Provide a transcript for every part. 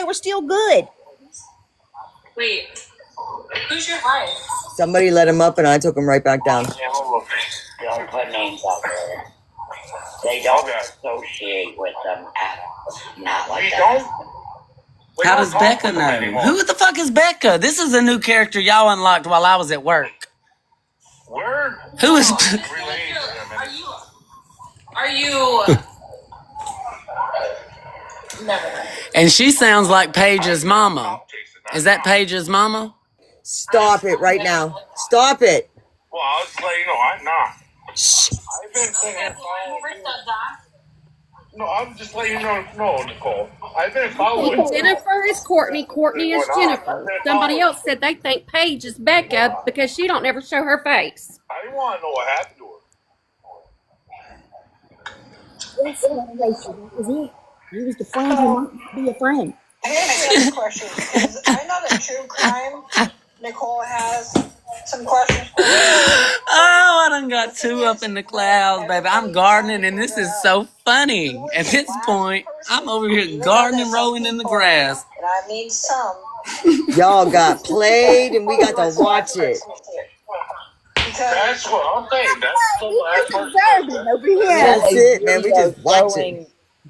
were still good. Wait, who's your wife? Somebody let him up, and I took him right back down. Don't put names out there. They don't associate with them at all. Not like that. How does Becca know? Who the fuck is Becca? This is a new character y'all unlocked while I was at work. Who is? Are you? Never mind. And she sounds like Paige's mama. Is that Paige's mama? Stop it right now. Stop it. Well, I was letting you know I'm not. Shh. I've been sitting here following. Never said that. No, I'm just letting you know. No, Nicole. I've been following. Jennifer is Courtney. Courtney is Jennifer. Somebody else said they think Paige is Becca because she don't ever show her face. I want to know what happened to her. Yes, that was it. He was the friend who wanted to be a friend. I have another question because I know that true crime, Nicole has some questions for you. Oh, I done got two up in the clouds, baby. I'm gardening, and this is so funny. At this point, I'm over here gardening, rolling in the grass. And I mean some. Y'all got played, and we got to watch it. That's what I'm saying. That's the last person. Over here. That's it, man. We just watching.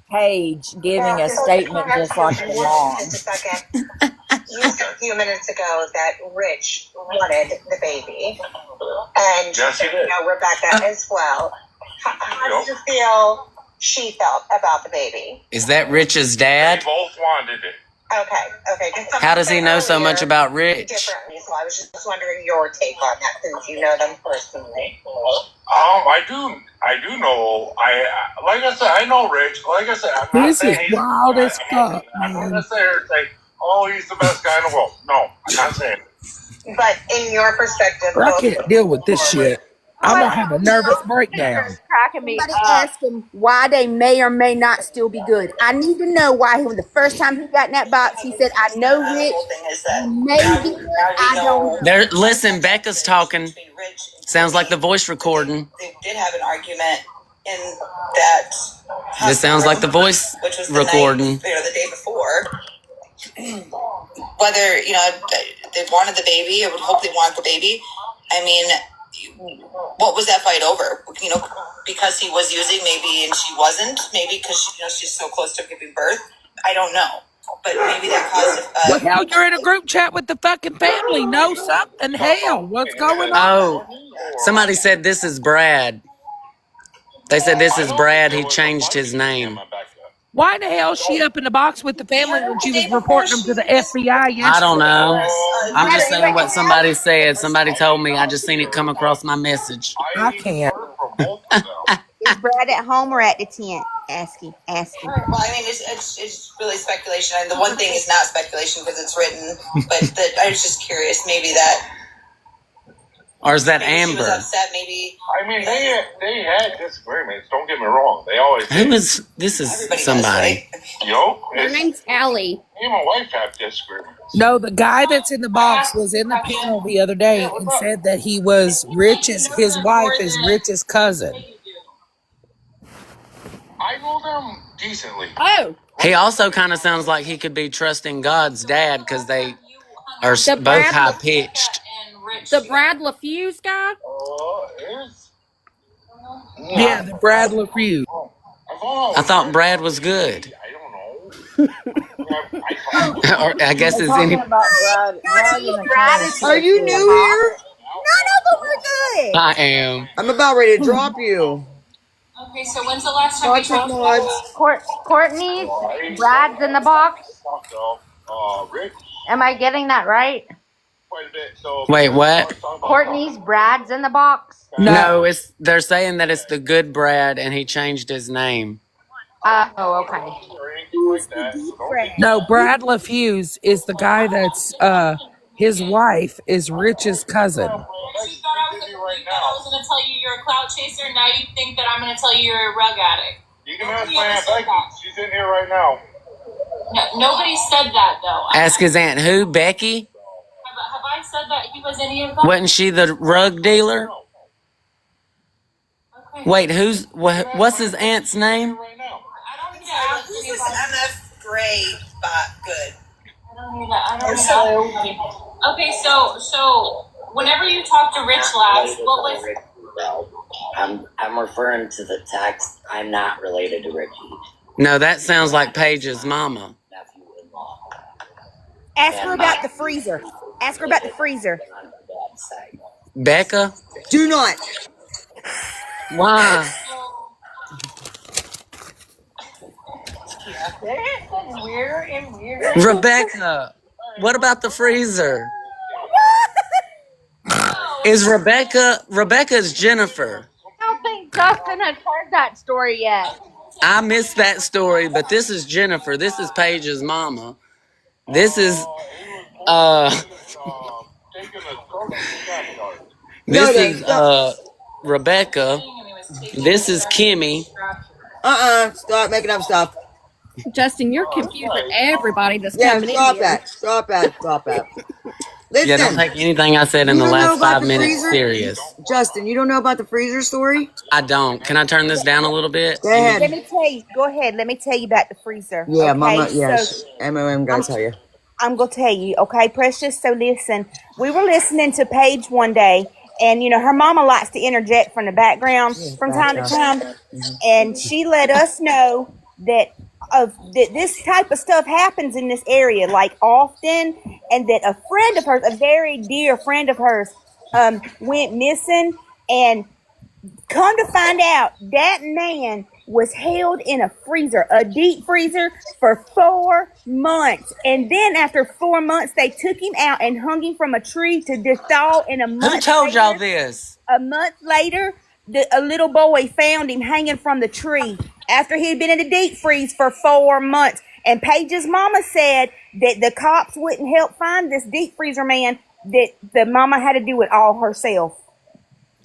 Paige giving a statement just like the mom. Just a second. You said a few minutes ago that Rich wanted the baby. And Yes, he did. Rebecca as well. How did you feel she felt about the baby? Is that Rich's They dad? both wanted it. Okay. How does he know so much about Rich? Differently, so I was just wondering your take on that since you know them personally. I do know. Like I said, I know Rich. Like I said, I'm not This is saying he's wild as fuck, I'm not man. gonna sit here and say, "Oh, he's the best guy in the world." No, I'm not saying it. But in your perspective, I can't deal with this shit. I'm gonna have a nervous breakdown. Cracking me Somebody up. ask him why they may or may not still be good. I need to know why when the first time he got in that box, he said, I know Rich, maybe, I don't know. There. Listen, Becca's talking. Sounds like the voice recording. They did have an argument in that. This sounds like the voice which was the recording. night, the day before. Whether they wanted the baby, I would hope they wanted the baby. I mean, what was that fight over? Because he was using, maybe, and she wasn't. Maybe because she's so close to giving birth. I don't know, but maybe that caused. Well, hell, you're in a group chat with the fucking family. Know something? Hell, what's going on? Oh, somebody said this is Brad. They said this is Brad. He changed his name. Why the hell is she up in the box with the family when she was reporting them to the FBI yesterday? I don't know. I'm just saying what somebody said. Somebody told me. I just seen it come across my message. I can't. Is Brad at home or at the tent? Ask him. Well, I mean, it's really speculation. And the one thing is not speculation because it's written. But I was just curious. Maybe that. Or is that Maybe Amber? She was upset. Maybe. I mean, they had disagreements. Don't get me wrong. They always. Who is this? Is Everybody somebody? does, right? Her name's Allie. Me and my wife have disagreements. No, the guy that's in the box was in the panel the other day and said that he was his wife is Rich's cousin. I know them decently. Oh, He also kind of sounds like he could be trusting God's dad because they are The both Brad- high pitched. the Brad LaFuse guy? Yeah, the Brad LaFew. I thought Brad was good. I don't know. Or I guess is any. Are you new here? None of them are good. I am. I'm about ready to drop you. Okay, so when's the last time you Mods. Courtney, Brad's in the box. Rick, Am I getting that right? quite a bit. So Wait, what? Courtney's Brad's in the box. No, it's they're saying that it's the good Brad and he changed his name. Oh, okay. No, Brad LaFuse is the guy that's his wife is Rich's cousin. thought I was going to tell you you're a clout chaser. Now you think that I'm going to tell you you're a rug addict. You can ask my Aunt Becky. She's in here right now. No, nobody said that, though. Ask his aunt who? Becky? Have I said that he was any of them? Wasn't she the rug dealer? Okay. Wait, what's his aunt's name? I don't need to ask Who's you this about MF Gray bot good? I don't need that. Okay, so whenever you talk to Rich last, what was? I'm referring to the text. I'm not related to Richie. No, that sounds like Paige's mama. Nephew-in-law. Ask her about the freezer. Ask her about the freezer. On her dad's side. Becca? Do not. Why? Rebecca, what about the freezer? Is Rebecca's Jennifer. I don't think Justin has heard that story yet. I missed that story, but this is Jennifer. This is Paige's mama. This is Rebecca. This is Kimmy. Stop making up stuff. Justin, you're confusing everybody that's Yeah, coming in stop here. that. Stop that. Stop that. Listen. Yeah, don't take anything I said in the last 5 minutes serious. Justin, you don't know about the freezer story? I don't. Can I turn this down a little bit? Go ahead. Let me tell you. Go ahead. Let me tell you about the freezer. Yeah, okay? Mama. Yes. MOM gotta tell you. I'm gonna tell you, okay, Precious. So listen. We were listening to Paige one day, and you know her mama likes to interject from the background from time to time, and she let us know that this type of stuff happens in this area like often, and that a friend of hers, a very dear friend of hers, went missing, and come to find out that man was held in a freezer, a deep freezer, for 4 months. And then after 4 months, they took him out and hung him from a tree to thaw in a month. Who told y'all this? A month later, a little boy found him hanging from the tree after he had been in a deep freeze for 4 months. And Paige's mama said that the cops wouldn't help find this deep freezer man, that the mama had to do it all herself.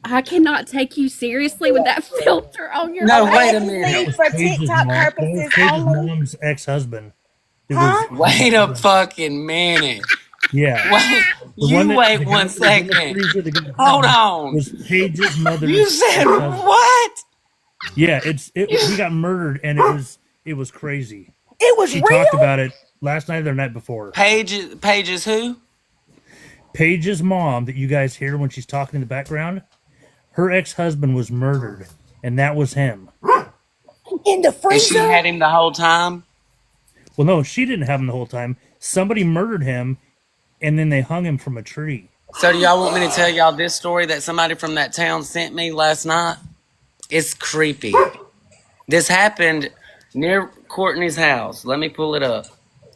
I cannot take you seriously with that filter on your No, face. wait a minute. For TikTok purposes Paige's only. mom's ex-husband. Wait a fucking minute. Yeah. Wait, you wait 1 second. Hold on. Was Paige's mother? You said what? Yeah, he got murdered, and it was crazy. It was She real. talked about it last night or the night before. Paige's who? Paige's mom that you guys hear when she's talking in the background. Her ex-husband was murdered, and that was him. In the freezer? And she had him the whole time? Well, no, she didn't have him the whole time. Somebody murdered him, and then they hung him from a tree. So do y'all want me to tell y'all this story that somebody from that town sent me last night? It's creepy. This happened near Courtney's house. Let me pull it up.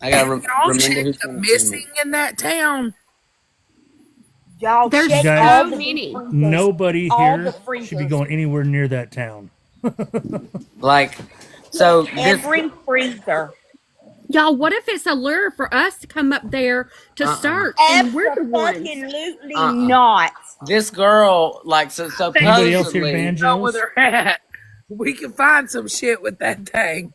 I gotta remember who's missing in that town. Y'all, there's check Guys, all the many. freezers. Nobody All here the should be freezers. going anywhere near that town. Like, so Every freezer. Y'all, what if it's a lure for us to come up there to search? And we're the ones. Absolutely not. This girl, like, so Anybody else hear supposedly, banjos? With her hat. We can find some shit with that thing.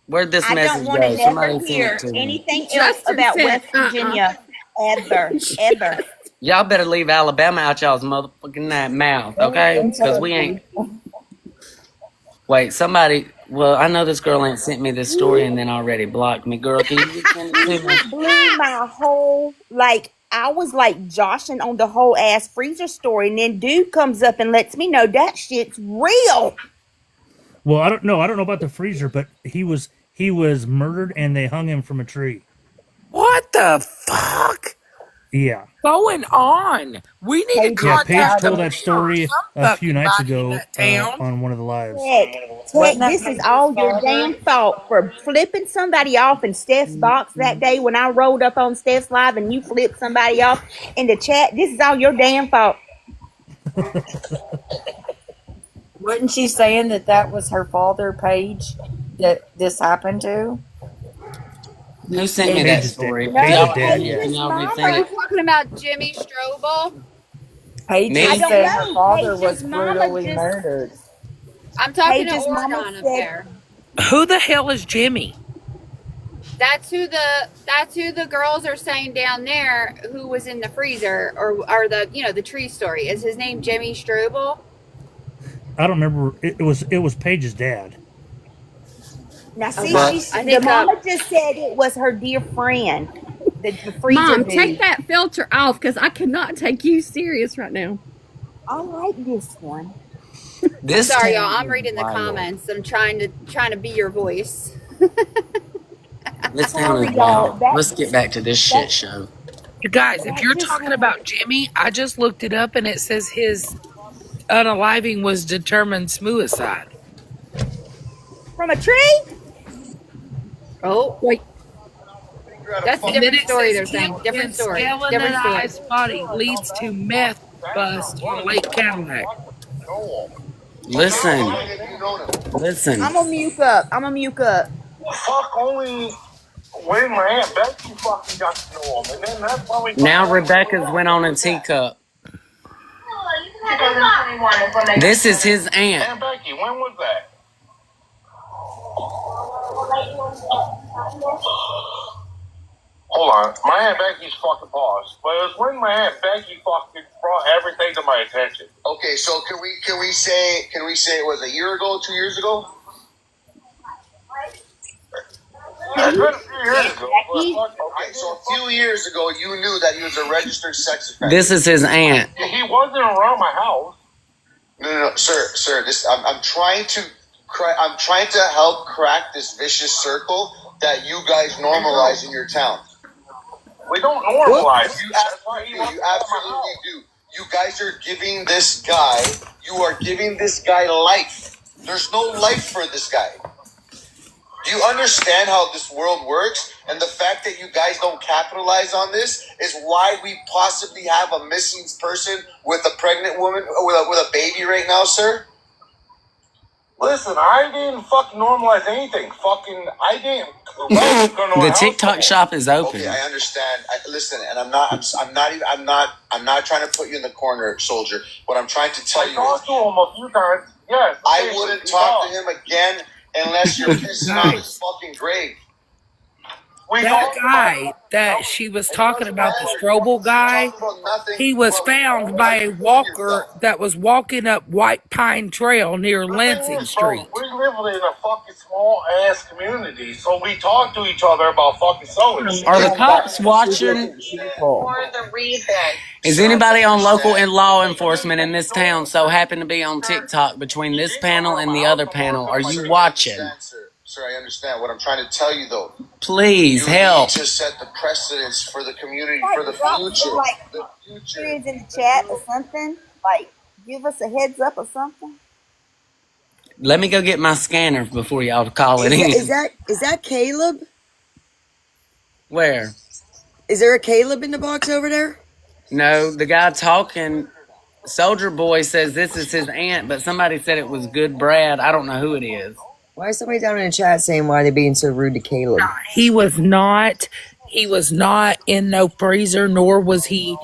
where'd this I don't message want to go? never Somebody send hear it to me. anything else Justin about said, West Virginia ever. Y'all better leave Alabama out y'all's motherfucking mouth, okay? Because we ain't. Wait, somebody. Well, I know this girl ain't sent me this story and then already blocked me. Girl, can you just send it to me? Blew my whole, like, I was like joshing on the whole ass freezer story, and then dude comes up and lets me know that shit's real. Well, I don't know about the freezer, but he was murdered, and they hung him from a tree. What the fuck Yeah. going on? We need to Yeah, contact Paige told the that story a few nights ago on one of the lives. Teck, this is all your damn fault for flipping somebody off in Steph's box that day when I rolled up on Steph's live and you flipped somebody off in the chat. This is all your damn fault. Wasn't she saying that was her father, Paige, that this happened to? Who sent me that story? Paige's dad, Can y'all Are resend you it? talking about Jimmy Strobel? Paige Me? said her know. father Paige's was mama brutally just- murdered. I'm talking Paige's to mama Oregon up said- there. Who the hell is Jimmy? That's who the girls are saying down there who was in the freezer or the tree story. Is his name Jimmy Strobel? I don't remember. It was Paige's dad. Now see, But- the mama just said it was her dear friend. The freezer Mom, dude. take that filter off because I cannot take you serious right now. I like this one. This Sorry, y'all. town I'm is reading the wild. comments. I'm trying to be your voice. This town Sorry, is y'all. wild. Let's get back to this shit show. You guys, if That you're just talking went about Jimmy, I just looked it up and it says his unaliving was determined suicide. from a tree. Oh, Wait. that's a And then different it story. says They're saying different story. Different story. skeletonized body leads to meth bust on Lake Cadillac. Listen, I'm listen. gonna mute up. Fuck only when my Aunt Becky fucking got to know him. And then that's when we Now Rebecca's went on a teacup. This is his aunt. Aunt Becky, when was that? Hold on. My Aunt Becky's fucking paused. But it was when my Aunt Becky fucking brought everything to my attention. Okay, so can we say it was a year ago, 2 years ago? It's been a few years ago. Okay, so a few years ago, you knew that he was a registered sex offender. This is his aunt. He wasn't around my house. No, sir. I'm trying to help crack this vicious circle that you guys normalize in your town. We don't normalize. You absolutely do. You guys are giving this guy. You are giving this guy life. There's no life for this guy. Do you understand how this world works? And the fact that you guys don't capitalize on this is why we possibly have a missing person with a pregnant woman with a baby right now, sir. Listen, I didn't fucking normalize anything. I didn't. The TikTok shop is open. Okay, I understand. Listen, and I'm not trying to put you in the corner, soldier. What I'm trying to tell you is, talked to him a few times. Yes. I wouldn't talk to him again unless you're pissing on his fucking grave. That guy that she was talking about, the Strobel guy, he was found by a walker that was walking up White Pine Trail near Lansing Street. We live in a fucking small ass community, so we talk to each other about fucking sewing. Are the cops watching? For the reason. Is anybody on local and law enforcement in this town so happen to be on TikTok between this panel and the other panel? Are you watching? Sir, I understand. What I'm trying to tell you, though, Please help. You need to set the precedence for the community, Like, for the drop future. the future is in the chat or something. Like, give us a heads up or something. Let me go get my scanner before y'all call it in. Is that Caleb? Where? Is there a Caleb in the box over there? No, the guy talking, Soldier Boy says this is his aunt, but somebody said it was Good Brad. I don't know who it is. Why is somebody down in the chat saying why they being so rude to Caleb? He was not in no freezer, nor was he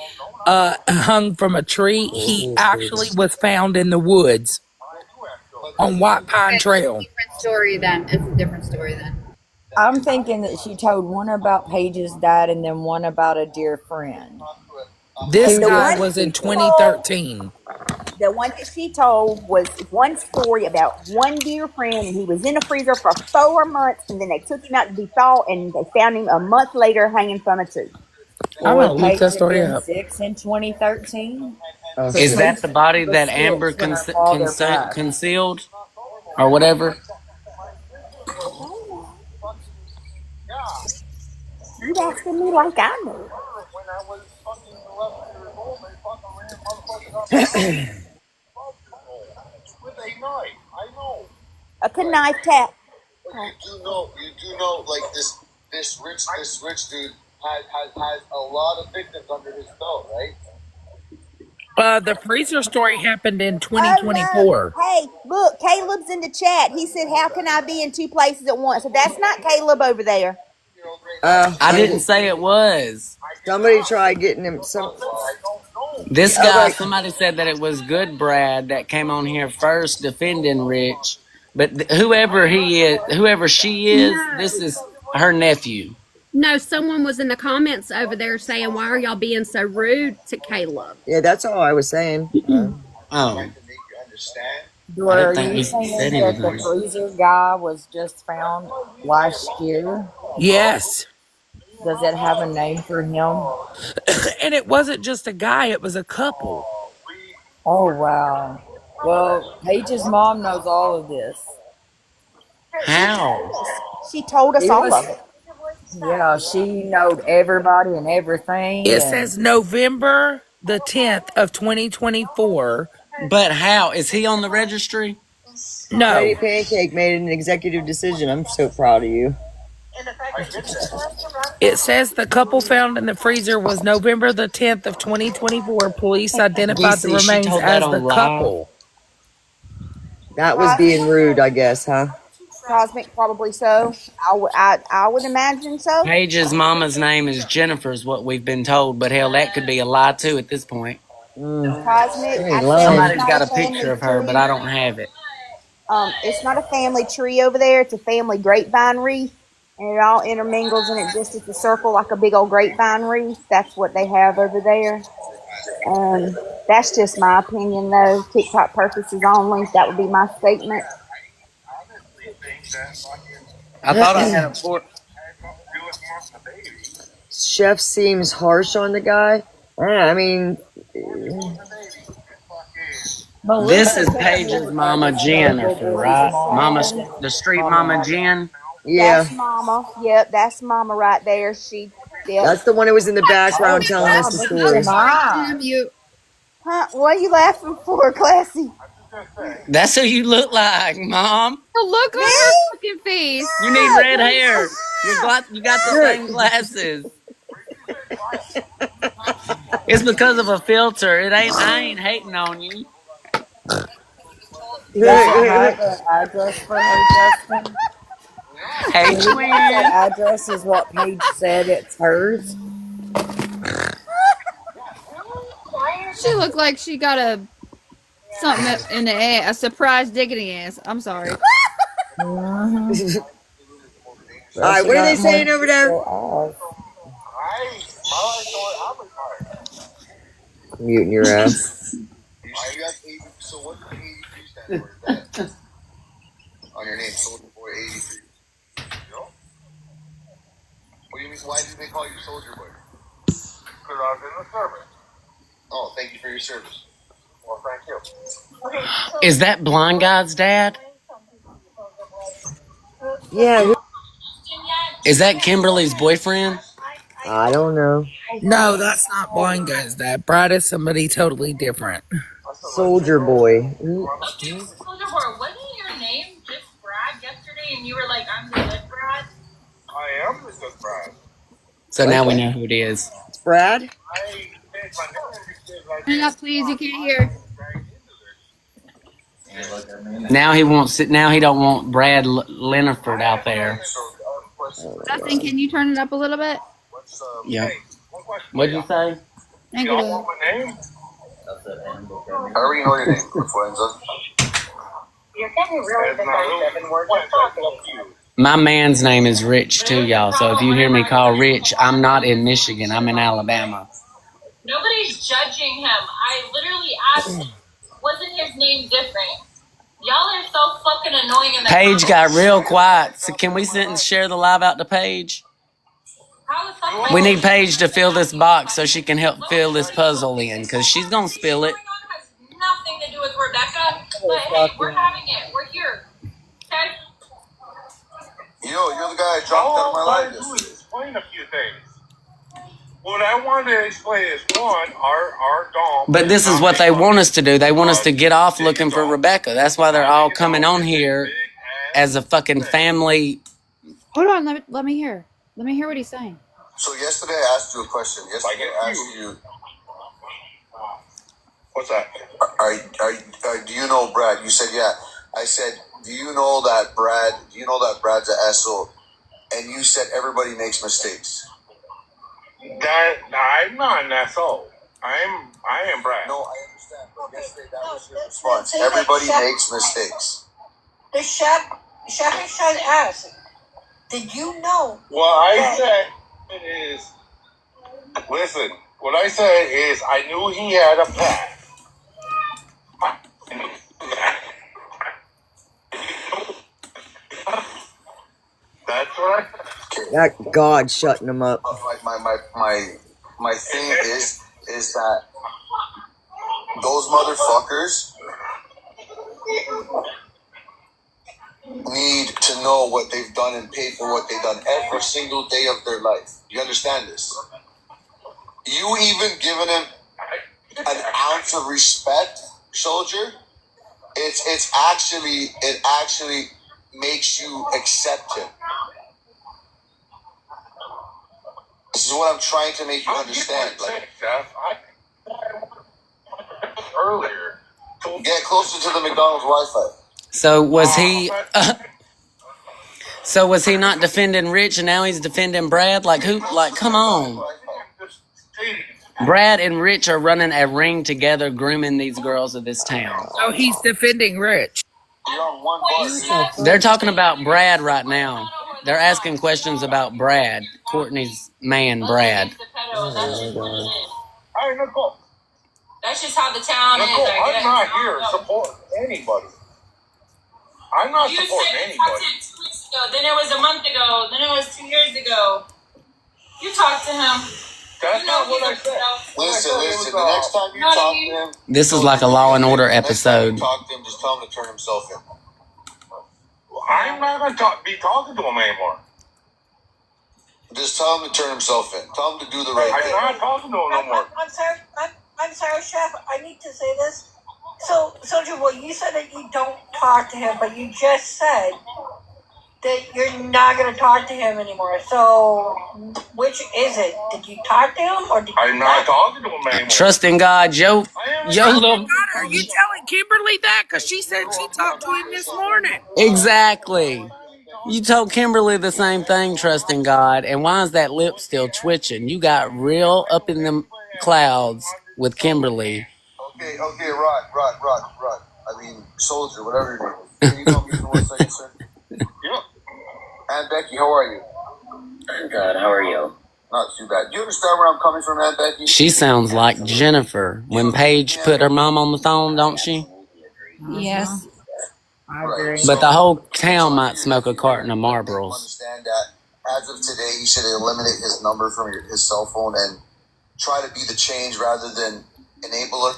hung from a tree. He actually was found in the woods on White Pine Trail. Different story then. It's a different story then. I'm thinking that she told one about Paige's dad and then one about a dear friend. This guy was in 2013. The one that she told was one story about one dear friend, and he was in a freezer for 4 months, and then they took him out to be thawed, and they found him a month later hanging from a tree. I'm gonna look that story up. 6 in 2013. Is that the body that Amber concealed, or whatever? You asking me like I know. A knife tap. You do know, like this rich dude has a lot of victims under his belt, right? The freezer story happened in 2024. Hey, look, Caleb's in the chat. He said, "How can I be in two places at once?" So that's not Caleb over there. I didn't say it was. Somebody tried getting him This guy, somebody said that it was Good Brad that came on here first defending Rich. But whoever she is, this is her nephew. No, someone was in the comments over there saying, why are y'all being so rude to Caleb? Yeah, that's all I was saying. Oh. Are you saying that the freezer guy was just found last year? Yes. Does it have a name for him? And it wasn't just a guy, it was a couple. Oh, wow. Well, Paige's mom knows all of this. How? She told us She all was, of it. yeah, she knowed everybody and everything. It And says November the 10th of 2024. But how? Is he on the registry? Lady No. Pancake made an executive decision. I'm so proud of you. It says the couple found in the freezer was November the 10th of 2024. Police identified the DC, she remains told that as the on live. couple. That was being rude, I guess, huh? Cosmic, probably so. I would imagine so. Paige's mama's name is Jennifer, is what we've been told, but hell, that could be a lie too at this point. Cosmic, She I ain't said it's lying. Somebody's not got a a picture family of her, but tree. I don't have it. It's not a family tree over there. It's a family grapevine wreath, and it all intermingles and it just is a circle like a big old grapevine wreath. That's what they have over there. That's just my opinion, though. TikTok purposes only. That would be my statement. I thought I had a port. Chef seems harsh on the guy. I mean, This is Paige's mama, Jennifer, right? Mama, the street mama, Jen. yeah. That's Mama. Yep, that's Mama right there. Yep. That's the one who was in the background telling us the story. Jim, you. Huh? What are you laughing for, Classy? That's who you look like, Mom. Look on her fucking face. You need red hair. You got the same glasses. It's because of a filter. It ain't. I ain't hating on you. does it have an address for her, Justin? Hey, That twin. address is what Paige said it's hers. She looked like she got something in the ass, a surprise diggity ass. I'm sorry. All right, what are they saying over there? Muting your ass. So what does 83 stand for? Is that on your name, Soldier Boy 83? No. What do you mean? Why did they call you Soldier Boy? Because I was in the service. Oh, thank you for your service. Well, thank you. Is that blind guy's dad? Yeah. Is that Kimberly's boyfriend? I don't know. No, that's not blind guy's dad. Brad is somebody totally different. Soldier Boy. Soldier Boy, wasn't your name just Brad yesterday and you were like, I'm the good Brad? I am the good Brad. So now we know who it is. It's Brad? Turn it up, please. You can't hear. Now he wants it. Now he don't want Brad Leniford out there. Justin, can you turn it up a little bit? Yep. What'd you say? Thank you. My name? I already know your name, Influenza. You're getting really defensive and we're just talking. My man's name is Rich too, y'all. So if you hear me call Rich, I'm not in Michigan. I'm in Alabama. Nobody's judging him. I literally asked, wasn't his name different? Y'all are so fucking annoying in the Paige got comments. real quiet. So can we sit and share the live out to Paige? How the fuck We need Paige to fill this box so she can help fill this puzzle in, because she's gonna spill it. has nothing to do with Rebecca, but hey, we're having it. We're here. Okay? You're the guy I dropped out of my life yesterday. Explain a few things. What I wanted to explain is one, our dom. But this is what they want us to do. They want us to get off looking for Rebecca. That's why they're all coming on here as a fucking family. Hold on. Let me hear. Let me hear what he's saying. So yesterday I asked you a question. Yesterday I asked you, What's that? do you know Brad? You said yeah. I said, do you know that Brad's an asshole? And you said everybody makes mistakes. I'm not an asshole. I am Brad. No, I understand. But yesterday that was your response. Everybody makes mistakes. The chef said ask. Did you know? What I said is, listen, what I said is I knew he had a past. That's what I said. Okay. That God shutting them up. My thing is that those motherfuckers need to know what they've done and pay for what they've done every single day of their life. You understand this? You even giving him an ounce of respect, soldier, it actually makes you accept him. This is what I'm trying to make you understand. Like, earlier, get closer to the McDonald's Wi-Fi. So was he? So was he not defending Rich, and now he's defending Brad? Like who? Like come on. Brad and Rich are running a ring together, grooming these girls of this town. Oh, he's defending Rich. They're talking about Brad right now. They're asking questions about Brad, Courtney's man, Brad. Hey, Nicole. That's just how the town is. Nicole, I'm not here supporting anybody. I'm not supporting anybody. You said 2 weeks ago, then it was a month ago, then it was 2 years ago. You talked to him. That's not what I said. Listen. The next time you talk to him, This is like a Law and Order episode. Talk to him. Just tell him to turn himself in. I'm not going to be talking to him anymore. Just tell him to turn himself in. Tell him to do the right thing. I'm not talking to him no more. I'm sorry, Chef. I need to say this. So, Soldier Boy, you said that you don't talk to him, but you just said that you're not going to talk to him anymore. So, which is it? Did you talk to him, or did you I'm not talking to him anymore. Trust in God, yo, little. Are you telling Kimberly that? Because she said she talked to him this morning. Exactly. You told Kimberly the same thing, trust in God. And why is that lip still twitching? You got real up in the clouds with Kimberly. Okay, Rod. I mean, Soldier, whatever your name is. Can you come here for 1 second, sir? Yeah. Aunt Becky, how are you? I'm good. How are you? Not too bad. Do you understand where I'm coming from, Aunt Becky? She sounds like Jennifer when Paige put her mom on the phone, don't she? Yes. I agree. But the whole town might smoke a carton of Marlboros. Understand that as of today, he should eliminate his number from his cell phone and try to be the change rather than enabler.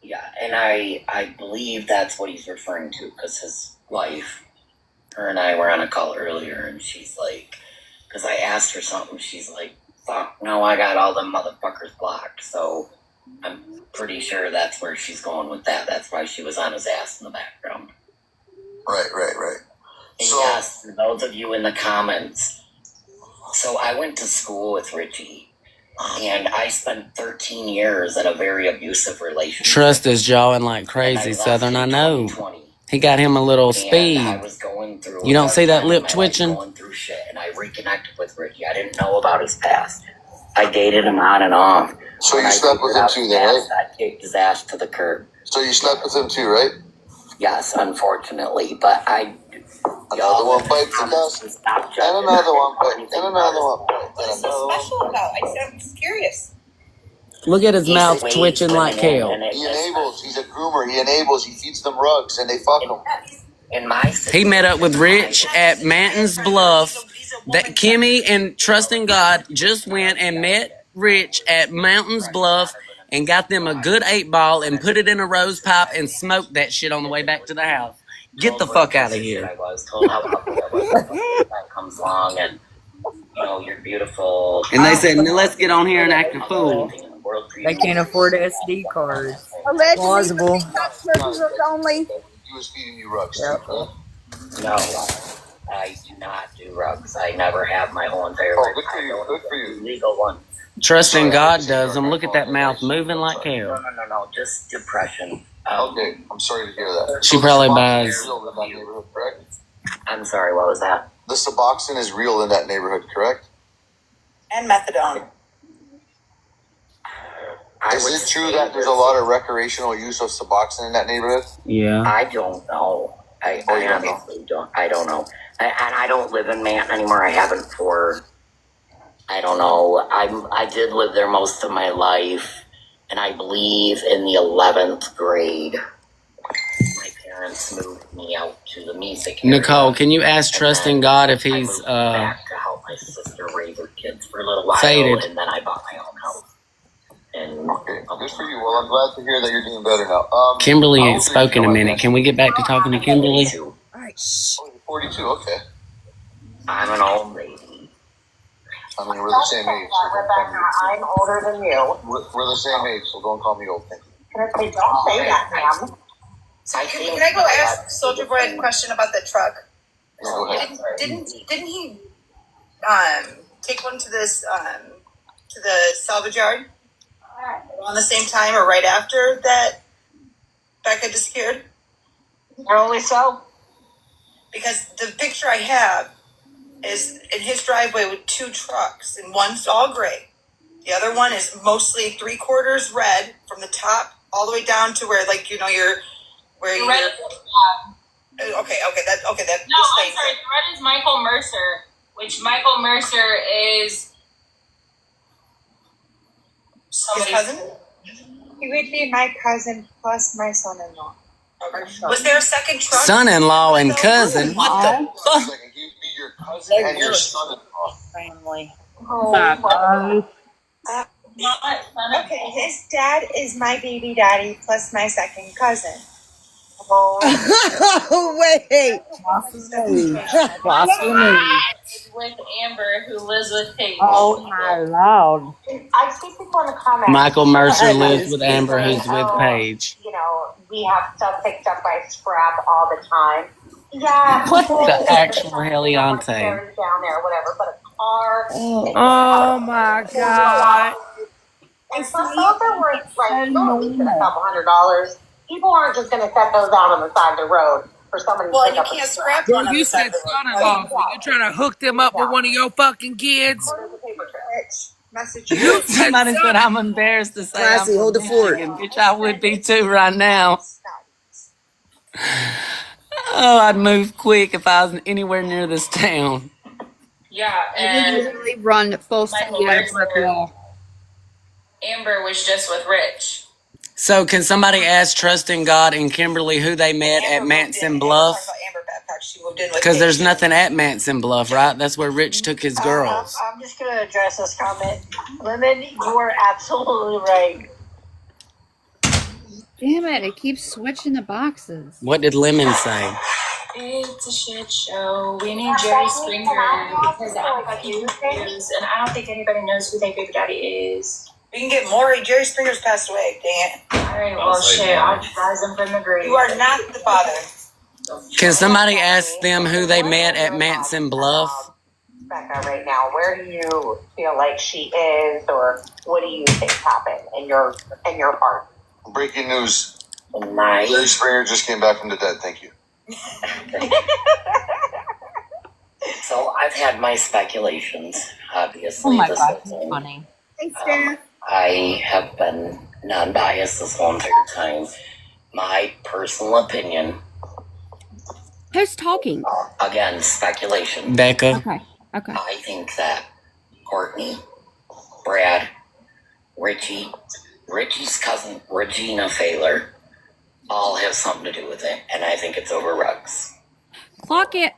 Yeah, and I believe that's what he's referring to because his wife, her and I were on a call earlier, and she's like, because I asked her something, she's like, fuck, no, I got all them motherfuckers blocked. So I'm pretty sure that's where she's going with that. That's why she was on his ass in the background. Right. And So, yes, for those of you in the comments, so I went to school with Richie, and I spent 13 years in a very abusive relationship. Trust is jawing like crazy, Southern, I know. He got him a little speed. I was going through You don't see that lip twitching? Going through shit, and I reconnected with Richie. I didn't know about his past. I dated him on and off. So you slept with him too, then, right? I kicked his ass to the curb. So you slept with him too, right? Yes, unfortunately, but another one bites the dust, and another one bites, and another one bites. What's so special about? I'm just curious. Look at his mouth twitching like hell. He enables. He's a groomer. He enables. He feeds them rugs, and they fuck him. He met up with Rich at Mountains Bluff. That Kimmy and Trust in God just went and met Rich at Mountains Bluff and got them a good 8-ball and put it in a rose pipe and smoked that shit on the way back to the house. Get the fuck out of here. I was told how that comes along, and you know you're beautiful. And they said, let's get on here and act a fool. They can't afford SD cards. Allegedly, Plausible. only. He was feeding you rugs. Yep. No, I do not do rugs. I never have my whole entire life. Good for you. Good for you. Legal one. Trust in God does them. Look at that mouth moving like hell. No. Just depression. Okay, I'm sorry to hear that. She probably buys. Real in that neighborhood, correct? I'm sorry, what was that? The Suboxone is real in that neighborhood, correct? And methadone. Is it true that there's a lot of recreational use of Suboxone in that neighborhood? Yeah. I don't know. I honestly don't. I don't know. And I don't live in Manton anymore. I haven't for, I don't know. I did live there most of my life. And I believe in the 11th grade, my parents moved me out to the music area. Nicole, can you ask Trust in God if he's back to help my sister raise her kids for a little while, Faded. and then I bought my own house. And Okay, good for you. Well, I'm glad to hear that you're doing better now. Kimberly how ain't old are you spoken a now, I minute. guess? Can we get back to talking to Kimberly? 42. All right, shh. Oh, you're 42. Okay. I'm an old lady. I mean, we're the same age. So don't call me. I'm older than you. We're the same age, so don't call me old. Thank you. Don't say that, ma'am. I Can think I go ask Soldier Boy a question about the truck? No, go ahead. Didn't he take one to this to the salvage yard on the same time or right after that Becca disappeared? Only so. Because the picture I have is in his driveway with 2 trucks, and one's all gray. The other one is mostly 3/4 red from the top all the way down to where, like, you know, where The you're. red is Okay, that. no, I'm sorry. The red is Michael Mercer, which Michael Mercer is His cousin? He would be my cousin plus my son-in-law. Okay. Was there a second truck? Son-in-law and cousin. What the Wait a second. He'd be your cousin and your son-in-law. Family. Okay, his dad is my baby daddy plus my second cousin. Oh, wait. is with Amber, who lives with Paige. Oh, my Lord. I see people in the comments. Michael Mercer That lives is with Amber, who's with Paige. You know, we have stuff picked up by scrap all the time. Yeah. What the people- actual heliante? Down there, whatever, but a car. Oh my God. And some of them were like, a couple $100. People aren't just going to set those out on the side of the road for somebody Well, to and pick you up. can't scrap Well, one on you the side said of the road. son-in-law. So you trying to hook them up with one of your fucking kids? You said Somebody said I'm embarrassed to say Classy, I'm from hold the fort. Michigan. Bitch, I would be too right now. Oh, I'd move quick if I was anywhere near this town. Yeah, You and literally run full Michael speed at a brick Mercer. wall. Amber was just with Rich. So can somebody ask Trusting God and Kimberly who they met at Manson Bluff? Amber backpack. She moved in with Because there's Paige. nothing at Manson Bluff, right? That's where Rich took his girls. I'm just going to address this comment. Lemon, you are absolutely right. Damn it, it keeps switching the boxes. What did Lemon say? It's a shit show. We need Jerry Springer because I'm fucking confused, and I don't think anybody knows who their baby daddy is. We can get Maury. Jerry Springer's passed away. Dang it. All right, well, shit. I'll rise him from the grave. You are not the father. Can somebody ask them who they met at Manson Bluff? Becca right now, where do you feel like she is, or what do you think happened in your heart? Breaking news. my Jerry Springer just came back from the dead. Thank you. So I've had my speculations. Obviously, Oh my this God, is that's funny. Thanks, Steph. I have been non-biased this whole entire time. My personal opinion, Who's talking? again, speculation. Becca. Okay. Okay. I think that Courtney, Brad, Richie's cousin, Regina Failer, all have something to do with it, and I think it's over rugs. Clock it.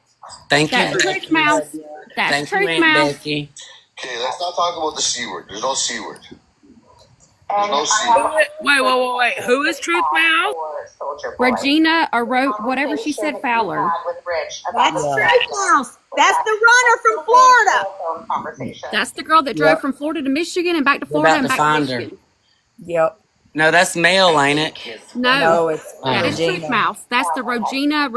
Thank you, That's Becky. truth mouth. That's Thank you, truth Aunt mouth. Becky. Okay, let's not talk about the C word. There's no C word. There's no C word. Wait. Who is Truth Mouth? Regina or whatever she said, Fowler. That's Truth Mouse. That's the runner from Florida. That's the girl that drove Yep. from Florida to Michigan and back to We're Florida about and to back to find her. Michigan. Yep. No, that's Mel, ain't it? No, No, it's that is Regina. Truth Mouse. That's the Regina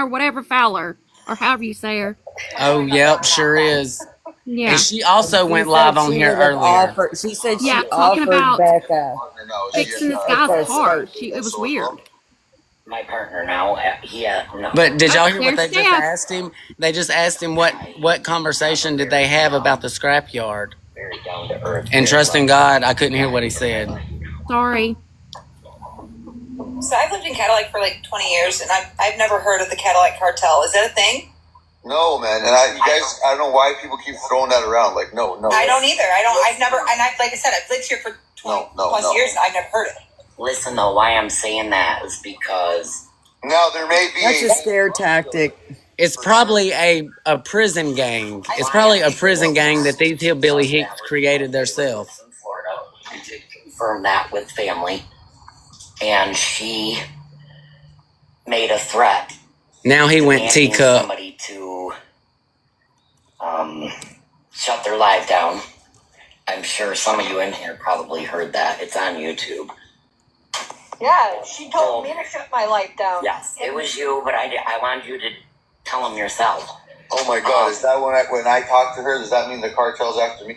or whatever Fowler or however you say her. Oh, yep, sure is. Yeah. And she also She went said live on she here would have earlier. offered- she said Yeah, she talking offered about Becca. fixing this guy's car. It was weird. My partner now, no. But did y'all hear what they There's just Steph. asked him? They just asked him what conversation did they have about the scrapyard. Very down to earth. And trusting God, I couldn't hear what he said. Sorry. So I've lived in Cadillac for like 20 years, and I've never heard of the Cadillac cartel. Is that a thing? No, man. And I don't know why people keep throwing that around. Like, no. I don't either. I've never, and like I said, I've lived here for 20 plus years, and I've never heard of it. Listen, though, why I'm saying that is because Now, there may be That's a scare tactic. It's probably a prison gang. It's probably a prison gang that these hillbilly hicks created themselves. In Florida, I did confirm that with family, and she made a threat. Now he went demanding teacup. Somebody to shut their live down. I'm sure some of you in here probably heard that. It's on YouTube. Yeah, she told me to shut my life down. Yes, it was you, but I wanted you to tell them yourself. Oh my God! Is that when I talk to her? Does that mean the cartel's after me?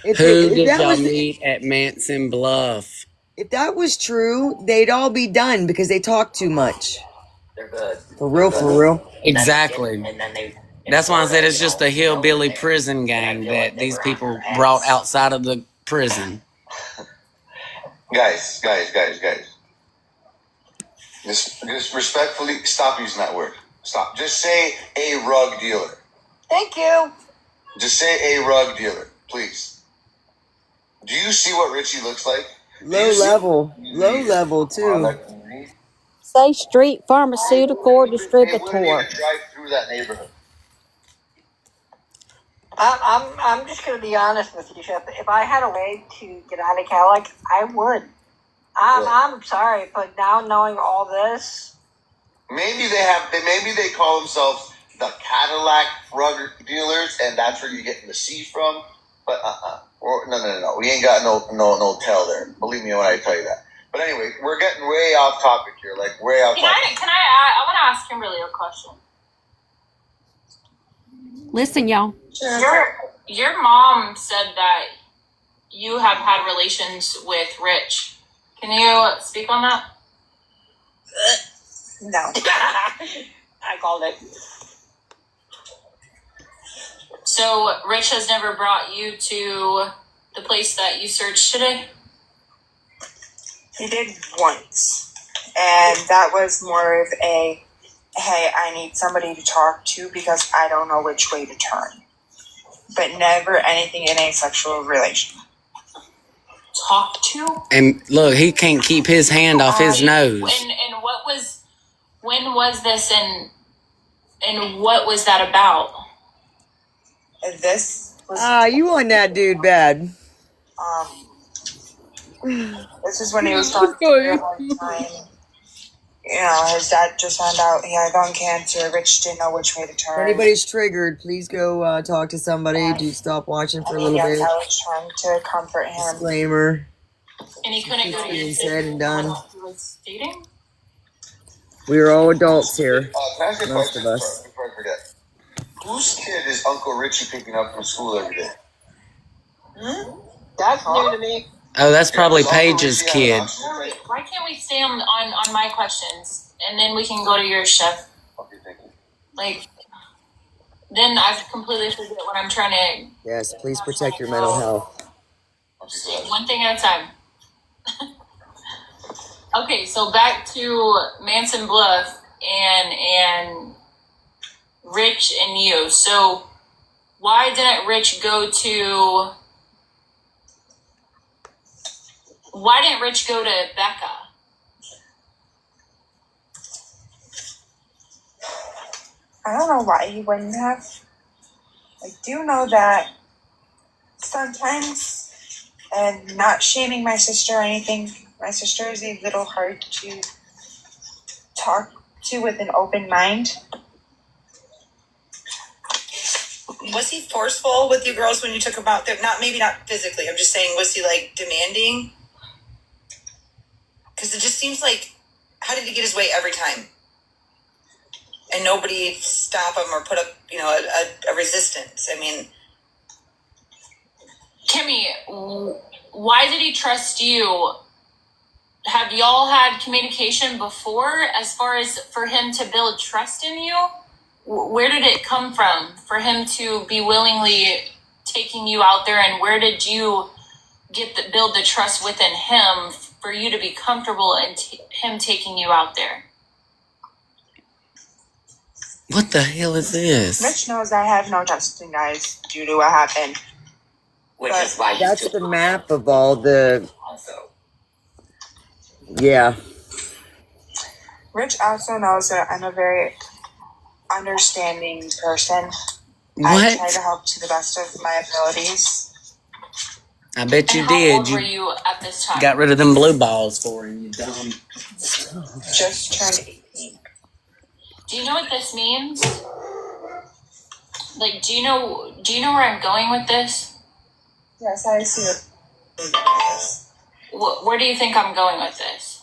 Who did y'all meet at Manson Bluff? If that was true, they'd all be done because they talk too much. They're good. For real, for real. Exactly. That's why I said it's just a hillbilly prison gang that these people brought outside of the prison. Guys. Just respectfully, stop using that word. Stop. Just say a rug dealer. Thank you. Just say a rug dealer, please. Do you see what Richie looks like? Low level too. Say street pharmaceutical They distributor. wouldn't even drive through that neighborhood. I'm just gonna be honest with you, Chef. If I had a way to get out of Cadillac, I would. I'm sorry, but now knowing all this, Maybe they call themselves the Cadillac rug dealers, and that's where you're getting the C from. But no, we ain't got no tell there. Believe me when I tell you that. But anyway, we're getting way off topic here, like way off topic. Can I want to ask Kimberly a question. Listen, y'all. Your mom said that you have had relations with Rich. Can you speak on that? No. I called it. So Rich has never brought you to the place that you searched today? He did once. And that was more of a, hey, I need somebody to talk to because I don't know which way to turn. But never anything in a sexual relation. Talk to? And look, he can't keep his hand off his nose. And when was this and what was that about? This was... you want that dude bad. This is when he was talking to me all the time. You know, his dad just found out he had lung cancer. Rich didn't know which way to turn. If anybody's triggered, please go talk to somebody. Do stop watching for a little bit. I was trying to comfort him. Disclaimer. And he couldn't go to Being your said and done. he was dating? We are all adults here. Can I ask you a Most question of us. before I forget? Whose kid is Uncle Richie picking up from school every day? That's new to me. Oh, that's probably Paige's kid. Why can't we stay on my questions and then we can go to yours, Chef? Okay, thank you. Like, then I completely forget what I'm trying to. Yes, please protect your mental health. One thing at a time. Okay, so back to Manson Bluff and Rich and you. So why didn't Rich go to Becca? I don't know why he wouldn't have. I do know that sometimes, and not shaming my sister or anything, my sister is a little hard to talk to with an open mind. Was he forceful with you girls when you took him out there? Maybe not physically. I'm just saying, was he like demanding? Because it just seems like, how did he get his way every time? And nobody stop him or put up, a resistance. I mean, Kimmy, why did he trust you? Have y'all had communication before as far as for him to build trust in you? Where did it come from for him to be willingly taking you out there, and where did you build the trust within him for you to be comfortable in him taking you out there? What the hell is this? Rich knows I have no trust in guys due to what happened. which is why That's the map of all the... Also. Rich also knows that I'm a very understanding person. What? I try to help to the best of my abilities. I bet you And did. How old were you at this time? Got rid of them blue balls for him, you dumb. Just turned 18. Do you know what this means? Like, do you know where I'm going with this? Yes, I see it. Where do you think I'm going with this?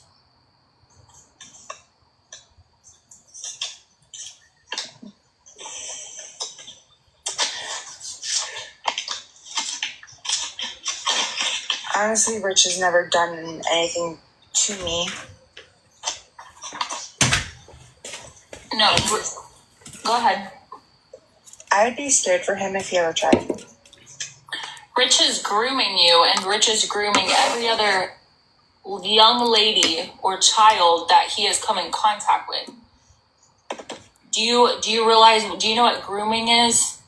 Honestly, Rich has never done anything to me. No, go ahead. I would be scared for him if he ever tried. Rich is grooming you, and Rich is grooming every other young lady or child that he has come in contact with. Do you realize, do you know what grooming is?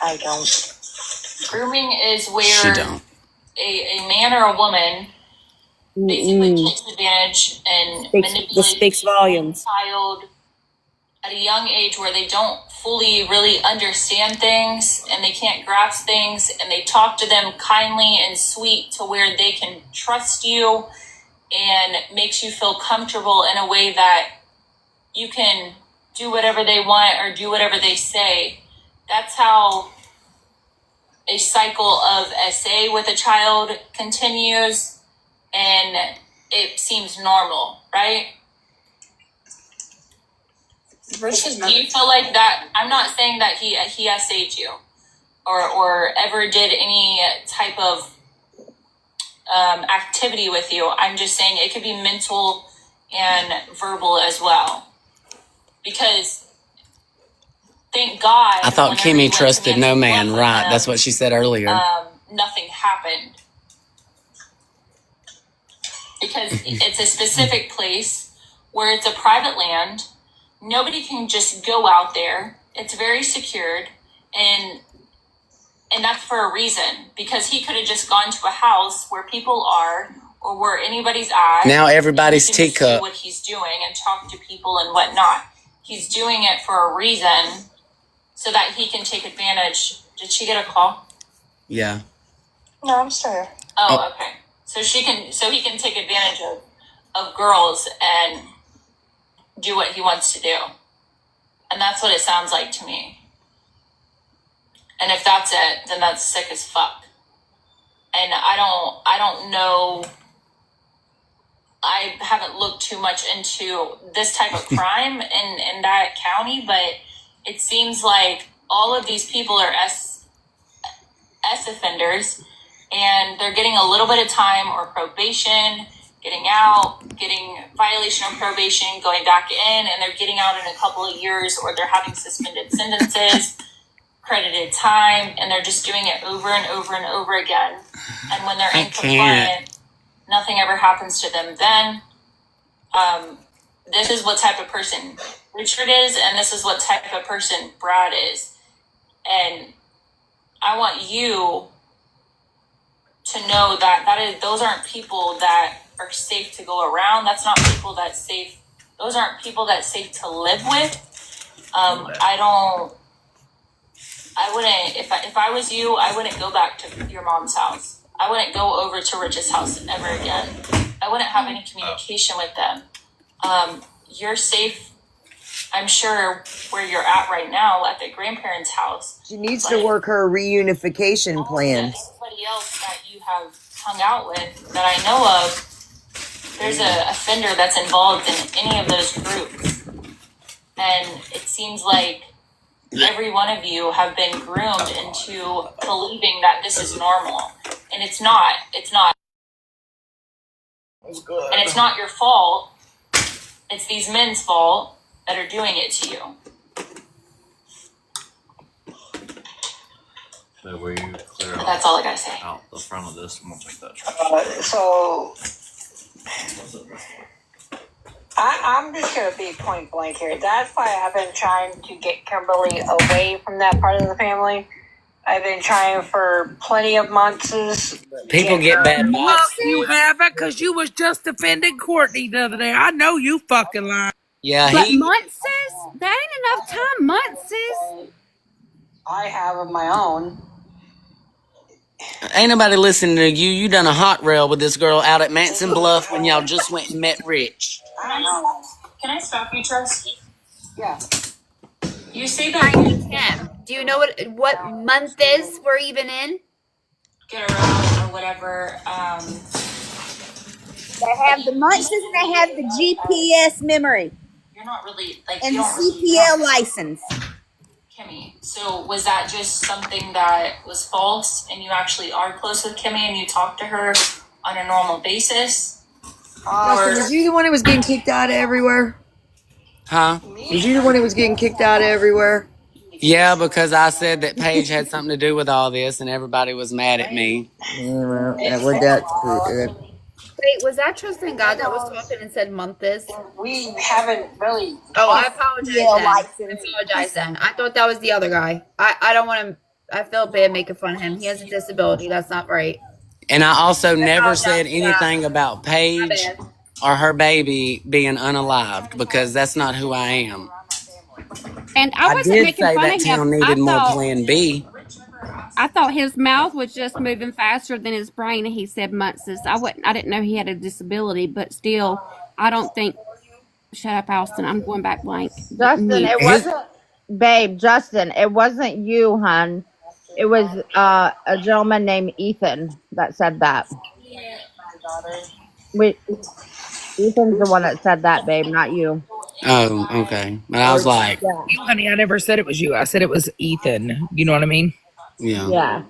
I don't. Grooming is She where don't. a man or a woman basically takes advantage and manipulates This speaks volumes. a child at a young age where they don't fully really understand things and they can't grasp things, and they talk to them kindly and sweet to where they can trust you and makes you feel comfortable in a way that you can do whatever they want or do whatever they say. That's how a cycle of SA with a child continues, and it seems normal, right? Do you feel like that? I'm not saying that he SA'd you or ever did any type of activity with you. I'm just saying it could be mental and verbal as well. Because thank God. I thought whenever you Kimmy went to trusted no Nancy man, Blunt with right? him, That's what she said earlier. nothing happened. Because it's a specific place where it's a private land. Nobody can just go out there. It's very secured, and that's for a reason. Because he could have just gone to a house where people are, or where anybody's at. Now everybody's and he can just do teacup. what he's doing and talk to people and whatnot. He's doing it for a reason, so that he can take advantage. Did she get a call? Yeah. No, I'm still here. Oh, okay. So he can take advantage of girls and do what he wants to do. And that's what it sounds like to me. And if that's it, then that's sick as fuck. And I don't know, I haven't looked too much into this type of crime in that county, but it seems like all of these people are S offenders, and they're getting a little bit of time or probation, getting out, getting violation of probation, going back in, and they're getting out in a couple of years, or they're having suspended sentences, credited time, and they're just doing it over and over and over again. And when they're in compliant, nothing ever happens to them then. This is what type of person Richard is, and this is what type of person Brad is. And I want you to know that those aren't people that are safe to go around. That's not people that's safe. Those aren't people that's safe to live with. I wouldn't, if I was you, I wouldn't go back to your mom's house. I wouldn't go over to Rich's house ever again. I wouldn't have any communication with them. You're safe, I'm sure, where you're at right now at the grandparents' house. She needs to work her reunification plan. Anybody else that you have hung out with that I know of, there's a offender that's involved in any of those groups. And it seems like every one of you have been groomed into believing that this is normal. And it's not. It's not. And it's not your fault. It's these men's fault that are doing it to you. So will you clear That's all I gotta say. out the front of this and we'll take that. So I'm just gonna be point blank here. That's why I've been trying to get Kimberly away from that part of the family. I've been trying for plenty of months. People get bad Well, vibes. you haven't, because you was just defending Courtney the other day. I know you fucking lying. Yeah, But months, that ain't enough time. Months, I have of my own. ain't nobody listening to you. You done a hot rail with this girl out at Manson Bluff when y'all just went and met Rich. Can I stop you, Trust? Yeah. You say Hi, that it's Kim. Do you know what month is we're even in? get around or whatever. They have the months and they have the GPS memory You're not really like and you the don't really CPL license. Kimmy. So was that just something that was false, and you actually are close with Kimmy, and you talk to her on a normal basis? Justin, was you the one who was getting kicked out of everywhere? Huh? Was you the one who was getting kicked out of everywhere? Yeah, because I said that Paige had something to do with all this and everybody was mad at me. Yeah, well, that would that. Wait, was that Tristan God that was talking and said month is? We haven't really. Oh, I apologize CPL then. license. I apologize then. I thought that was the other guy. I don't want to. I feel bad making fun of him. He has a disability. That's not right. And I also never apologize said for anything about My Paige bad. or her baby being unalived because that's not who I am. and I I wasn't did making say fun that of him. town needed more Plan B. I thought his mouth was just moving faster than his brain, and he said months. I didn't know he had a disability, but still, I don't think. Shut up, Austin. I'm going back blank. Justin, Mute. it wasn't, babe, Justin, it wasn't you, hun. It was a gentleman named Ethan that said that. We Ethan's the one that said that, babe, not you. Oh, okay. But I was like, Yeah. Honey, I never said it was you. I said it was Ethan. You know what I mean? yeah. Yeah.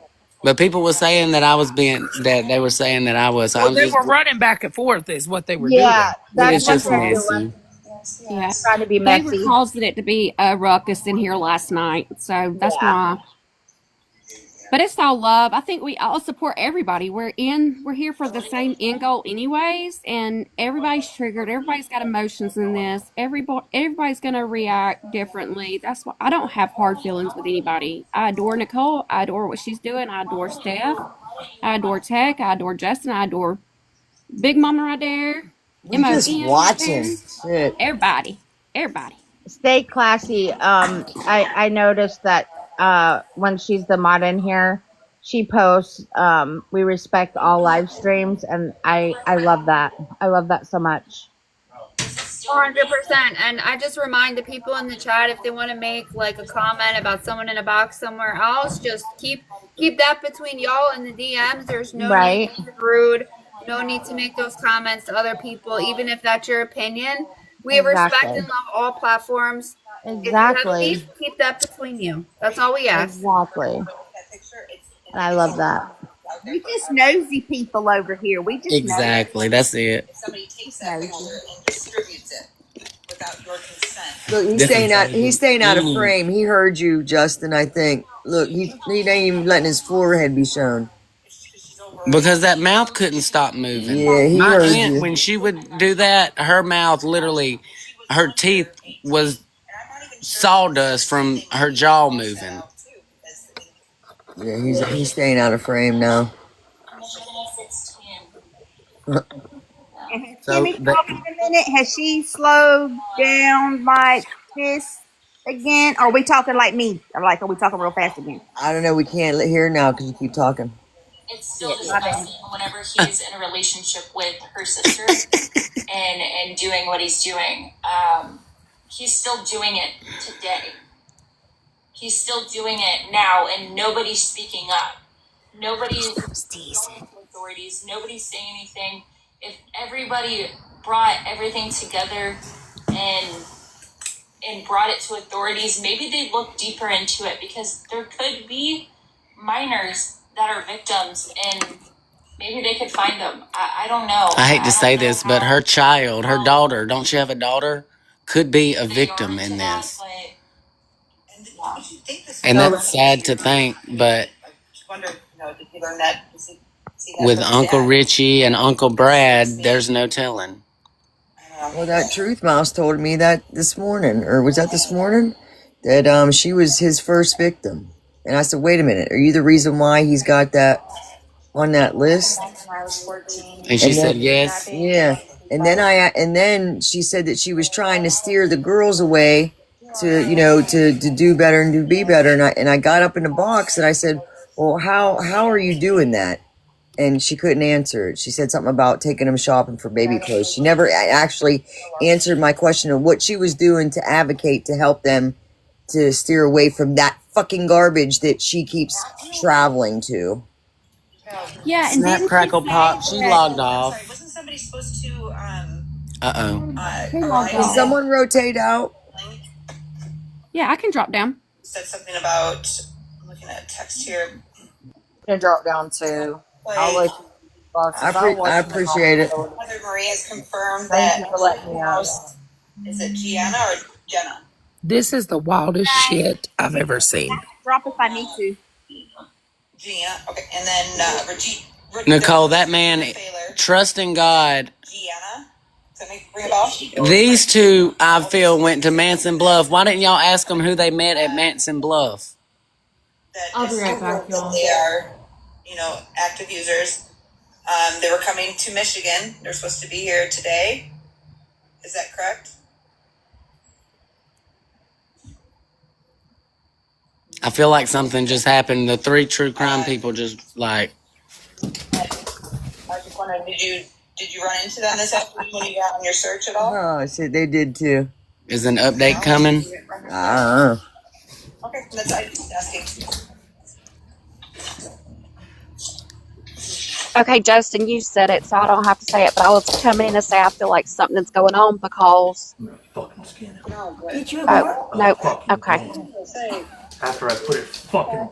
But people were saying that I was that they were saying that I was. So I Well, was they just, were running back and forth is what they were Yeah, doing. that's it's what just they're messy. doing. Yeah, Trying to be they were messy. causing it to be a ruckus in here last night, so that's Yeah. why. But it's all love. I think we all support everybody. We're here for the same end goal, anyways. And everybody's triggered. Everybody's got emotions in this. Everybody's gonna react differently. That's why I don't have hard feelings with anybody. I adore Nicole. I adore what she's doing. I adore Steph. I adore Teck. I adore Justin. I adore Big Mama right there. We just MON right there. watching. Shit. Everybody. Everybody. Stay classy. I noticed that when she's the mod in here, she posts we respect all live streams, and I love that. I love that so much. 400%. And I just remind the people in the chat, if they want to make like a comment about someone in a box somewhere else, just keep that between y'all and the DMs. There's no need Right. to be rude. No need to make those comments to other people, even if that's your opinion. We respect Exactly. and love all platforms. If you have Exactly. beef, keep that between you. That's all we ask. Exactly. And I love that. We just nosy people over here. We just Exactly. That's it. If somebody takes that picture and distributes it without your consent. Look, he's staying out of frame. He heard you, Justin, I think. Look, he ain't even letting his forehead be shown. Because that mouth couldn't stop moving. Yeah, he My heard aunt, you. when she would do that, her mouth literally, her teeth was sawdust from her jaw moving. Yeah, he's staying out of frame now. And has So Kimmy talked in a minute? Has she slowed down like this again? Or are we talking like me? Or like, are we talking real fast again? I don't know. We can't hear now because you keep talking. It's still Yeah, my bad. disgusting whenever he's in a relationship with her sister and doing what he's doing. He's still doing it today. He's still doing it now, and nobody's speaking up. Nobody's authorities. Nobody's saying anything. If everybody brought everything together and brought it to authorities, maybe they'd look deeper into it, because there could be minors that are victims, and maybe they could find them. I don't know. I hate to say this, but her child, her daughter, don't she have a daughter? Could be a victim in this. And that's sad to think, but with Uncle Richie and Uncle Brad, there's no telling. Well, that Truth Mouse told me that this morning, or was that this morning? That she was his first victim. And I said, wait a minute, are you the reason why he's got that on that list? And she said yes. Yeah. And then she said that she was trying to steer the girls away to, you know, to do better and to be better. And I got up in the box and I said, well, how are you doing that? And she couldn't answer it. She said something about taking them shopping for baby clothes. She never actually answered my question of what she was doing to advocate to help them to steer away from that fucking garbage that she keeps traveling to. Yeah, and Snap, didn't crackle, she pop. say She that- logged off. Sorry, wasn't somebody supposed to Who logged Can off? someone rotate out? Yeah, I can drop down. said something about, I'm looking at text here. Gonna drop down too. I'll let you boxes. I appreciate it. Mother Marie has confirmed Thank that you for letting me out. is it Gianna or Jenna? This is the wildest shit I've ever seen. Drop if I need to. Gianna. Okay, and then Nicole, that man, trusting God. Gianna. Does that ring a bell? These two, I feel, went to Manson Bluff. Why didn't y'all ask them who they met at Manson Bluff? I'll be right back, y'all. They are, you know, active users. They were coming to Michigan. They're supposed to be here today. Is that correct? I feel like something just happened. The three true crime people just like. I just wondering, did you run into them this afternoon when you got on your search at all? Oh, shit, they did too. Is an update coming? Okay, that's I just asking. Okay, Justin, you said it, so I don't have to say it, but I was coming in to say I feel like something's going on because. Did you Oh, nope. Okay. After I put it fucking.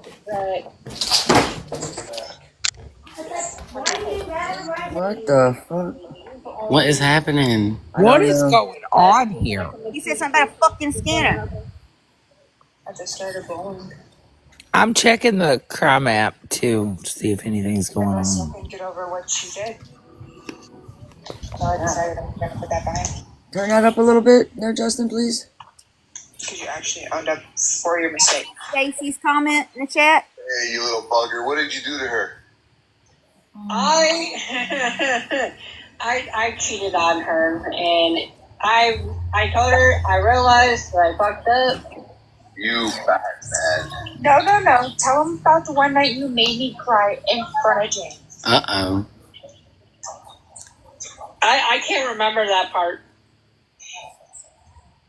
What the fuck? What is happening? What is going on here? You said something about a fucking scanner. I just started bowling. I'm checking the crime app to see if anything's going I still on. couldn't get over what she did. So I decided I'm gonna put that behind. Turn that up a little bit there, Justin, please. Because you actually owned up for your mistake. Stacy's comment in the chat. Hey, you little bugger! What did you do to her? I cheated on her, and I told her I realized that I fucked up. You bad man. No. Tell him about the one night you made me cry in front of James. Uh-oh. I can't remember that part.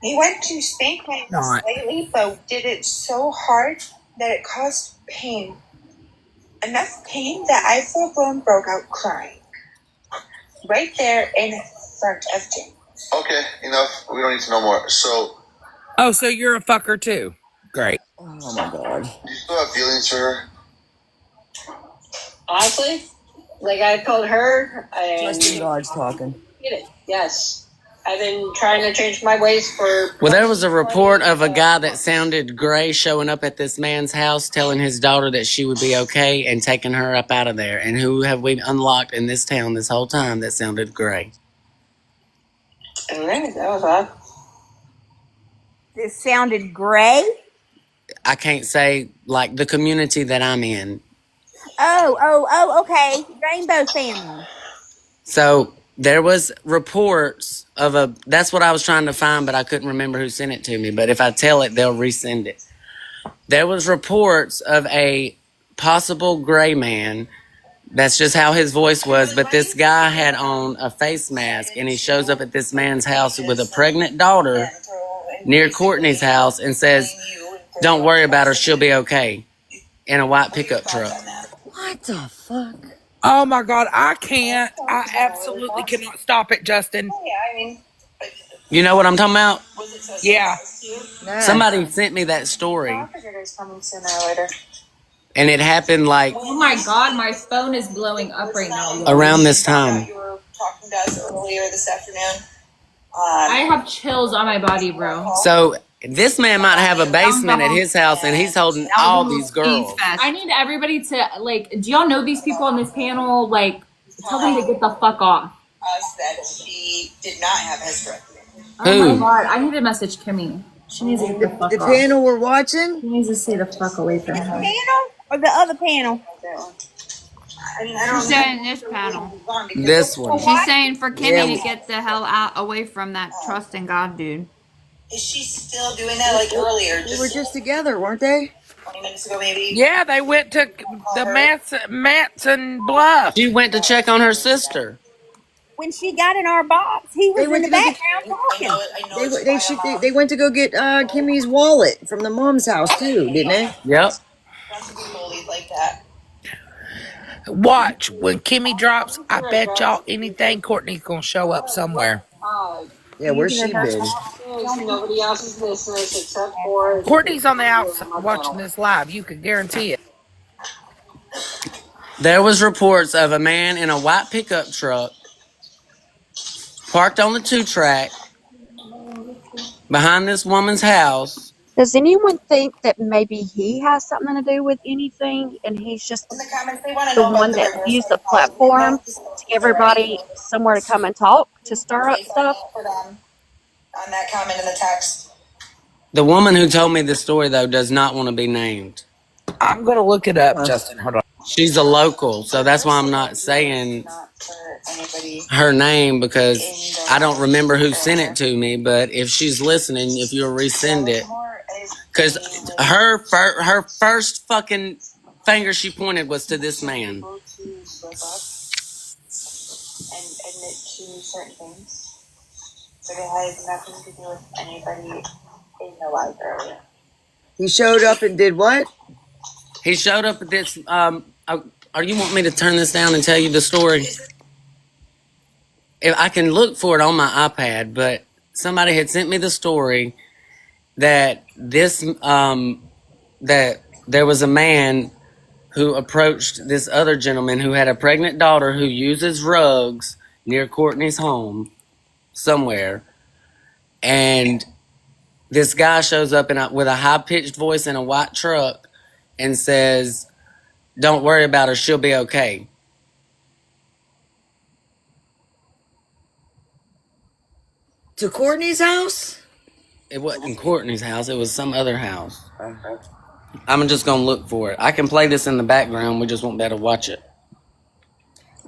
He went to spank me slightly, but did it so hard that it caused pain. Enough pain that I full-blown broke out crying. Right there in front of James. Okay, enough. We don't need to know more. So. Oh, so you're a fucker too. Great. Oh my god. Do you still have feelings for her? Honestly, like I told her, Justin Dodge talking. Get it? Yes. I've been trying to change my ways for. Well, there was a report of a guy that sounded gray showing up at this man's house, telling his daughter that she would be okay and taking her up out of there. And who have we unlocked in this town this whole time that sounded gray? All right, that was odd. This sounded gray. I can't say, like, the community that I'm in. Oh, okay. Rainbow family. So there was reports of that's what I was trying to find, but I couldn't remember who sent it to me. But if I tell it, they'll resend it. There was reports of a possible gray man. That's just how his voice was. But this guy had on a face mask, and he shows up at this man's house with a pregnant daughter near Courtney's house and says, "Don't worry about her, she'll be okay," in a white pickup truck. What the fuck? Oh my god, I can't. I absolutely cannot stop it, Justin. You know what I'm talking about? Yeah. Somebody sent me that story. Coming sooner or later. And it happened like Oh my god, my phone is blowing up right now. around this time. You were talking to us earlier this afternoon. I have chills on my body, bro. So this man might have a basement at his house, and he's holding all these girls. I need everybody to, like, do y'all know these people on this panel? Like, tell them to get the fuck off. Us that she did not have hysterectomy. Oh my god, I need to message Kimmy. She needs to get the fuck The off. panel we're watching? She needs to stay the fuck away from her. Panel or the other panel? I mean, I don't She's saying this panel. This one. She's saying for Kimmy Yeah. to get the hell out away from that trust in God dude. Is she still doing that like earlier? They were just together, weren't they? 20 minutes ago, maybe. Yeah, they went to the Matson Bluff. She went to check on her sister. When she got in our box, he was They in went the to go get. background talking. They went to go get Kimmy's wallet from the mom's house too, didn't they? Yep. Like that. Watch when Kimmy drops. I bet y'all anything Courtney's gonna show up somewhere. Yeah, where's she been? Nobody else's business except for Courtney's on the outside watching this live. You can guarantee it. There was reports of a man in a white pickup truck parked on the 2-track behind this woman's house. Does anyone think that maybe he has something to do with anything and he's just In the comments, they want to the know about one the that reverse used the psychology. platform to give everybody somewhere to come and talk to stir up stuff? For them on that comment in the text. The woman who told me the story, though, does not want to be named. I'm gonna look it up, Justin. Hold on. She's a local, so that's why I'm not saying her name, because I don't remember who sent it to me. But if she's listening, if you'll resend it, because her first fucking finger she pointed was to this man. And admit to certain things. So they had nothing to do with anybody in the life earlier. He showed up and did what? He showed up at this. Are you want me to turn this down and tell you the story? If I can look for it on my iPad, but somebody had sent me the story that that there was a man who approached this other gentleman who had a pregnant daughter who uses rugs near Courtney's home somewhere, and this guy shows up with a high-pitched voice in a white truck and says, "Don't worry about her, she'll be okay." To Courtney's house? It wasn't Courtney's house, it was some other house. I'm just gonna look for it. I can play this in the background, we just won't be able to watch it.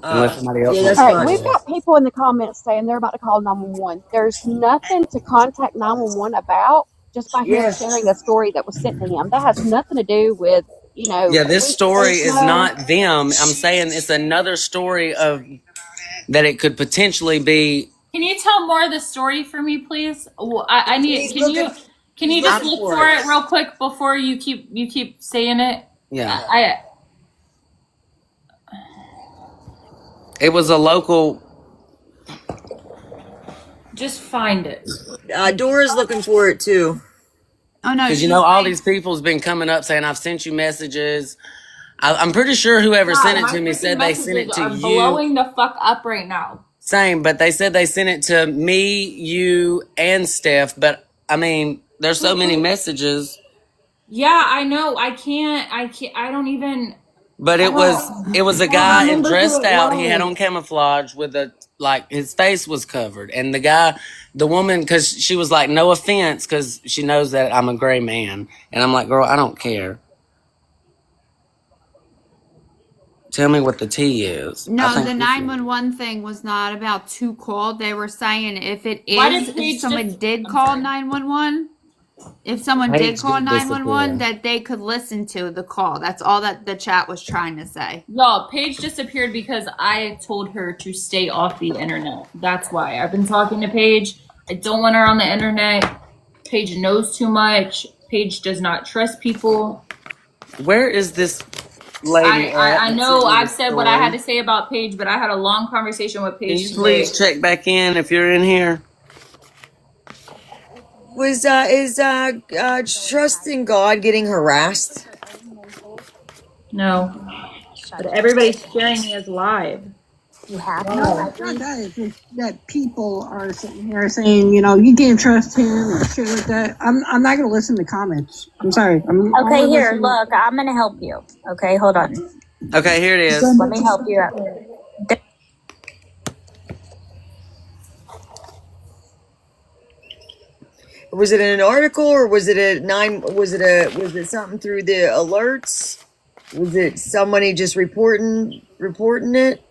Unless somebody else wants to. All right, we've got people in the comments saying they're about to call 911. There's nothing to contact 911 about just by him sharing a story that was sent to him. That has nothing to do with, Yeah, this story is not them. I'm saying it's another story of that it could potentially be. Can you tell more of the story for me, please? I need. Can you just look for it real quick before you keep saying it? Yeah. It was a local. Just find it. Dora's looking for it too. Oh no! Because all these people's been coming up saying I've sent you messages. I'm pretty sure whoever sent it to me said they sent it to you. Blowing the fuck up right now. Same, but they said they sent it to me, you, and Steph. But I mean, there's so many messages. Yeah, I know. I can't. I don't even. But it was a guy dressed out. He had on camouflage with his face was covered, and the woman, because she was like, no offense, because she knows that I'm a gray man, and I'm like, girl, I don't care. Tell me what the T is. No, the 911 thing was not about who called. They were saying if someone did call 911, if someone did call 911, that they could listen to the call. That's all that the chat was trying to say. Y'all, Paige disappeared because I told her to stay off the internet. That's why. I've been talking to Paige. I don't want her on the internet. Paige knows too much. Paige does not trust people. Where is this lady? I know I've said what I had to say about Paige, but I had a long conversation with Paige. Can you please check back in if you're in here? Is trust in God getting harassed? No, but everybody's sharing me as live. You have that people are sitting here saying, you can't trust him and shit like that. I'm not going to listen to comments. I'm sorry. Okay, here, look, I'm going to help you. Okay, hold on. Okay, here it is. Let me help you out. Was it in an article or was it was it something through the alerts? Was it somebody just reporting it?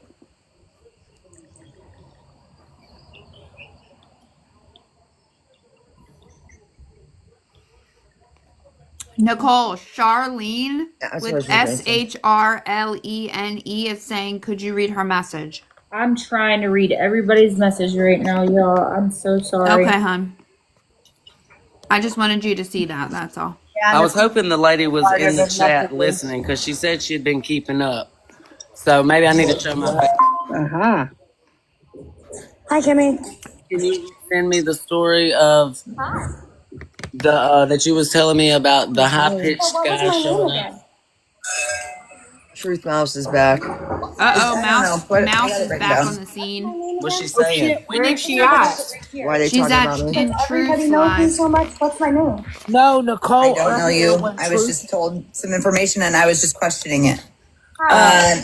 Nicole, Charlene That's what I with was gonna say. SHRLENE is saying, could you read her message? I'm trying to read everybody's message right now, y'all. I'm so sorry. Okay, hon. I just wanted you to see that. That's all. I was hoping the lady was in the chat listening because she said she had been keeping up. So maybe I need to show my face. Uh-huh. Hi, Kimmy. Can you send me the story of the that you was telling me about the high pitched guy showing up? Truth Mouse is back. Uh-oh, Mouse is back on the scene. What's she saying? Where is she at? Why are they She's talking about me? in Truth Live. so much. What's my name? No, Nicole. I don't know earlier you. when I was Truth- just told some information and I was just questioning it.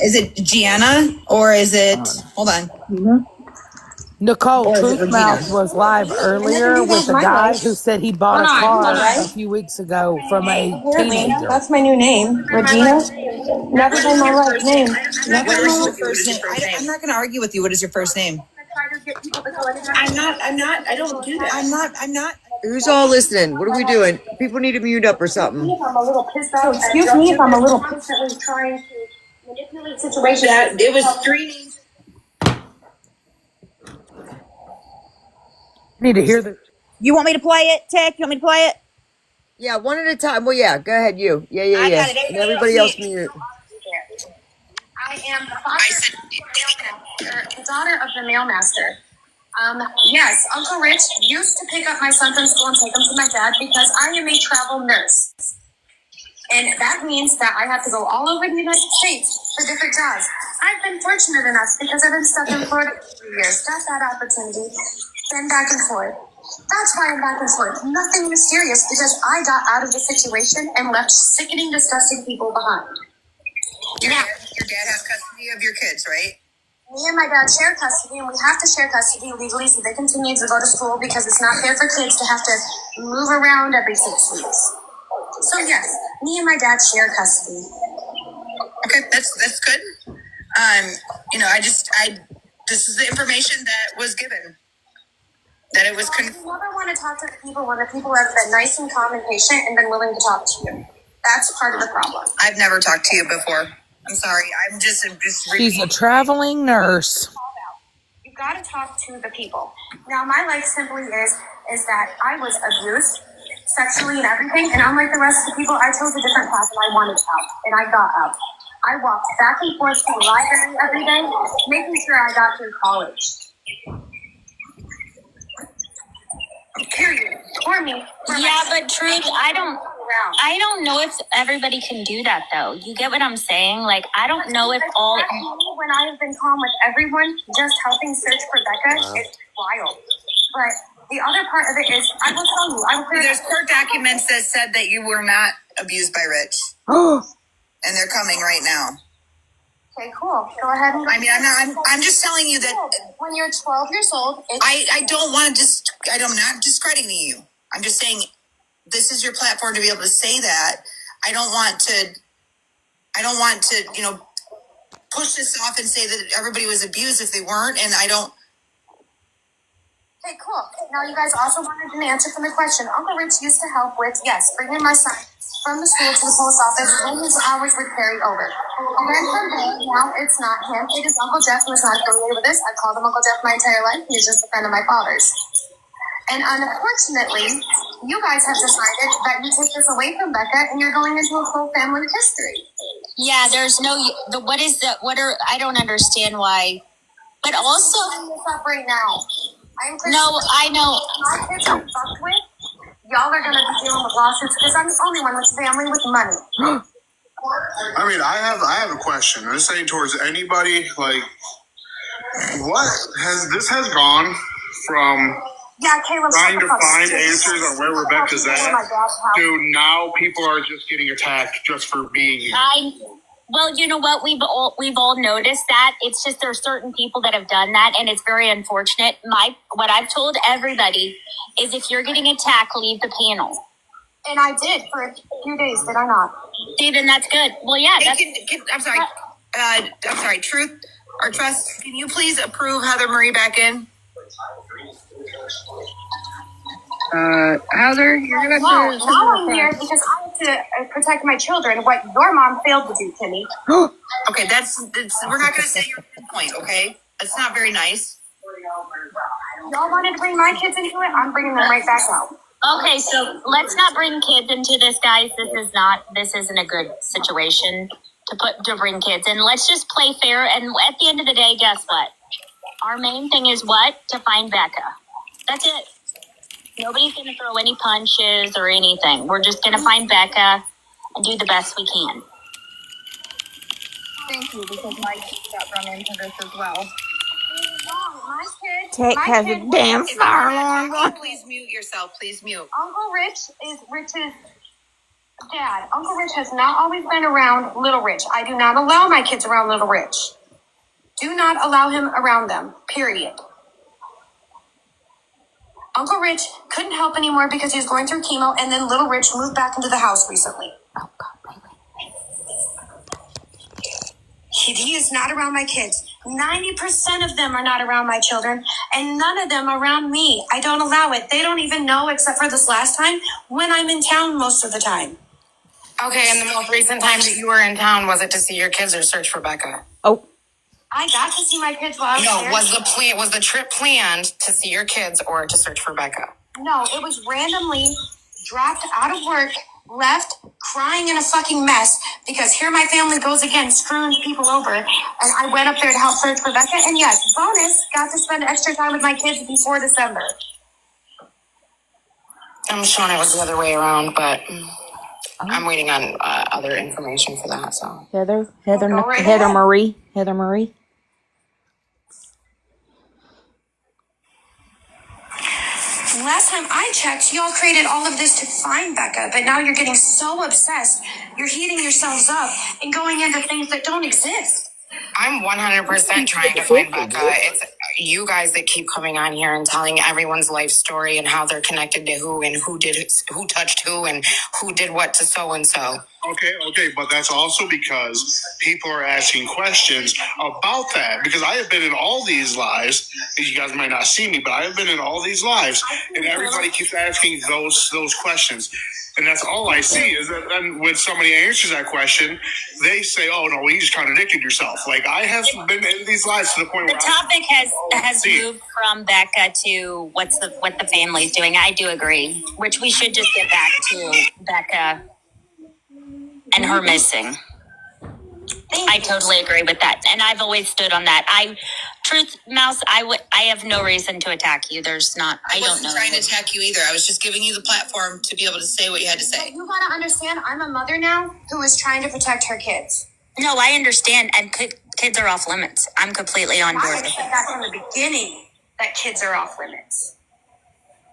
Is it Gianna or is it? Hold on. Nicole, Or is it Truth Mouse Regina? was live earlier with a guy who said he bought a car a few weeks ago from a teenager. That's my new name, Regina. Never been my right name. What is your first name? I'm not going to argue with you. What is your first name? I'm not. I don't do that. I'm not. Who's all listening? What are we doing? People need to mute up or something. I'm a little pissed off. Excuse me if I'm a little constantly trying to manipulate situations. Yeah, it was 3 names. Need to hear the. You want me to play it, Teck? You want me to play it? Yeah, one at a time. Well, yeah, go ahead, you. Yeah. I got it. And everybody else mute. I am the daughter of the mail master. Yes, Uncle Rich used to pick up my son from school and take him to my dad because I am a travel nurse. And that means that I have to go all over the United States for different jobs. I've been fortunate enough because I've been stuck in Florida for 3 years. Got that opportunity. Been back and forth. That's why I'm back and forth. Nothing mysterious because I got out of the situation and left sickening, disgusting people behind. Your dad has custody of your kids, right? Me and my dad share custody, and we have to share custody legally so they continue to go to school because it's not fair for kids to have to move around every 6 weeks. So yes, me and my dad share custody. Okay, that's good. This is the information that was given. That it was. You never want to talk to the people when the people have been nice and calm and patient and been willing to talk to you. That's part of the problem. I've never talked to you before. I'm sorry. I'm just She's a traveling nurse. You got to talk to the people. Now, my life simply is that I was abused sexually and everything, and unlike the rest of the people, I chose a different path and I wanted out, and I got out. I walked back and forth to the library every day, making sure I got through college. Period. For me. Yeah, but Truth, I don't know if everybody can do that though. You get what I'm saying? Like, I don't know if all. When I have been calm with everyone, just helping search for Becca, it's wild. But the other part of it is, I will tell you, there's court documents that said that you were not abused by Rich. And they're coming right now. Okay, cool. Go ahead and. I mean, I'm just telling you that when you're 12 years old, I don't want to I'm not discrediting you. I'm just saying this is your platform to be able to say that. I don't want to, push this off and say that everybody was abused if they weren't, and I don't. Okay, cool. Now you guys also wanted an answer from the question. Uncle Rich used to help with, bringing my son from the school to the post office when his hours were carried over. And then from there, now it's not him. It is Uncle Jeff, who is not affiliated with this. I've called him Uncle Jeff my entire life. He's just a friend of my father's. And unfortunately, you guys have decided that you take this away from Becca and you're going into a full family history. Yeah, there's no. I don't understand why. But also. I'm this up right now. I know. My kids are fucked with. Y'all are going to be dealing with lawsuits because I'm the only one with family with money. I mean, I have a question. I'm saying towards anybody, like, this has gone from trying to find answers on where Rebecca's at to now people are just getting attacked just for being here. Well, you know what? We've all noticed that. It's just there's certain people that have done that, and it's very unfortunate. What I've told everybody is if you're getting attacked, leave the panel. And I did for a few days, did I not? Did, and that's good. Well, yeah. I'm sorry. I'm sorry. Truth or Trust, can you please approve Heather Marie back in? Heather, you're gonna have to. Now I'm here because I have to protect my children. What your mom failed to do, Timmy. Okay, that's we're not going to say your point. Okay, that's not very nice. Y'all wanted to bring my kids into it. I'm bringing them right back out. Okay, so let's not bring kids into this, guys. This isn't a good situation to bring kids in. Let's just play fair. And at the end of the day, guess what? Our main thing is what? To find Becca. That's it. Nobody's going to throw any punches or anything. We're just going to find Becca and do the best we can. Thank you, because my kids got run into this as well. Teck has a damn fire alarm going. Please mute yourself. Please mute. Uncle Rich is Rich's dad. Uncle Rich has not always been around Little Rich. I do not allow my kids around Little Rich. Do not allow him around them, period. Uncle Rich couldn't help anymore because he was going through chemo, and then Little Rich moved back into the house recently. Oh, God, He is not around my kids. 90% of them are not around my children, and none of them around me. I don't allow it. They don't even know, except for this last time, when I'm in town most of the time. Okay, and the most recent time that you were in town, was it to see your kids or search for Becca? Oh. I got to see my kids while I was there. Was the trip planned to see your kids or to search for Becca? No, it was randomly dropped out of work, left, crying in a fucking mess, because here my family goes again, screwing people over, and I went up there to help search for Becca, and yes, bonus, got to spend extra time with my kids before December. I'm showing it was the other way around, but I'm waiting on other information for that, so. Heather Marie. Last time I checked, y'all created all of this to find Becca, but now you're getting so obsessed. You're heating yourselves up and going into things that don't exist. I'm 100% trying to find Becca. It's you guys that keep coming on here and telling everyone's life story and how they're connected to who and who touched who and who did what to so and so. Okay, but that's also because people are asking questions about that. Because I have been in all these lives. You guys might not see me, but I have been in all these lives, and everybody keeps asking those questions. And that's all I see is that then when somebody answers that question, they say, "Oh no, you just contradicted yourself." Like I have been in these lives to the point where the topic has moved from Becca to what the family's doing. I do agree, which we should just get back to Becca and her missing. I totally agree with that, and I've always stood on that. Truth, Mouse, I have no reason to attack you. There's not. I don't know. I wasn't trying to attack you either. I was just giving you the platform to be able to say what you had to say. You gotta understand, I'm a mother now who is trying to protect her kids. No, I understand, and kids are off limits. I'm completely on board with that from the beginning. That kids are off limits.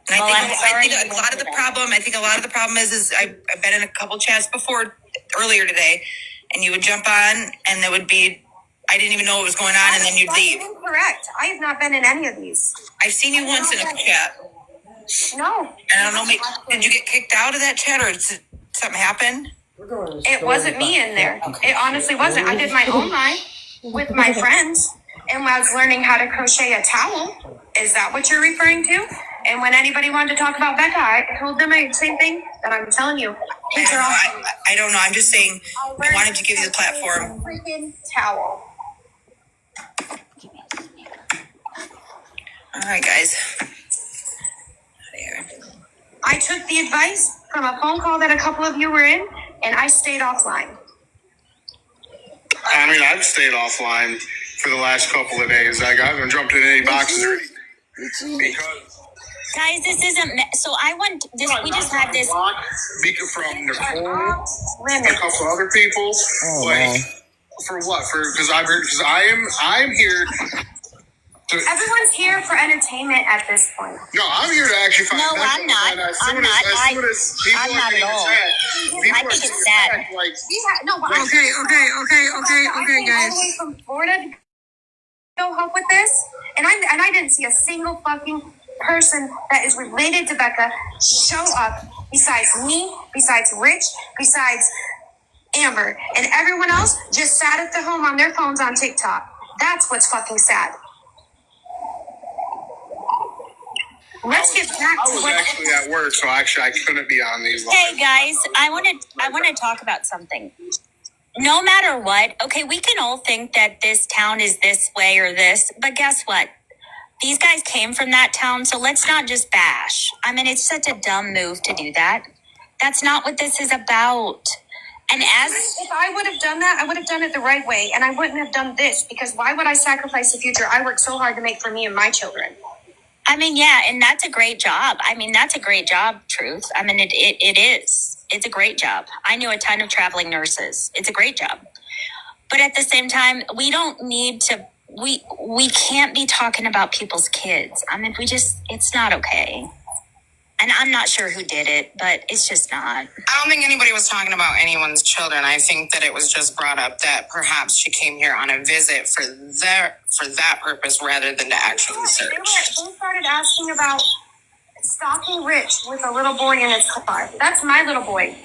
And I think a lot of the problem is I've been in a couple chats before earlier today, and you would jump on, and there would be, I didn't even know what was going on, and then you'd leave. That's incorrect. I have not been in any of these. I've seen you once in a chat. No. And I don't know, maybe, did you get kicked out of that chat, or did something happen? It wasn't me in there. It honestly wasn't. I did my own life with my friends, and I was learning how to crochet a towel. Is that what you're referring to? And when anybody wanted to talk about Becca, I told them the same thing that I'm telling you. I don't know. I'm just saying, I wanted to give you the platform. Freaking towel. All right, guys. I took the advice from a phone call that a couple of you were in, and I stayed offline. I mean, I've stayed offline for the last couple of days. I haven't jumped in any boxes or anything. Because guys, this isn't. So I want this. We just had this. From Nicole, a couple other people. Oh, like, for what? Because I'm here. Everyone's here for entertainment at this point. No, I'm here to actually find. No, I'm not. I'm not. I'm not at all. I think it's sad. No, but Okay, I came all the way from Florida to go help with this, and I didn't see a single fucking person that is related to Becca show up besides me, besides Rich, besides Amber, and everyone else just sat at the home on their phones on TikTok. That's what's fucking sad. Let's get back to I was actually at work, so actually I couldn't be on these lines. Hey guys, I want to talk about something. No matter what, okay, we can all think that this town is this way or this, but guess what? These guys came from that town, so let's not just bash. I mean, it's such a dumb move to do that. That's not what this is about. And if I would have done that, I would have done it the right way, and I wouldn't have done this, because why would I sacrifice the future I worked so hard to make for me and my children? I mean, yeah, and that's a great job. I mean, that's a great job, Truth. I mean, it is. It's a great job. I knew a ton of traveling nurses. It's a great job. But at the same time, we don't need to, we can't be talking about people's kids. I mean, it's not okay. And I'm not sure who did it, but it's just not. I don't think anybody was talking about anyone's children. I think that it was just brought up that perhaps she came here on a visit for that purpose rather than to actually search. They started asking about stalking Rich with a little boy in his car. That's my little boy.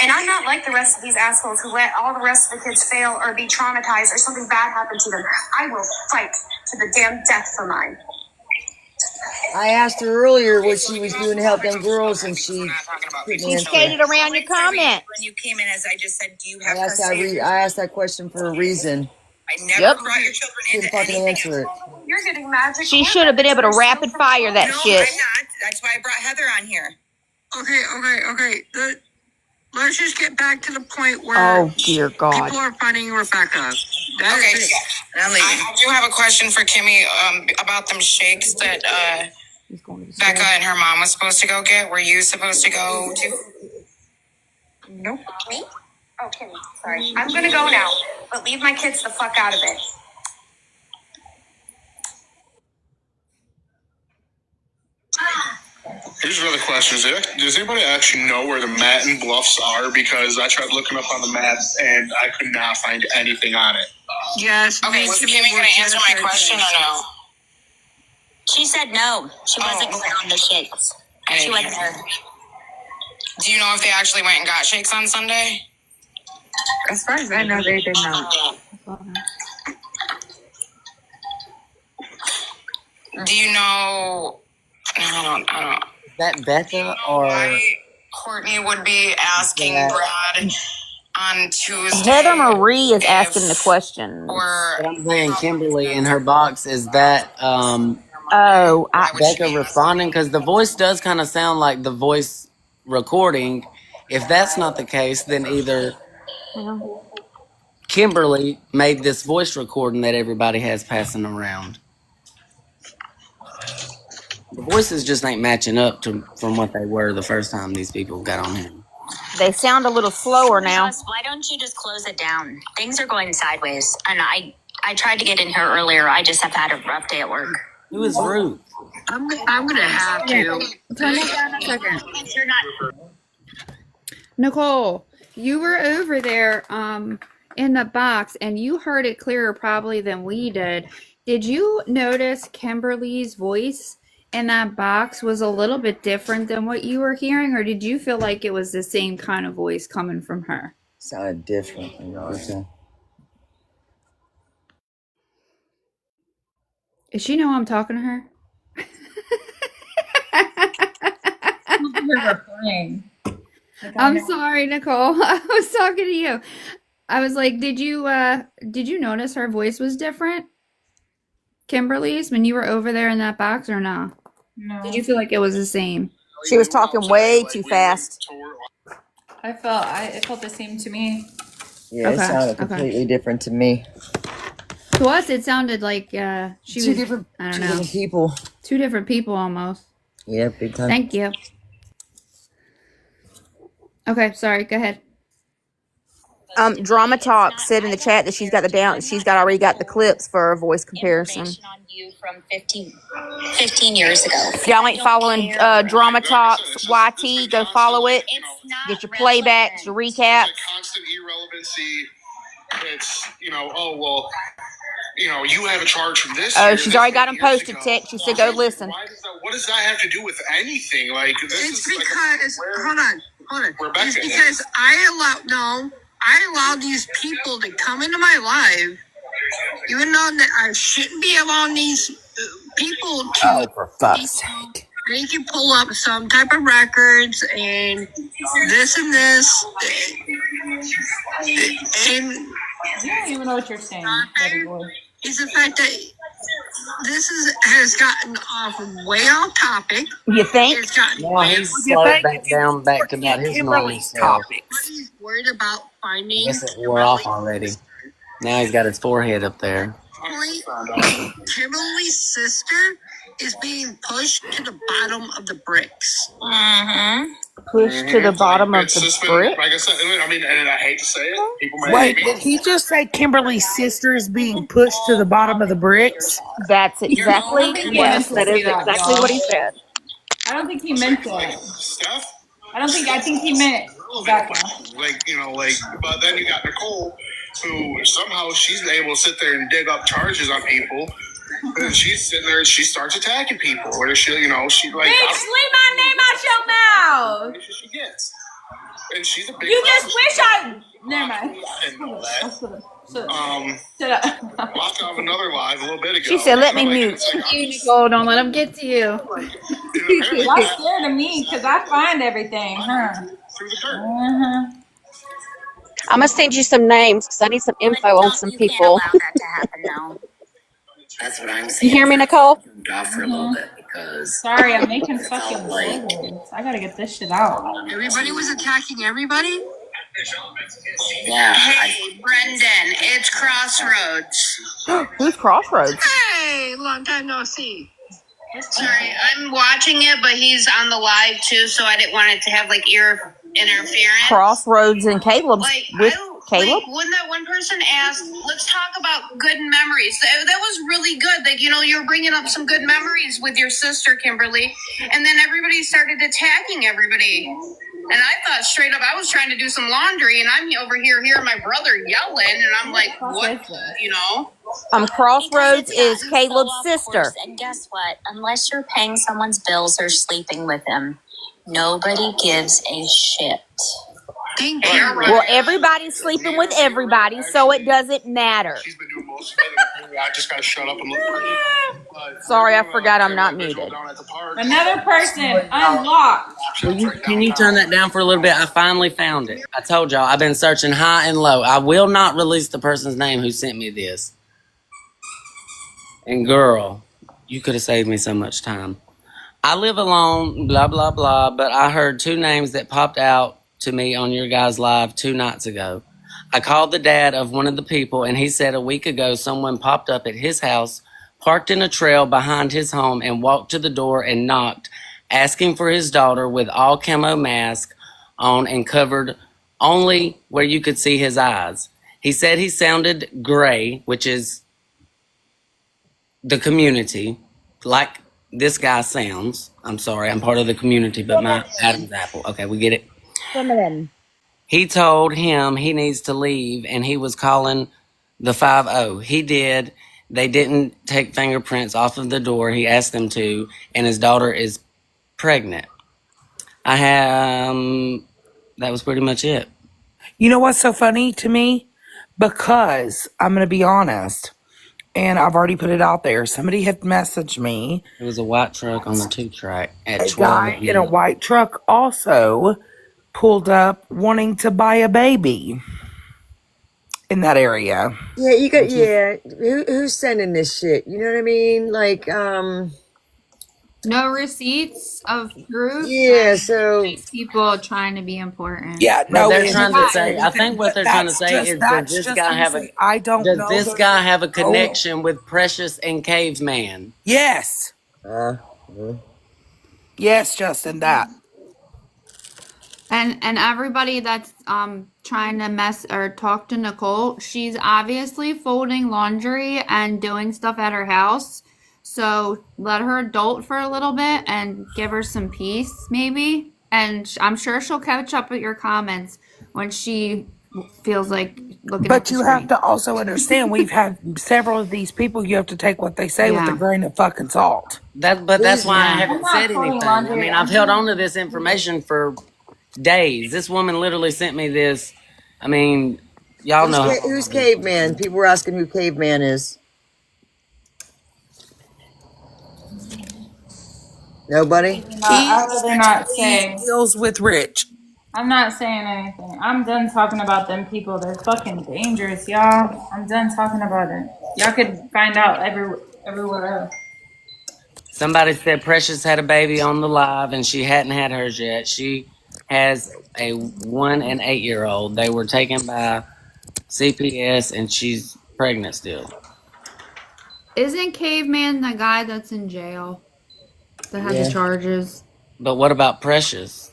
And I'm not like the rest of these assholes who let all the rest of the kids fail or be traumatized or something bad happen to them. I will fight to the damn death for mine. I asked her earlier what she was doing to help them girls, and she skated around your comment. When you came in, as I just said, do you have I asked that question for a reason. I never brought your children into fucking answer it. You're getting magic. She should have been able to rapid fire that shit. I'm not. That's why I brought Heather on here. Okay. Let's just get back to the point where Oh dear God. people are finding Rebecca. I do have a question for Kimmy about them shakes that Becca and her mom was supposed to go get. Were you supposed to go too? Nope. Me? Oh, Kimmy. Sorry. I'm gonna go now, but leave my kids the fuck out of it. Here's another question. Does anybody actually know where the Matin Bluffs are? Because I tried looking up on the map and I could not find anything on it. Yes. Okay, was Kimmy going to answer my question or no? She said no. She wasn't going on the shakes. She wasn't there. Do you know if they actually went and got shakes on Sunday? As far as I know, they did not. Do you know? I don't. Is that Becca or Courtney would be asking Brad on Tuesday. Heather Marie is asking the question. But I'm saying Kimberly in her box, is that Becca responding? Because the voice does kind of sound like the voice recording. If that's not the case, then either Kimberly made this voice recording that everybody has passing around. The voices just ain't matching up from what they were the first time these people got on here. They sound a little slower now. Why don't you just close it down? Things are going sideways. And I tried to get in here earlier. I just have had a rough day at work. Who is Ruth? I'm going to have to. Turn it down a second. You're not. Nicole, you were over there in the box and you heard it clearer probably than we did. Did you notice Kimberly's voice in that box was a little bit different than what you were hearing, or did you feel like it was the same kind of voice coming from her? Sounded different. Does she know I'm talking to her? I'm sorry, Nicole. I was talking to you. I was like, did you notice her voice was different? Kimberly's when you were over there in that box or no? No. Did you feel like it was the same? She was talking way too fast. It felt the same to me. Yeah, it sounded completely different to me. To us, it sounded like she was different. I don't Two know. different people. Two different people almost. Yeah, big time. Thank you. Okay, sorry. Go ahead. Drama Talk said in the chat that she's got already got the clips for a voice comparison. On you from 15 years ago. If y'all ain't following Drama Talks YT, go follow it. Get your playbacks, your recaps. It's a constant irrelevancy. It's, oh, well, you have a charge from this. Oh, she's already got them posted, Teck. She said go listen. What does that have to do with anything? Like, It's because, hold on. It's because I allow these people to come into my life, even though that I shouldn't be allowing these people to. Oh, for fuck's sake. They can pull up some type of records and this and this. And I don't even know what you're saying. it's the fact that this has gotten way off topic. You think? It's gotten he's slowed back down back to about his normal self. He's worried about finding. Guess it wore off already. Now he's got his forehead up there. Kimberly's sister is being pushed to the bottom of the bricks. Pushed to the bottom of the brick. Like I said, and I hate to say it. People might Wait, did he just say Kimberly's sister is being pushed to the bottom of the bricks? That's exactly, yes, that is exactly what he said. I don't think he meant that. Steph? I think he meant that. But then you got Nicole, who somehow she's able to sit there and dig up charges on people. And she's sitting there and she starts attacking people. Or she, she like. Bitch, leave my name out your mouth. She gets. And she's a big. You just wish I. Never mind. I didn't know that. Locked off another live a little bit ago. She said, "Let me mute." You, Nicole, don't let them get to you. Y'all scared of me because I find everything, huh? Through the dirt. I'm gonna send you some names because I need some info on some people. Allow that to happen now. That's what I'm saying. You hear me, Nicole? Off for a little bit because. Sorry, I'm making fucking words. I gotta get this shit out. Everybody was attacking everybody? Yeah. Hey, Brendan, it's Crossroads. Who's Crossroads? Hey, long time no see. Sorry, I'm watching it, but he's on the live too, so I didn't want it to have like ear interference. Crossroads and Caleb's with Caleb. Like when that one person asked, let's talk about good memories. That was really good. Like, you're bringing up some good memories with your sister, Kimberly. And then everybody started attacking everybody. And I thought straight up, I was trying to do some laundry, and I'm over here hearing my brother yelling, and I'm like, what, Crossroads is Caleb's sister. And guess what? Unless you're paying someone's bills or sleeping with them, nobody gives a shit. Thank you. Well, everybody's sleeping with everybody, so it doesn't matter. She's been doing most of it. I just gotta shut up and look pretty. Sorry, I forgot I'm not muted. Another person unlocked. Can you turn that down for a little bit? I finally found it. I told y'all I've been searching high and low. I will not release the person's name who sent me this. And girl, you could have saved me so much time. I live alone, blah, blah, blah, but I heard two names that popped out to me on your guys' live 2 nights ago. I called the dad of one of the people, and he said a week ago someone popped up at his house, parked in a trail behind his home, and walked to the door and knocked, asking for his daughter with all camo mask on and covered only where you could see his eyes. He said he sounded gray, which is the community, like this guy sounds. I'm sorry, I'm part of the community, but my Adam's apple. Okay, we get it. Some of them. He told him he needs to leave, and he was calling the 5-0. He did. They didn't take fingerprints off of the door. He asked them to, and his daughter is pregnant. That was pretty much it. You know what's so funny to me? Because I'm going to be honest, and I've already put it out there. Somebody had messaged me. It was a white truck on the 2-track at A 12 guy in a white truck also pulled up wanting to buy a baby in that area. Yeah, you got who's sending this shit? You know what I mean? Like No receipts of proof. Yeah, so these people trying to be important. Yeah, no, no, they're trying to say. I think what they're trying to say is, does this guy have a? I don't does know. this guy have a connection with Precious and Caveman? Yes. Yes, Justin, that. And everybody that's trying to mess or talk to Nicole, she's obviously folding laundry and doing stuff at her house. So let her adult for a little bit and give her some peace, maybe. And I'm sure she'll catch up with your comments when she feels like looking at But the you screen. have to also understand, we've had several of these people. You have to take what they say with a Yeah. grain of fucking salt. That's why I Yeah. haven't said anything. I mean, I've held on to this information for days. This woman literally sent me this. I mean, y'all know how long Who's I've been- Caveman? People were asking who Caveman is. Nobody? I'd rather not say. Deals with Rich. I'm not saying anything. I'm done talking about them people. They're fucking dangerous, y'all. I'm done talking about it. Y'all could find out everywhere else. Somebody said Precious had a baby on the live and she hadn't had hers yet. She has a 1 and 8-year-old. They were taken by CPS and she's pregnant still. Isn't Caveman the guy that's in jail that had the charges? But what about Precious?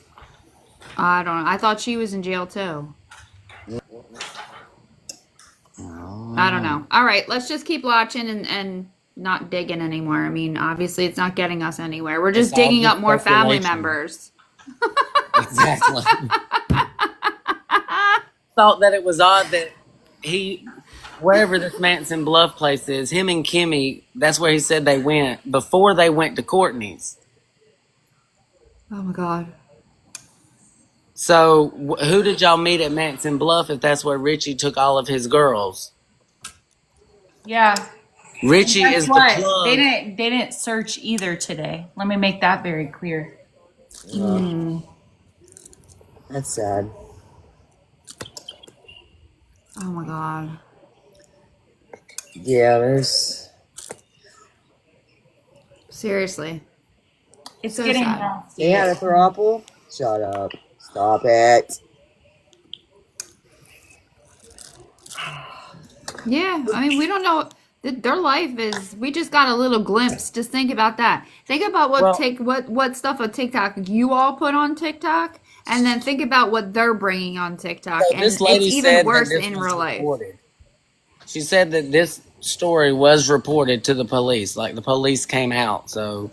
I don't know. I thought she was in jail too. I don't know. All right, let's just keep watching and not digging anymore. I mean, obviously, it's not getting us anywhere. We're just It's all digging just up more family speculation. members. Exactly. Thought that it was odd that wherever this Manson Bluff place is, him and Kimmy, that's where he said they went before they went to Courtney's. Oh my God. So who did y'all meet at Manson Bluff if that's where Richie took all of his girls? Yeah. Richie Guess is what? the plug. They didn't search either today. Let me make that very clear. That's sad. Oh my God. Yeah, there's. Seriously. It's So getting sad. nasty. They had a throuple? Shut up. Stop it. Yeah, I mean, we don't know. Their life is. We just got a little glimpse. Just think about that. Think about what stuff on TikTok you all put on TikTok, and then think about what they're bringing on TikTok, So and this it's lady even said worse that this in was real life. reported. She said that this story was reported to the police. Like the police came out. So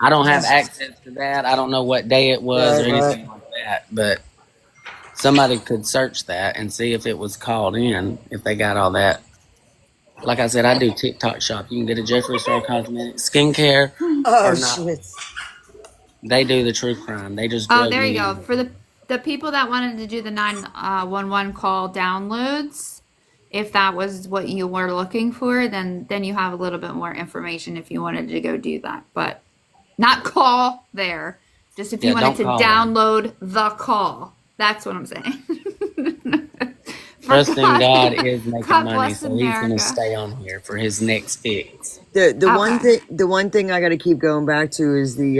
I don't have access to that. I don't know what day it was or anything like that. But somebody could search that and see if it was called in, if they got all that. Like I said, I do TikTok shop. You can get a Jeffree Star Cosmetics skincare Oh, or not. shit. They do the true crime. They just Oh, drug there me you go. in. For the people that wanted to do the 911 call downloads, if that was what you were looking for, then you have a little bit more information if you wanted to go do that. But not call there. Just if you wanted to download the call. That's what I'm saying. Trusting God is making God money, bless so he's going America. to stay on here for his next fix. The one thing I got to keep going back to is the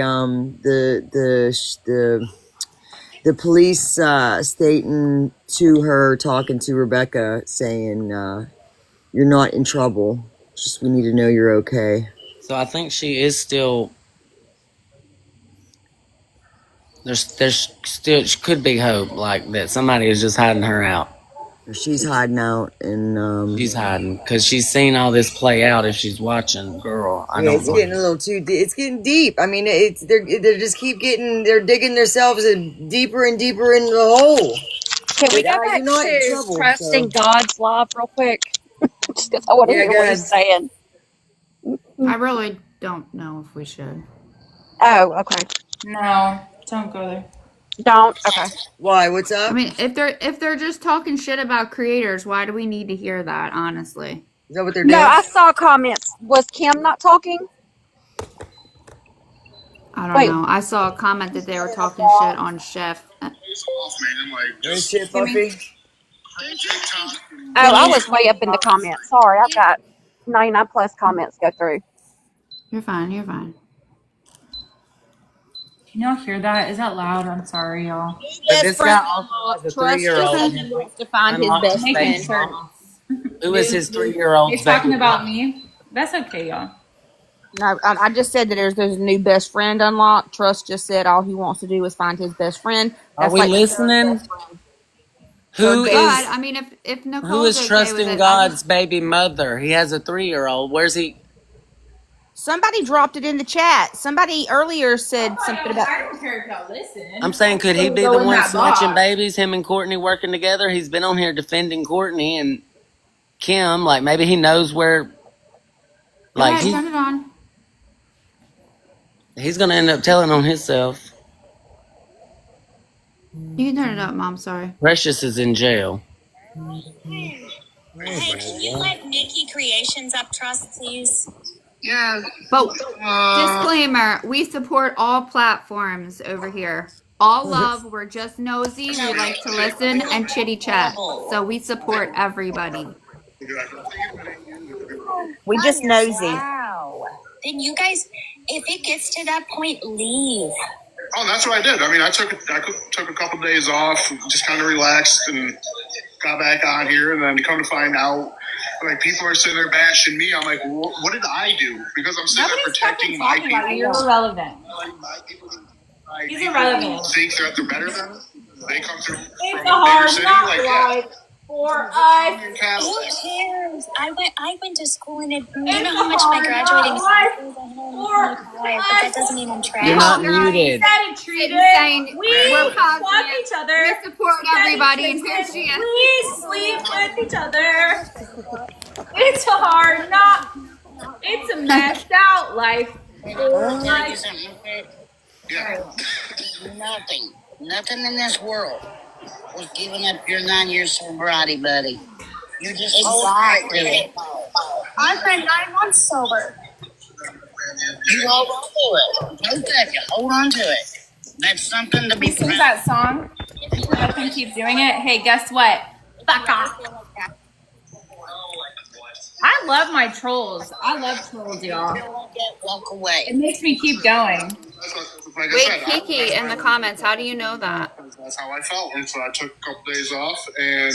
police stating to her, talking to Rebecca, saying you're not in trouble. Just we need to know you're okay. So I think she is still. There's still could be hope, like that somebody is just hiding her out. She's hiding out, and she's hiding because she's seen all this play out. If she's watching, girl, I yeah, don't it's blame getting a little too. It's getting deep. I mean, they just keep they're digging themselves deeper and deeper in the hole. Can we go back to trusting God's love real quick? Just because I want to hear what he's saying. I really don't know if we should. Oh, okay. No, don't go there. Don't. Okay. Why? What's up? I mean, if they're just talking shit about creators, why do we need to hear that? Honestly, is that what they're doing? No, I saw comments. Was Kim not talking? I don't know. I saw a comment that they were talking shit on Chef. Where's shit, Buffy? Oh, I was way up in the comments. Sorry, I've got 99 plus comments go through. You're fine. You're fine. Can y'all hear that? Is that loud? I'm sorry, y'all. But this guy also has a 3-year-old. He wants to find his best friend. Who is his 3-year-old's He's talking baby about mama? me. That's okay, y'all. No, I just said that there's a new best friend unlocked. Trust just said all he wants to do is find his best friend. Are we listening? Who Go ahead. is I mean, if who Nicole's is okay with trusting it, I God's just baby mother? He has a 3-year-old. Where's he? Somebody dropped it in the chat. Somebody earlier said something about. I don't care if y'all listen. I'm saying, could he be the one snatching babies? Him and Courtney working together. He's been on here defending Courtney and Kim. Like maybe he knows where. Go Like ahead, turn it on. he's gonna end up telling on himself. You can turn it up, Mom. Sorry. Precious is in jail. Hey, can you let Nikki Creations up trust, please? Yeah. But disclaimer: we support all platforms over here. All love. We're just nosy. We like to listen and chitty chat. So we support everybody. We just nosy. Wow. Then you guys, if it gets to that point, leave. Oh, that's what I did. I mean, I took a couple days off, just kind of relaxed, and got back on here. And then come to find out, like people are sitting there bashing me. I'm like, what did I do? Because I'm sitting there protecting my people. You're irrelevant. He's irrelevant. Think that they're better than us? They come through It's from a a hard bigger city, knock like life for us. Who cares? I went to school and you It's know a how much my hard graduating knock class is? life But that doesn't mean I'm trash. You're not muted. Saying We we're love positive. each other. We support everybody, and here she is. We sleep with each other. It's a hard knock. It's a messed out life. Nothing in this world was giving up your 9-year sobriety, buddy. You just Exactly. I've been 9 months sober. You hold on to it. Don't take it. Hold on to it. That's something to be He sings that song. Nothing keeps doing it. Hey, guess what? Fuck off. I love my trolls. I love trolls, y'all. Walk away. It makes me keep going. Like I Wait, said, Kiki, in the comments, how do you know that? that's how I felt. And so I took a couple days off, and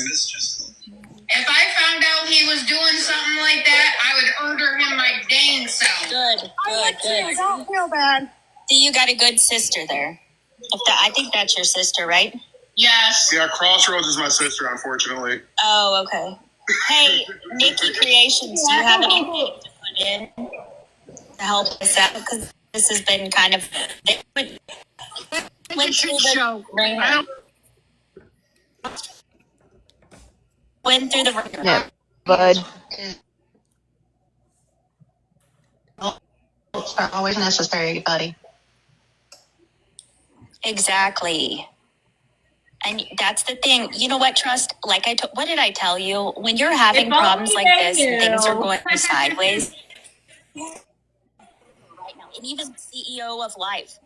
If I found out he was doing something like that, I would order him my dang self. Good. Don't feel bad. You got a good sister there. I think that's your sister, right? Yes. yeah, Crossroads is my sister, unfortunately. Oh, okay. Hey, Nikki Creations, do you have anything to put in to help us out? Because this has been kind of went through the ringer. Went through the ringer. No, bud. It's not always necessary, buddy. Exactly. And that's the thing. You know what, Trust? Like what did I tell you? When you're having If problems only like they this and things are knew. going sideways, right now, and even CEO of Life,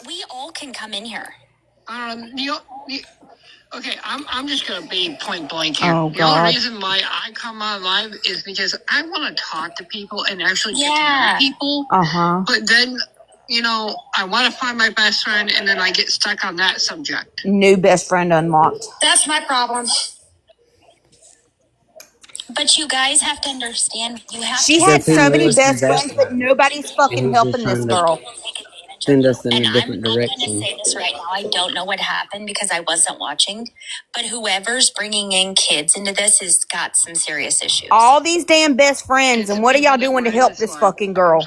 we all can come in here. Okay, I'm just going to be point blank here. Oh, the only God. reason why I come on live is because I want to talk to people and actually get to Yeah. know people. Uh-huh. But then, I want to find my best friend, and then I get stuck on that subject. New best friend unlocked. That's my problem. But you guys have to understand. You have She to had Except he so many knows best he's friends, but after. nobody's fucking And he's just helping this trying to girl. send us in And a different I'm going to direction. say this right now. I don't know what happened because I wasn't watching. But whoever's bringing in kids into this has got some serious issues. All these damn best friends, and what are y'all doing to help this fucking girl?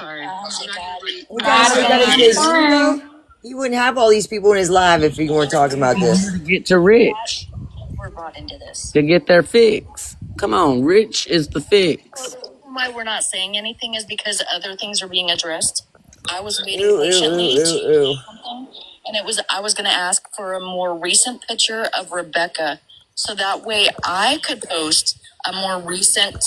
He wouldn't have all these people in his live if he weren't talking about this. To get to Rich. We're brought into this. To get their fix. Come on, Rich is the fix. Why we're not saying anything is because other things are being addressed. I was waiting patiently to do something, and I was going to ask for a more recent picture of Rebecca, so that way I could post a more recent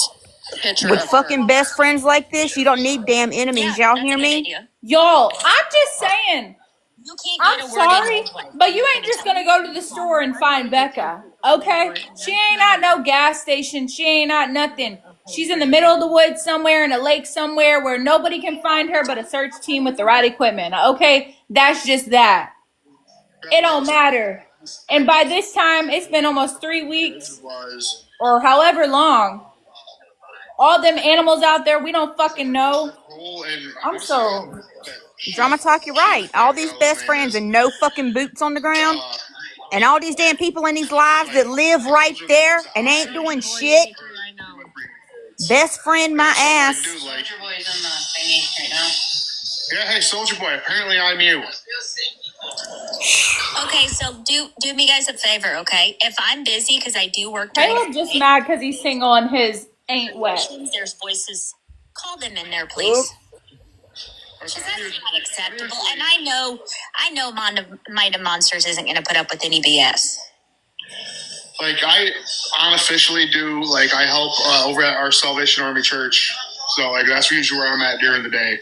picture With of fucking her. best friends like this, you don't need damn enemies. Y'all hear me? Y'all, I'm just saying. You can't I'm get a word sorry, in. but you ain't just gonna go to the store and find Becca, okay? She ain't at no gas station. She ain't at nothing. She's in the middle of the woods somewhere, in a lake somewhere, where nobody can find her but a search team with the right equipment, okay? That's just that. It don't matter. And by this time, it's been almost 3 weeks, or however long. All them animals out there, we don't fucking know. I'm so drama talk. You're right. All these best friends and no fucking boots on the ground, and all these damn people in these lives that live right there and ain't doing shit. Best friend, my ass. Soldier Boy's in the thingy right now. Yeah, hey, Soldier Boy. Apparently, I'm you. Okay, so do me guys a favor, okay? If I'm busy because I do work. Caleb just mad because he's single and his ain't wet. There's voices. Call them in there, please. Because that's not acceptable. And I know Might of Monsters isn't going to put up with any BS. Like, I unofficially do, like, I help over at our Salvation Army Church. So, like, that's usually where I'm at during the day.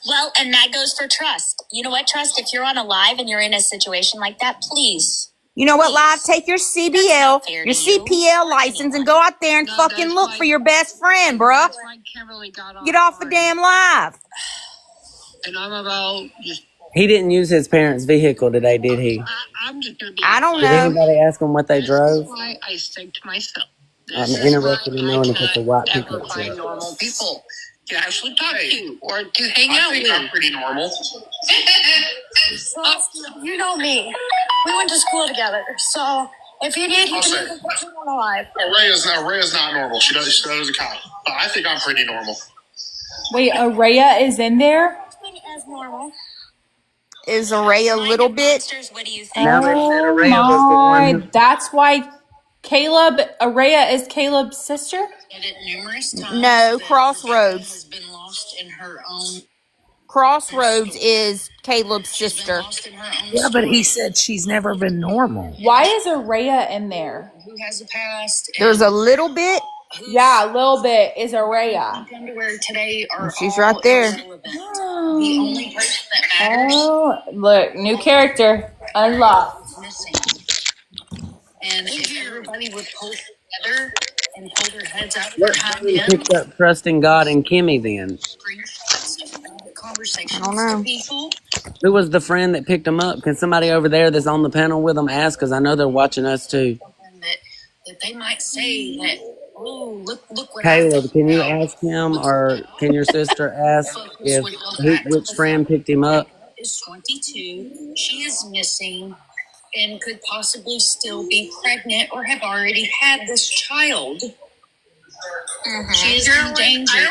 Well, and that goes for Trust. You know what, Trust? If you're on a live and you're in a situation like that, please. You know what, Live? Take your CBL, your CPL license, and go out there and fucking look for your best friend, bruh. Get off the damn Live. And I'm about just. He didn't use his parents' vehicle today, did he? I'm just gonna be. I don't Did know. anybody ask him what they drove? Why I think to myself. I'm interested in knowing if it's a white Ever pickup find truck. normal people to actually talk to or to hang out with. I'm pretty normal. You know me. We went to school together, so if you need, you can even put me on alive. Araya's not normal. She does a cop. But I think I'm pretty normal. Wait, Araya is in there? As normal. Is Araya a little bit? What do you think? Now they said Oh Araya was the one my! who. That's why Araya is Caleb's sister. No, Crossroads. Crossroads is Caleb's sister. Yeah, but he said she's never been normal. Why is Araya in there? Who has a past? There's a little bit. Yeah, a little bit is Araya. Underwear today are She's right there. The only person that matters. Oh, look, new character unlocked. Missing. And if everybody would pull together and pull their heads out What behind friend him, picked up trusting God and Kimmy then? conversations I don't know. with people. Who was the friend that picked them up? Can somebody over there that's on the panel with them ask? Because I know they're watching us too. That they might say that, oh, look what Caleb, can you ask him, or can your sister ask which friend picked him up? is 22. She is missing and could possibly still be pregnant or have already had this child. Mm-hmm. She is in danger.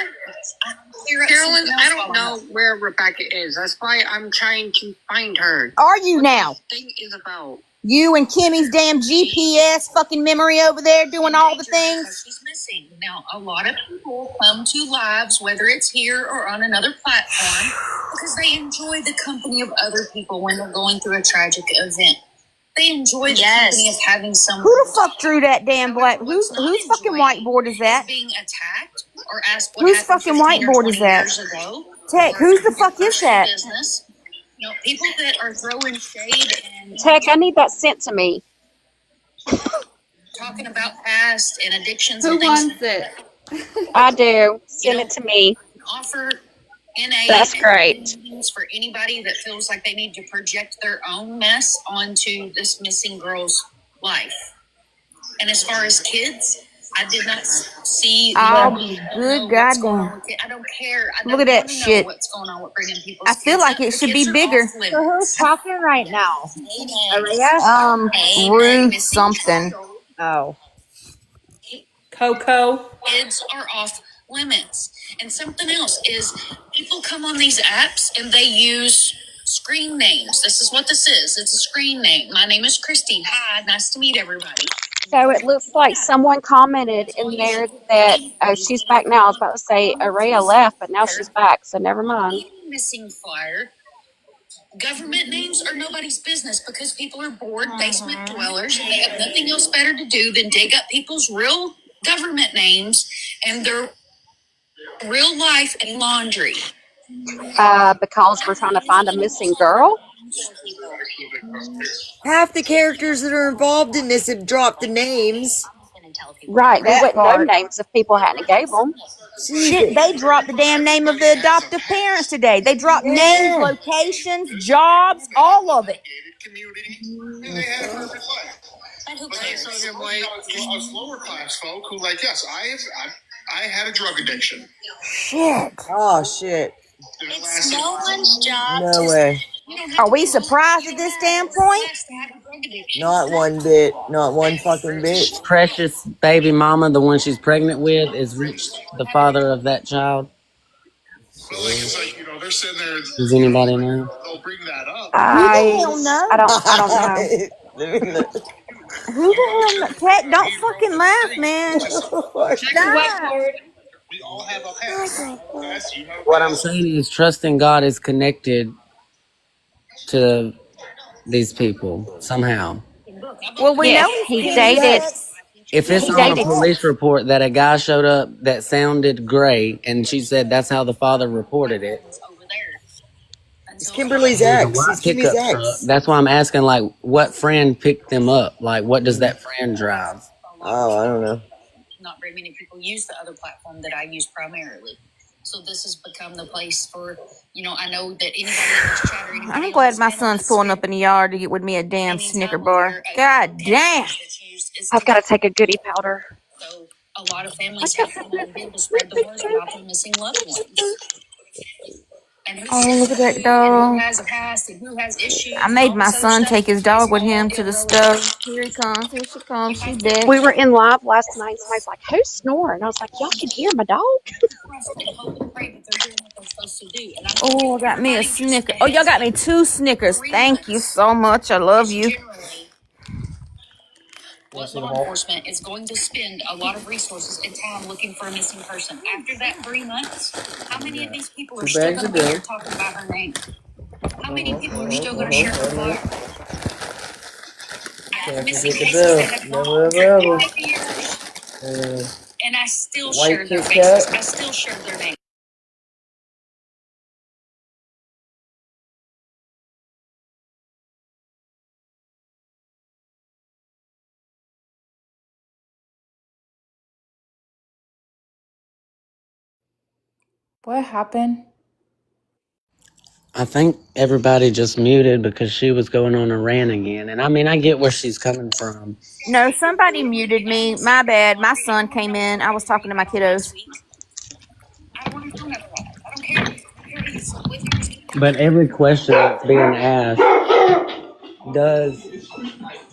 Carolyn, I don't know where Rebecca is. That's why I'm trying to find her. Are you now? Thing is about You and Kimmy's damn GPS fucking memory over there doing all the things. She's missing. Now, a lot of people come to lives, whether it's here or on another platform, because they enjoy the company of other people when they're going through a tragic event. They enjoy the company of having someone. Who the fuck drew that damn black? Whose fucking whiteboard is that? Being attacked or asked what Whose happened fucking 15 or whiteboard 20 is that? years ago, Teck, whose the fuck is that? business. You know, people that are throwing shade and Teck, I need that sent to me. talking about past and addictions Who and things. wants it? I do. Send it to me. Offer NA. That's great. For anybody that feels like they need to project their own mess onto this missing girl's life. And as far as kids, I did not see. I'll be good goddamn. I don't care. I Look at that shit. What's going on with bringing people? I feel like it should be bigger. So who's talking right now? Araya? Ruth something. Oh. Coco. Kids are off limits. And something else is people come on these apps and they use screen names. This is what this is. It's a screen name. My name is Christy. Hi, nice to meet everybody. So it looks like someone commented in there that she's back now. I was about to say Araya left, but now she's back, so never mind. Missing flyer. Government names are nobody's business because people are bored basement dwellers and they have nothing else better to do than dig up people's real government names and their real life and laundry. Because we're trying to find a missing girl? Half the characters that are involved in this have dropped the names. Right, we wouldn't know names if people hadn't gave them. Shit, they dropped the damn name of the adoptive parents today. They dropped names, locations, jobs, all of it. And who But cares? us lower class folk who, like, yes, I had a drug addiction. Shit. Oh shit. It's no one's job No to. way. Are we surprised at this damn point? Not one bit. Not one fucking bit. Precious baby mama, the one she's pregnant with, is Rich, the father of that child. But like, it's like, you know, they're sitting there. Does anybody know? They'll bring that up. Who the hell knows? I don't know. Let me look. Who the hell knows? Cat, don't fucking laugh, man. Check the whiteboard. We all have a past. Past, you have a What I'm past. saying is, trusting God is connected to these people somehow. Well, we know Yes, he's he Kenny's dated. ex. If it's He on a dated. police report that a guy showed up that sounded gray, and she said that's how the father reported it. It's Kimberly's It was a ex. white He's Kimmy's pickup truck. ex. That's why I'm asking, like, what friend picked them up? Like, what does that friend drive? Oh, I don't know. Not very many people use the other platform that I use primarily. So this has become the place for, you know, I know that anybody in this chat or anybody I'm on glad this my panel son's has pulling spent up in the yard to get with me a damn any Snicker time on bar. here. God damn. That's used is I've to got to take a goody powder. so a lot of families have come out and been to spread the word about their missing loved ones. And who's Oh, look at that who and who dog. has a past and who has issues I and made all my this other son stuff take his is dog with all him to the irrelevant. stove. Here he comes. Here she comes. She We were dead. in live last night. Somebody's like, "Who's snoring?" I was like, "Y'all can hear my dog." Trust and hope and pray that they're doing what they're supposed to do. And I'm gonna Oh, give I got me a everybody just Snicker. a Oh, y'all heads got me up. 2 Snickers. 3 Thank you months so much. I love is you. generally what law enforcement is going to spend a lot of resources and time looking for a missing person. After that 3 months, how many of these people are still going to be there talking about her name? How many people are still going to share her flyer? I have missing cases that have gone on for 5 years, and I still share their faces. I still share their names. What happened? I think everybody just muted because she was going on a rant again. And I mean, I get where she's coming from. No, somebody muted me. My bad. My son came in. I was talking to my kiddos. I don't want to know that. I don't care. I don't care if he's with her. But every question that's being asked does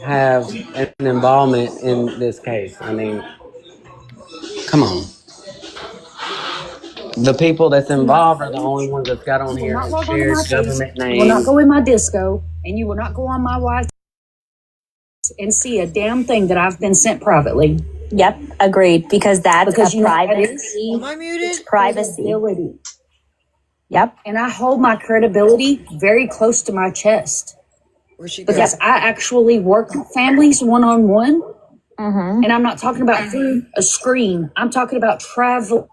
have an involvement in this case. I mean, come on. The people that's involved are the only ones that's got on You will here not and log onto my shared page. government You will not names. go in my disco, and you will not go on my Wi and see a damn thing that I've been sent privately. Yep, agreed. Because that's Because a you know what that privacy. Am I muted? It's privacy. Credibility. Yep. And I hold my credibility very close to my chest. Where'd she go? Because I actually work with families one-on-one. Mm-hmm. And I'm not talking about through a screen. I'm talking about traveling,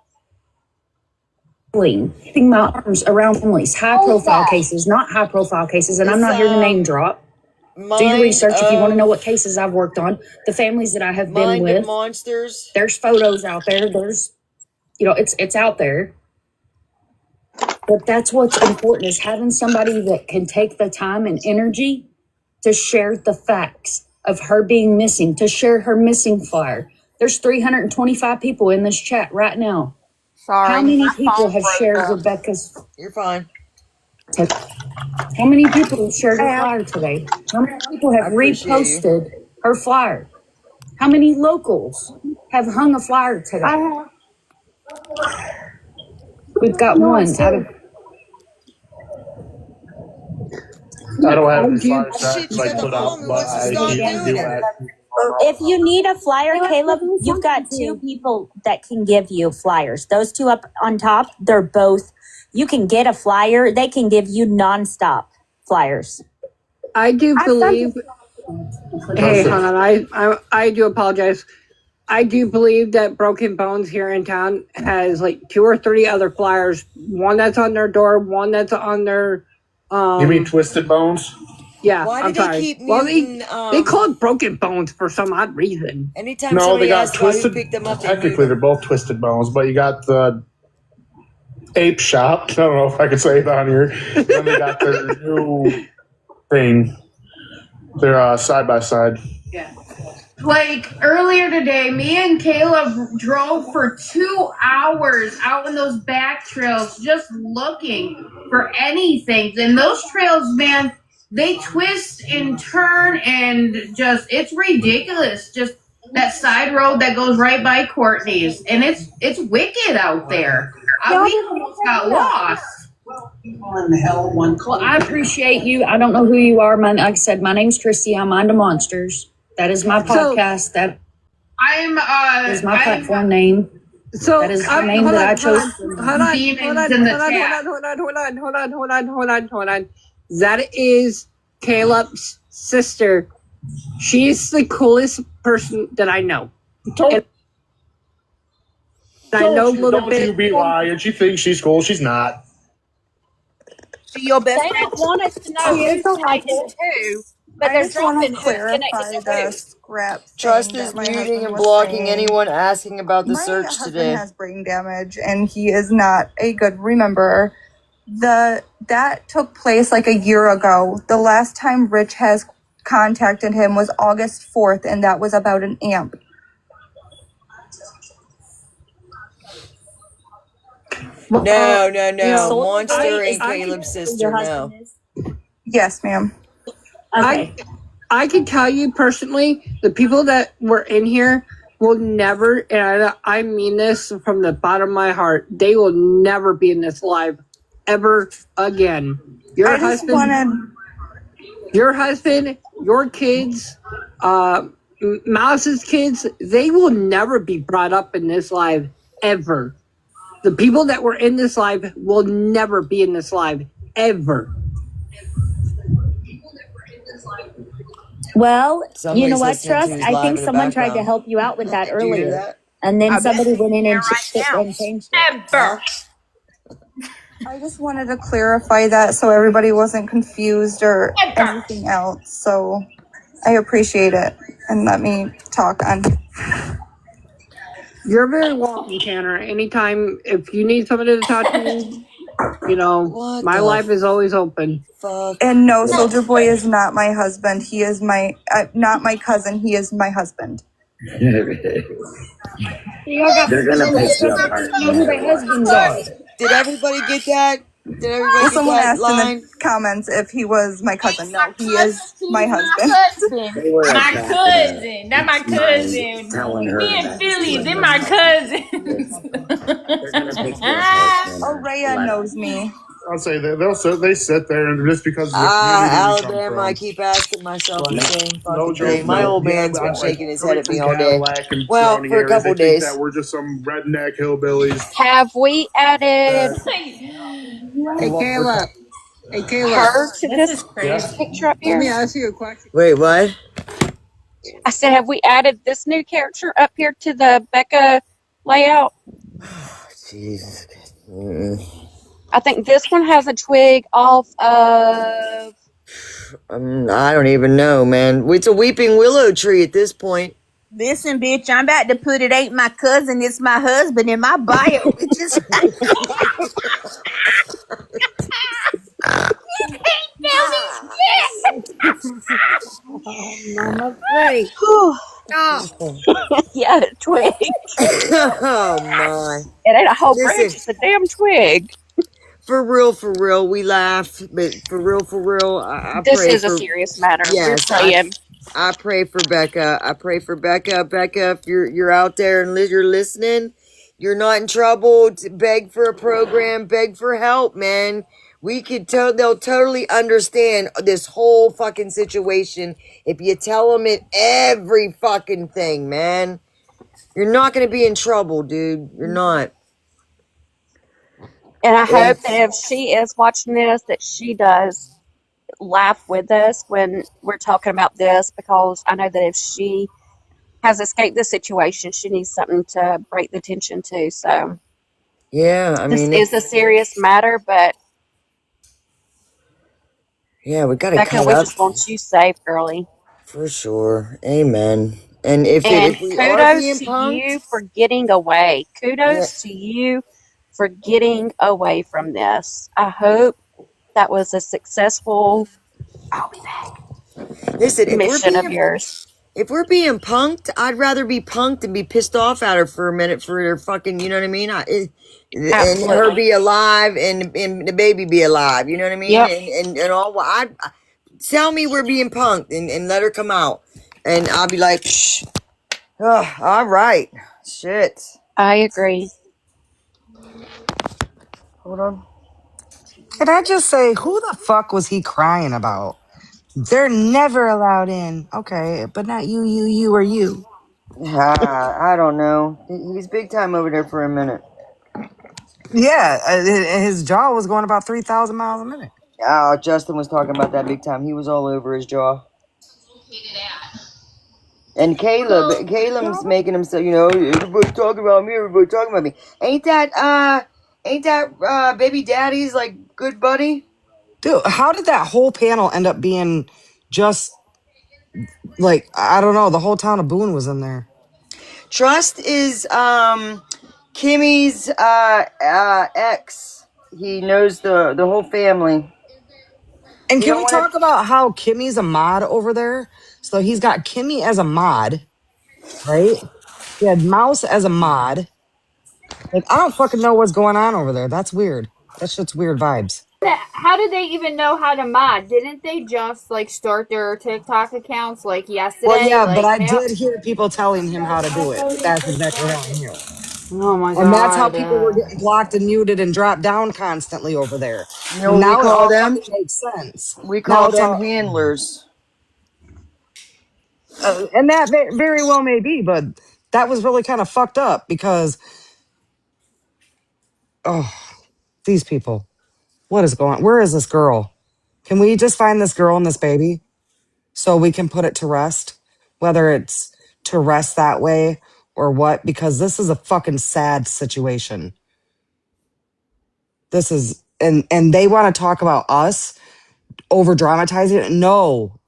keeping my arms around families, high-profile cases, not high-profile cases. And I'm not here to name drop. Do your research if you want to know what cases I've worked on. The families that I have been Mind with. of Monsters. There's photos out there. There's, you know, it's out there. But that's what's important is having somebody that can take the time and energy to share the facts of her being missing, to share her missing flyer. There's 325 people in this chat right now. Sorry. How many My people phone have froze shared up. Rebecca's? You're fine. How many people have shared her flyer today? How many people have reposted her flyer? How many locals have hung a flyer today? We've got one out of. I don't have any fire tracks like put up, but I do ask. If you need a flyer, Caleb, you've got 2 people that can give you flyers. Those 2 up on top, they're both. You can get a flyer. They can give you nonstop flyers. I do believe. Hey, hold on. I do apologize. I do believe that Broken Bones here in town has like 2 or 3 other flyers. One that's on their door. One that's on their. You mean Twisted Bones? Yeah, Why I'm do they sorry. keep Well, muting? they call it Broken Bones for some odd reason. Anytime No, somebody they got asks why we Twisted. picked them up, they Technically, mute they're both Twisted Bones, but you got the Ape Shop. I don't know if I could say it on here. Then they got their new thing. They're side by side. Yeah. Like earlier today, me and Caleb drove for 2 hours out in those back trails just looking for anything. And those trails, man, they twist and turn and it's ridiculous. Just that side road that goes right by Courtney's. And it's wicked out there. We almost got lost. Well, I appreciate you. I don't know who you are. Like I said, my name's Christy. I'm on the Monsters. That is my podcast. That is my platform name. So that is the name that I chose. Hold on. That is Caleb's sister. She's the coolest person that I know. And I know a little bit. You be lying. She thinks she's cool. She's not. Your best They don't want us to know who's like it too, but they're dropping the scrap. Trust is muting and blocking anyone asking about the search today. My husband has brain damage, and he is not a good rememberer. That took place like a year ago. The last time Rich has contacted him was August 4th, and that was about an amp. No. Monster ain't Caleb's sister, no. Yes, ma'am. Okay. I can tell you personally, the people that were in here will never, and I mean this from the bottom of my heart, they will never be in this live ever again. Your husband, your kids, Mouse's kids, they will never be brought up in this live ever. The people that were in this live will never be in this live ever. Well, Somebody's you know what, listening to Trust? his I live think in the someone tried to background. help you out with that Did you hear earlier. that? And then I somebody bet went in and right changed it. Ever. I just wanted to clarify that so everybody wasn't confused or anything else. So I appreciate it. And let me talk on. You're very welcome, Tanner. Anytime, if you need somebody to talk to me, you know, my life is always open. And no, Soldier Boy is not my husband. He is not my cousin. He is my husband. They're gonna pick you apart. Know who their husbands are. Did everybody get that? Did everybody Well, get someone that asked line? in the comments if he was my cousin. No, he is my husband. My cousin. That's my cousin. Me and Philly, they're my cousins. Araya knows me. I'll say that they sit there and just because of the community we come Alabama, from. I keep asking myself the same No fucking joke. thing. My old man's been shaking his head at me all day. Well, for a couple they days. think that we're just some redneck hillbillies. Have we added Hey, Caleb. her to this Yes. picture up Let me here? ask you a question. Wait, what? I said, have we added this new character up here to the Becca layout? Jesus. I think this one has a twig off of. I don't even know, man. It's a weeping willow tree at this point. Listen, bitch, I'm about to put it ain't my cousin, it's my husband in my bio. It just Mama Frank. Yeah, a twig. Oh my. It ain't a whole Listen. branch, it's a damn twig. For real, we laugh, but for real, I This pray is a for, serious matter. yes, We're praying. I pray for Becca. I pray for Becca. Becca, if you're out there and you're listening, you're not in trouble. To beg for a program, beg for help, man. We could they'll totally understand this whole fucking situation if you tell them it every fucking thing, man. You're not gonna be in trouble, dude. You're not. And I hope that if she is watching this, that she does laugh with us when we're talking about this, because I know that if she has escaped this situation, she needs something to break the tension to. So Yeah, I mean, this is a serious matter, but yeah, we gotta Becca, cut we up just want you safe, girlie. for sure. Amen. And if we are kudos being to punked, you for getting away. yeah, Kudos to you for getting away from this. I hope that was a successful listen, mission of yours. if we're being punked, I'd rather be punked and be pissed off at her for a minute for her fucking, you know what I mean? And her be alive and the baby be alive, you know what I mean? Yep. And all, tell me we're being punked and let her come out. And I'll be like, psh, oh, all right. Shit. I agree. Hold on. Can I just say, who the fuck was he crying about? They're never allowed in. Okay, but not you, or you. I don't know. He's big time over there for a minute. Yeah, his jaw was going about 3,000 miles a minute. Oh, Justin was talking about that big time. He was all over his jaw. And Caleb's making himself, you know, everybody's talking about me, everybody's talking about me. Ain't that baby daddy's like good buddy? Dude, how did that whole panel end up being just like, I don't know, the whole town of Boone was in there. Trust is Kimmy's ex. He knows the whole family. And can we talk about how Kimmy's a mod over there? So he's got Kimmy as a mod, right? He had Mouse as a mod. Like, I don't fucking know what's going on over there. That's weird. That shit's weird vibes. How did they even know how to mod? Didn't they just like start their TikTok accounts like yesterday? Well, yeah, but I they did hear people telling him how to do it. That's exactly how I knew. Oh my god. And that's how people were getting blocked and muted and dropped down constantly over there. You know what now we it call all them? fucking makes sense. We Now call it's them all, handlers. and that very well may be, but that was really kind of fucked up because, oh, these people. What is going on? Where is this girl? Can we just find this girl and this baby so we can put it to rest? Whether it's to rest that way or what, because this is a fucking sad situation. This is, and they want to talk about us over dramatizing it. No,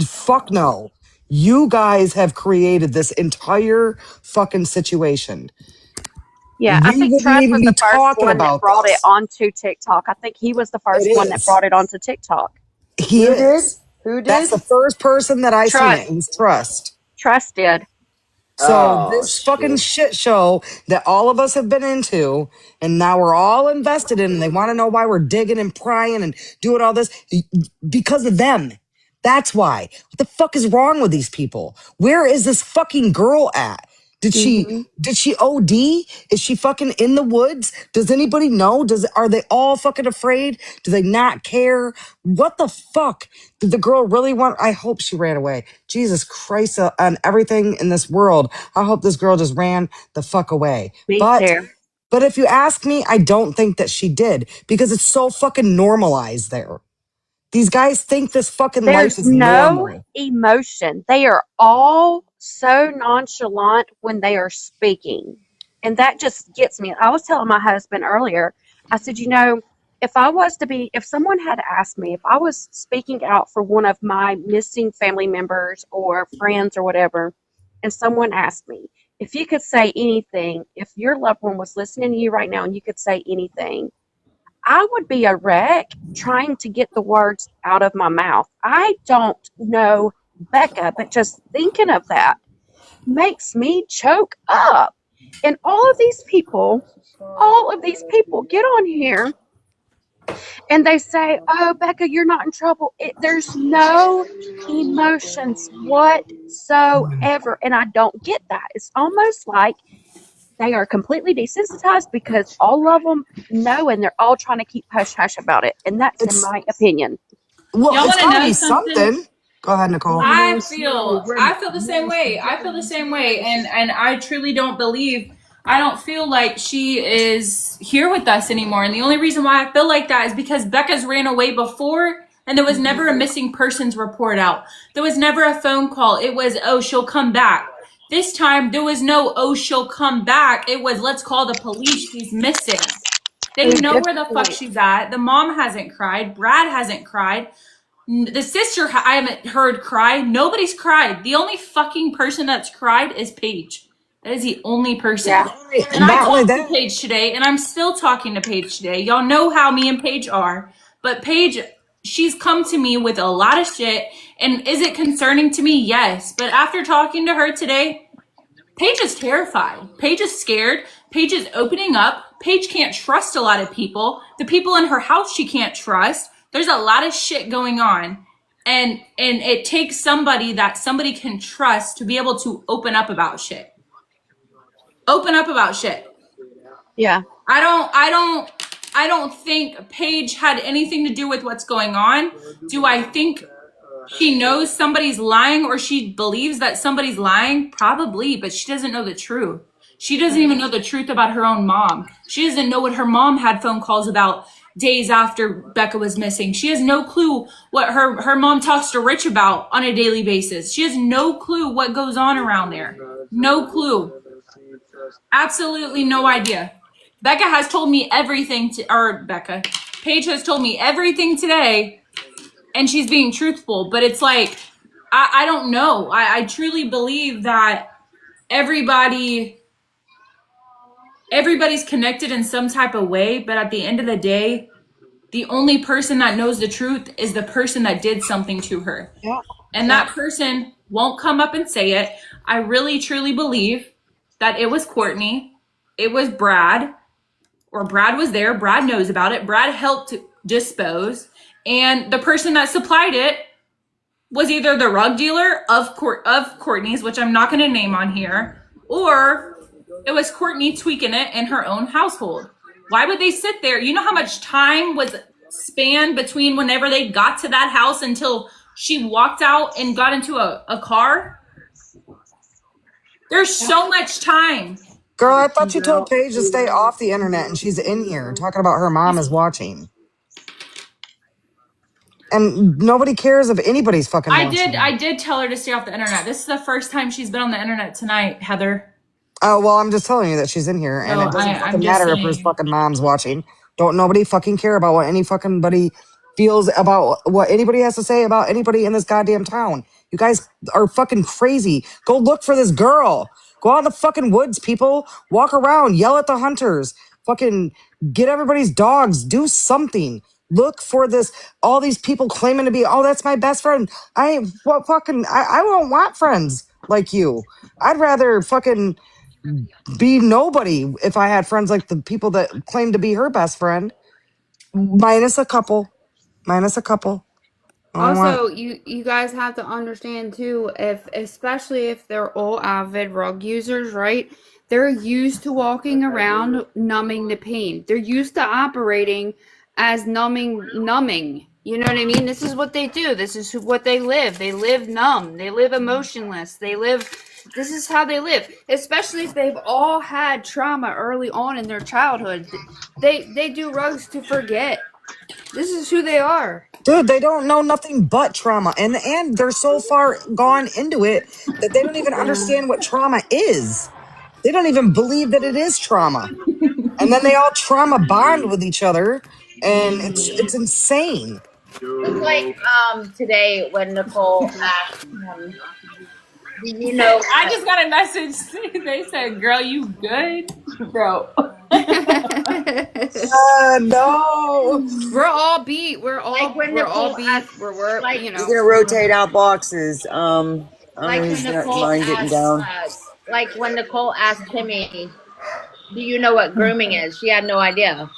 fuck no. You guys have created this entire fucking situation. Yeah, We I think wouldn't Trust even was be the first talking one that about brought it this. onto TikTok. I think he was the first It one that is. brought it onto TikTok. He Who did? is. Who did? That's the first person that I seen it. Trust. It was Trust. Trust did. So Oh, this fucking shit show that all of us have been into, and now we're all invested in, and they want to know why we're digging and prying and doing all this because of them. That's why. What the fuck is wrong with these people? Where is this fucking girl at? Did she OD? Is she fucking in the woods? Does anybody know? Are they all fucking afraid? Do they not care? What the fuck? Did the girl really want? I hope she ran away. Jesus Christ, on everything in this world. I hope this girl just ran the fuck away. Me too. But if you ask me, I don't think that she did because it's so fucking normalized there. These guys think this fucking life There's is no normal. emotion. They are all so nonchalant when they are speaking. And that just gets me. I was telling my husband earlier, I said, if someone had asked me if I was speaking out for one of my missing family members or friends or whatever, and someone asked me if you could say anything, if your loved one was listening to you right now and you could say anything, I would be a wreck trying to get the words out of my mouth. I don't know Becca, but just thinking of that makes me choke up. And all of these people get on here and they say, "Oh, Becca, you're not in trouble." There's no emotions whatsoever. And I don't get that. It's almost like they are completely desensitized because all of them know and they're all trying to keep hush hush about it. And that's in my opinion. Well, Y'all it's want to gotta know be something? something. Go ahead, Nicole. I feel the same way. I feel the same way, and I truly don't believe. I don't feel like she is here with us anymore. And the only reason why I feel like that is because Becca's ran away before, and there was never a missing persons report out. There was never a phone call. It was, oh, she'll come back. This time there was no, oh, she'll come back. It was, let's call the police. She's missing. They know where the fuck she's at. The mom hasn't cried. Brad hasn't cried. The sister, I haven't heard cry. Nobody's cried. The only fucking person that's cried is Paige. That is the only person. Yeah. And I Not only talked to that. Paige today, and I'm still talking to Paige today. Y'all know how me and Paige are. But Paige, she's come to me with a lot of shit. And is it concerning to me? Yes. But after talking to her today, Paige is terrified. Paige is scared. Paige is opening up. Paige can't trust a lot of people. The people in her house she can't trust. There's a lot of shit going on. And it takes somebody that somebody can trust to be able to open up about shit. Open up about shit. Yeah. I don't think Paige had anything to do with what's going on. Do I think she knows somebody's lying or she believes that somebody's lying? Probably, but she doesn't know the truth. She doesn't even know the truth about her own mom. She doesn't know what her mom had phone calls about days after Becca was missing. She has no clue what her mom talks to Rich about on a daily basis. She has no clue what goes on around there. No clue. Absolutely no idea. Becca has told me everything Paige has told me everything today, and she's being truthful, but it's like, I don't know. I truly believe that everybody's connected in some type of way, but at the end of the day, the only person that knows the truth is the person that did something to her. Yeah. And that person won't come up and say it. I really, truly believe that it was Courtney. It was Brad. Or Brad was there. Brad knows about it. Brad helped dispose. And the person that supplied it was either the rug dealer of Courtney's, which I'm not going to name on here, or it was Courtney tweaking it in her own household. Why would they sit there? You know how much time was spanned between whenever they got to that house until she walked out and got into a car? There's so much time. Girl, I thought you told Paige to stay off the internet and she's in here talking about her mom is watching. And nobody cares if anybody's fucking watching. I did tell her to stay off the internet. This is the first time she's been on the internet tonight, Heather. Oh, well, I'm just telling you that she's in here, and it doesn't fucking matter if her fucking mom's watching. Don't nobody fucking care about what any fucking buddy feels about what anybody has to say about anybody in this goddamn town. You guys are fucking crazy. Go look for this girl. Go out in the fucking woods, people. Walk around, yell at the hunters. Fucking get everybody's dogs. Do something. Look for this. All these people claiming to be, oh, that's my best friend. I don't want friends like you. I'd rather fucking be nobody if I had friends like the people that claim to be her best friend. Minus a couple. Also, you guys have to understand too, especially if they're all avid rug users, right? They're used to walking around numbing the pain. They're used to operating as numbing. You know what I mean? This is what they do. This is what they live. They live numb. They live emotionless. This is how they live. Especially if they've all had trauma early on in their childhood. They do rugs to forget. This is who they are. Dude, they don't know nothing but trauma. And they're so far gone into it that they don't even understand what trauma is. They don't even believe that it is trauma. And then they all trauma bond with each other. And it's insane. It's like today when Nicole asked him, do you know? I just got a message. They said, girl, you good? Bro. No. We're all beat. We're all like when we're all Nicole beat. asked, We're like, you know. He's gonna rotate out boxes. I don't like know when who's not Nicole mind getting down. like when Nicole asked Timmy, do you know what grooming is? She had no idea.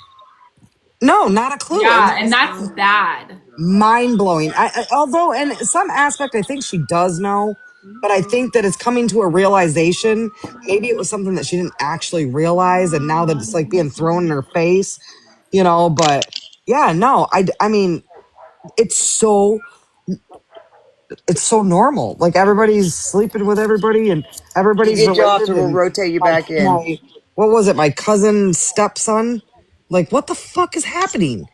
No, not a clue. Yeah, and that's bad. Mind blowing. Although, in some aspect, I think she does know, but I think that it's coming to a realization. Maybe it was something that she didn't actually realize, and now that it's like being thrown in her face, you know. But yeah, no, I mean, it's so normal. Like everybody's sleeping with everybody, and You everybody's get you off, related. and we'll And rotate you back in. what was it? My cousin's stepson. Like, what the fuck is happening?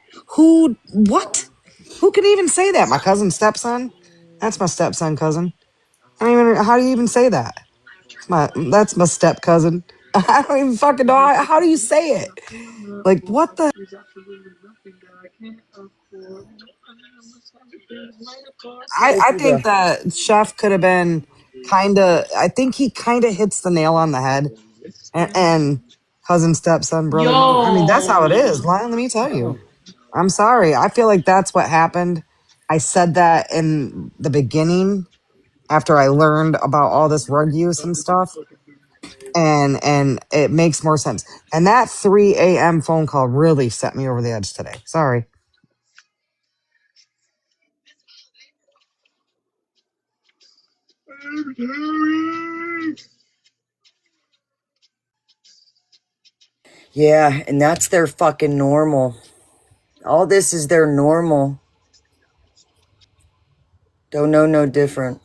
What? Who can even say that? My cousin's stepson? That's my stepson cousin. How do you even say that? That's my step cousin. I don't even fucking know. How do you say it? Like, what the? I think that Chef could have been I think he kind of hits the nail on the head. And cousin, stepson, brother. I mean, that's how it is. Let me tell you. I'm sorry. I feel like that's what happened. I said that in the beginning after I learned about all this rug use and stuff. And it makes more sense. And that 3 a.m. phone call really set me over the edge today. Sorry. Yeah, and that's their fucking normal. All this is their normal. Don't know no different.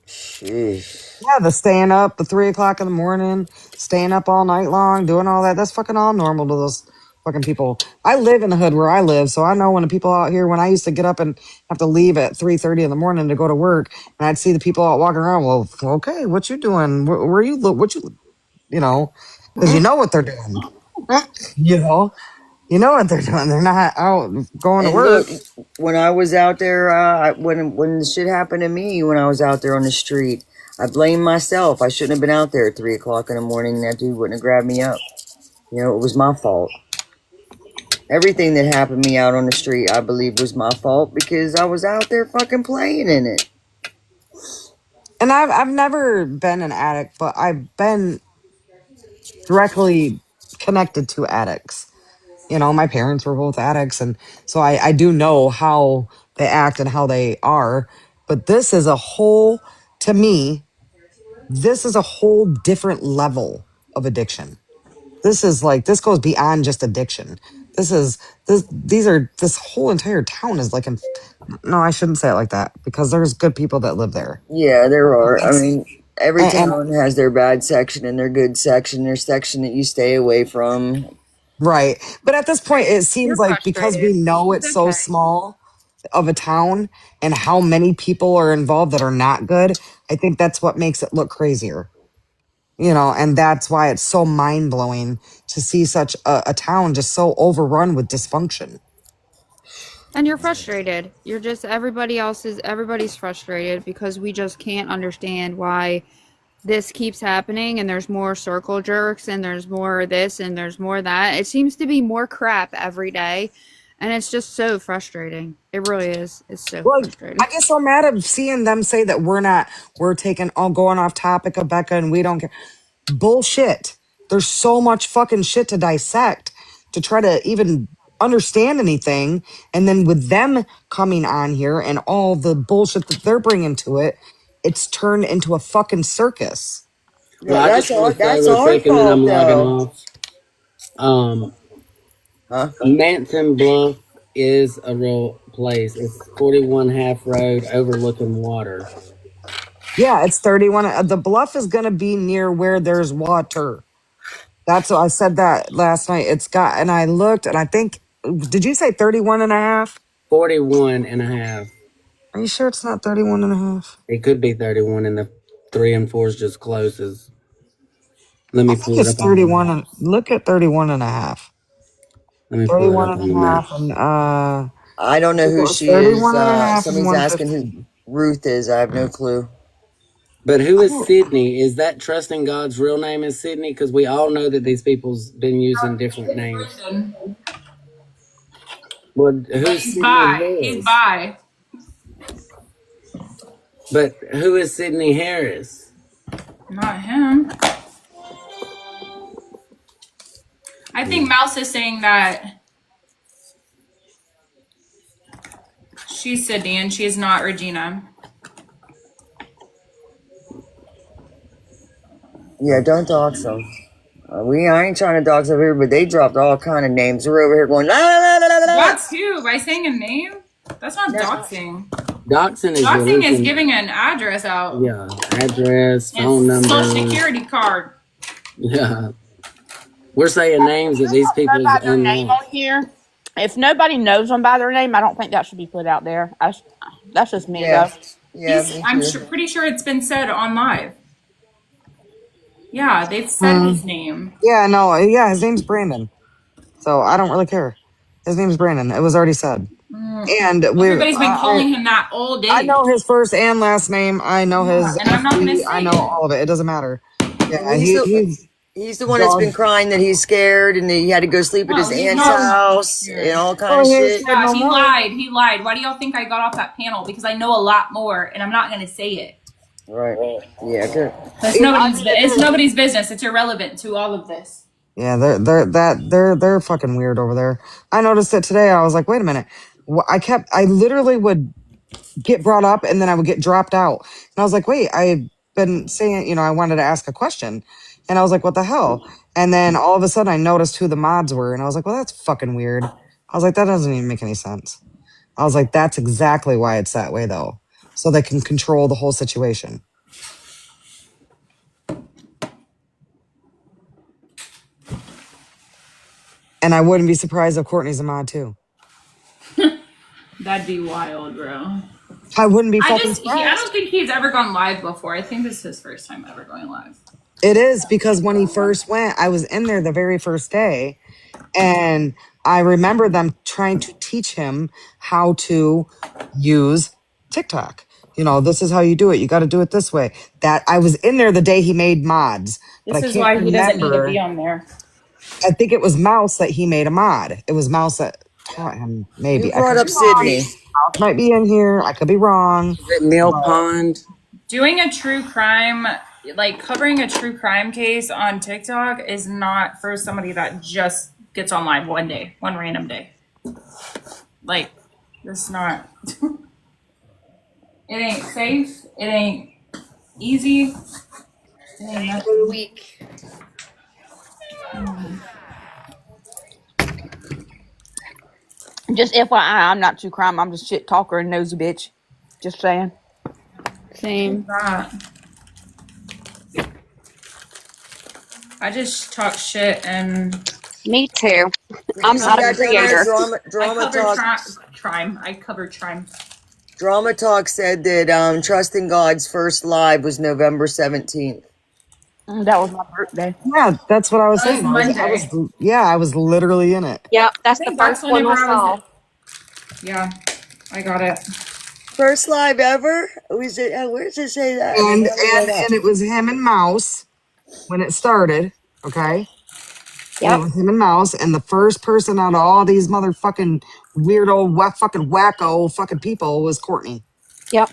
Sheesh. Yeah, the staying up, the 3 o'clock in the morning, staying up all night long, doing all that. That's fucking all normal to those fucking people. I live in the hood where I live, so I know when the people out here, when I used to get up and have to leave at 3:30 in the morning to go to work, and I'd see the people out walking around. Well, okay, what you doing? Where you look? What you know? Because you know what they're doing. You know what they're doing. They're not out going to And look, work. when I was out there, when the shit happened to me, when I was out there on the street, I blame myself. I shouldn't have been out there at 3 o'clock in the morning. That dude wouldn't have grabbed me up. You know, it was my fault. Everything that happened to me out on the street, I believe, was my fault because I was out there fucking playing in it. And I've never been an addict, but I've been directly connected to addicts. You know, my parents were both addicts, and so I do know how they act and how they are. But this is a whole, to me, this is a whole different level of addiction. This is like, this goes beyond just addiction. This is this whole entire town is like, no, I shouldn't say it like that because there's good people that live there. Yeah, there are. I It's, mean, every and town has their bad section and their good section, their section that you stay away from. right. But at this point, it You're seems like because we frustrated. know It's it's so okay. small of a town and how many people are involved that are not good, I think that's what makes it look crazier. You know, and that's why it's so mind blowing to see such a town just so overrun with dysfunction. And you're frustrated. You're just everybody's frustrated because we just can't understand why this keeps happening and there's more circle jerks and there's more this and there's more that. It seems to be more crap every day and it's just so frustrating. It really is. It's so Well, frustrating. I get so mad of seeing them say that we're taking, all going off topic of Becca and we don't care. Bullshit. There's so much fucking shit to dissect to try to even understand anything. And then with them coming on here and all the bullshit that they're bringing to it, it's turned into a fucking circus. Well, I just want to say That's real our quick, and then I'm fault logging though. off. Um, Huh? Manson Bluff is a real place. It's 41 Half Road overlooking water. Yeah, it's 31. The bluff is going to be near where there's water. That's what I said that last night. It's got, and I looked and I think, did you say 31 and a half? 41 and a half. Are you sure it's not 31 and a half? It could be 31, and the 3 and 4 is just closes. Let I me think pull it it's up on the 31 map. and look at 31 and a half. Let me pull it 31 up and on the a map. half and I don't I know think it who was she is. 31 and a half and Somebody's asking 150. who Ruth is. I have no clue. But who is Sydney? Is that trusting God's real name is Sydney? Because we all know that these people's been using different names. Well, who's He's Sydney bi. He's Harris? bi. But who is Sydney Harris? Not him. I think Mouse is saying that she's Sydney and she's not Regina. Yeah, don't dox them. I ain't trying to dox over here, but they dropped all kind of names. We're over here going la la la la la la. Dox who? By saying a name? That's not doxing. Doxing is Doxing is releasing. giving an address out. Yeah, address, phone And number. social security card. Yeah. We're saying names that these people By their name unlocked. on here. If nobody knows them by their name, I don't think that should be put out there. That's just me, though. Yeah, I'm pretty sure it's been said on live. Yeah, they've said his name. Yeah, no, yeah, his name's Brandon. So I don't really care. His name's Brandon. It was already said. And Everybody's been calling him that all day. I know his first and last name. I know his and I'm not gonna FB. I say know it. all of it. It doesn't matter. Yeah, We still He's the one that's been crying that he's scared and that he had to go sleep at his aunt's house and all kind of shit. Yeah, he lied. He lied. Why do y'all think I got off that panel? Because I know a lot more, and I'm not going to say it. Right. Yeah. Good. It's nobody's business. It's irrelevant to all of this. Yeah, they're fucking weird over there. I noticed it today. I was like, wait a minute. I literally would get brought up and then I would get dropped out. And I was like, wait, I've been saying, I wanted to ask a question. And I was like, what the hell? And then all of a sudden I noticed who the mods were. And I was like, well, that's fucking weird. I was like, that doesn't even make any sense. I was like, that's exactly why it's that way though. So they can control the whole situation. And I wouldn't be surprised if Courtney's a mod too. That'd be wild, bro. I wouldn't be fucking surprised. I don't think he's ever gone live before. I think this is his first time ever going live. It is, because when he first went, I was in there the very first day, and I remember them trying to teach him how to use TikTok. This is how you do it. You got to do it this way. That I was in there the day he made mods. This is why he doesn't need to be on there. I think it was Mouse that he made a mod. It was Mouse that taught him. Maybe you brought up Sydney. Mouse might be in here. I could be wrong. Is it Mill Pond? Doing a true crime, like covering a true crime case on TikTok, is not for somebody that just gets on live one random day. Like, it's not. It ain't safe. It ain't easy. It ain't nothing. Week. Just FYI, I'm not true crime. I'm just shit talker and nosy bitch. Just saying. Same. I just talk shit and. Me too. I'm not a creator. I covered crime. Drama Talk said that Trusting God's first live was November 17th. That was my birthday. Yeah, that's what I was saying. I was literally in it. Yeah, that's the first one I saw. Yeah, I got it. First live ever? Where does it say that? And it was him and Mouse when it started, okay? Yeah. It was him and Mouse, and the first person out of all these motherfucking weirdo, wacko fucking people was Courtney. Yep.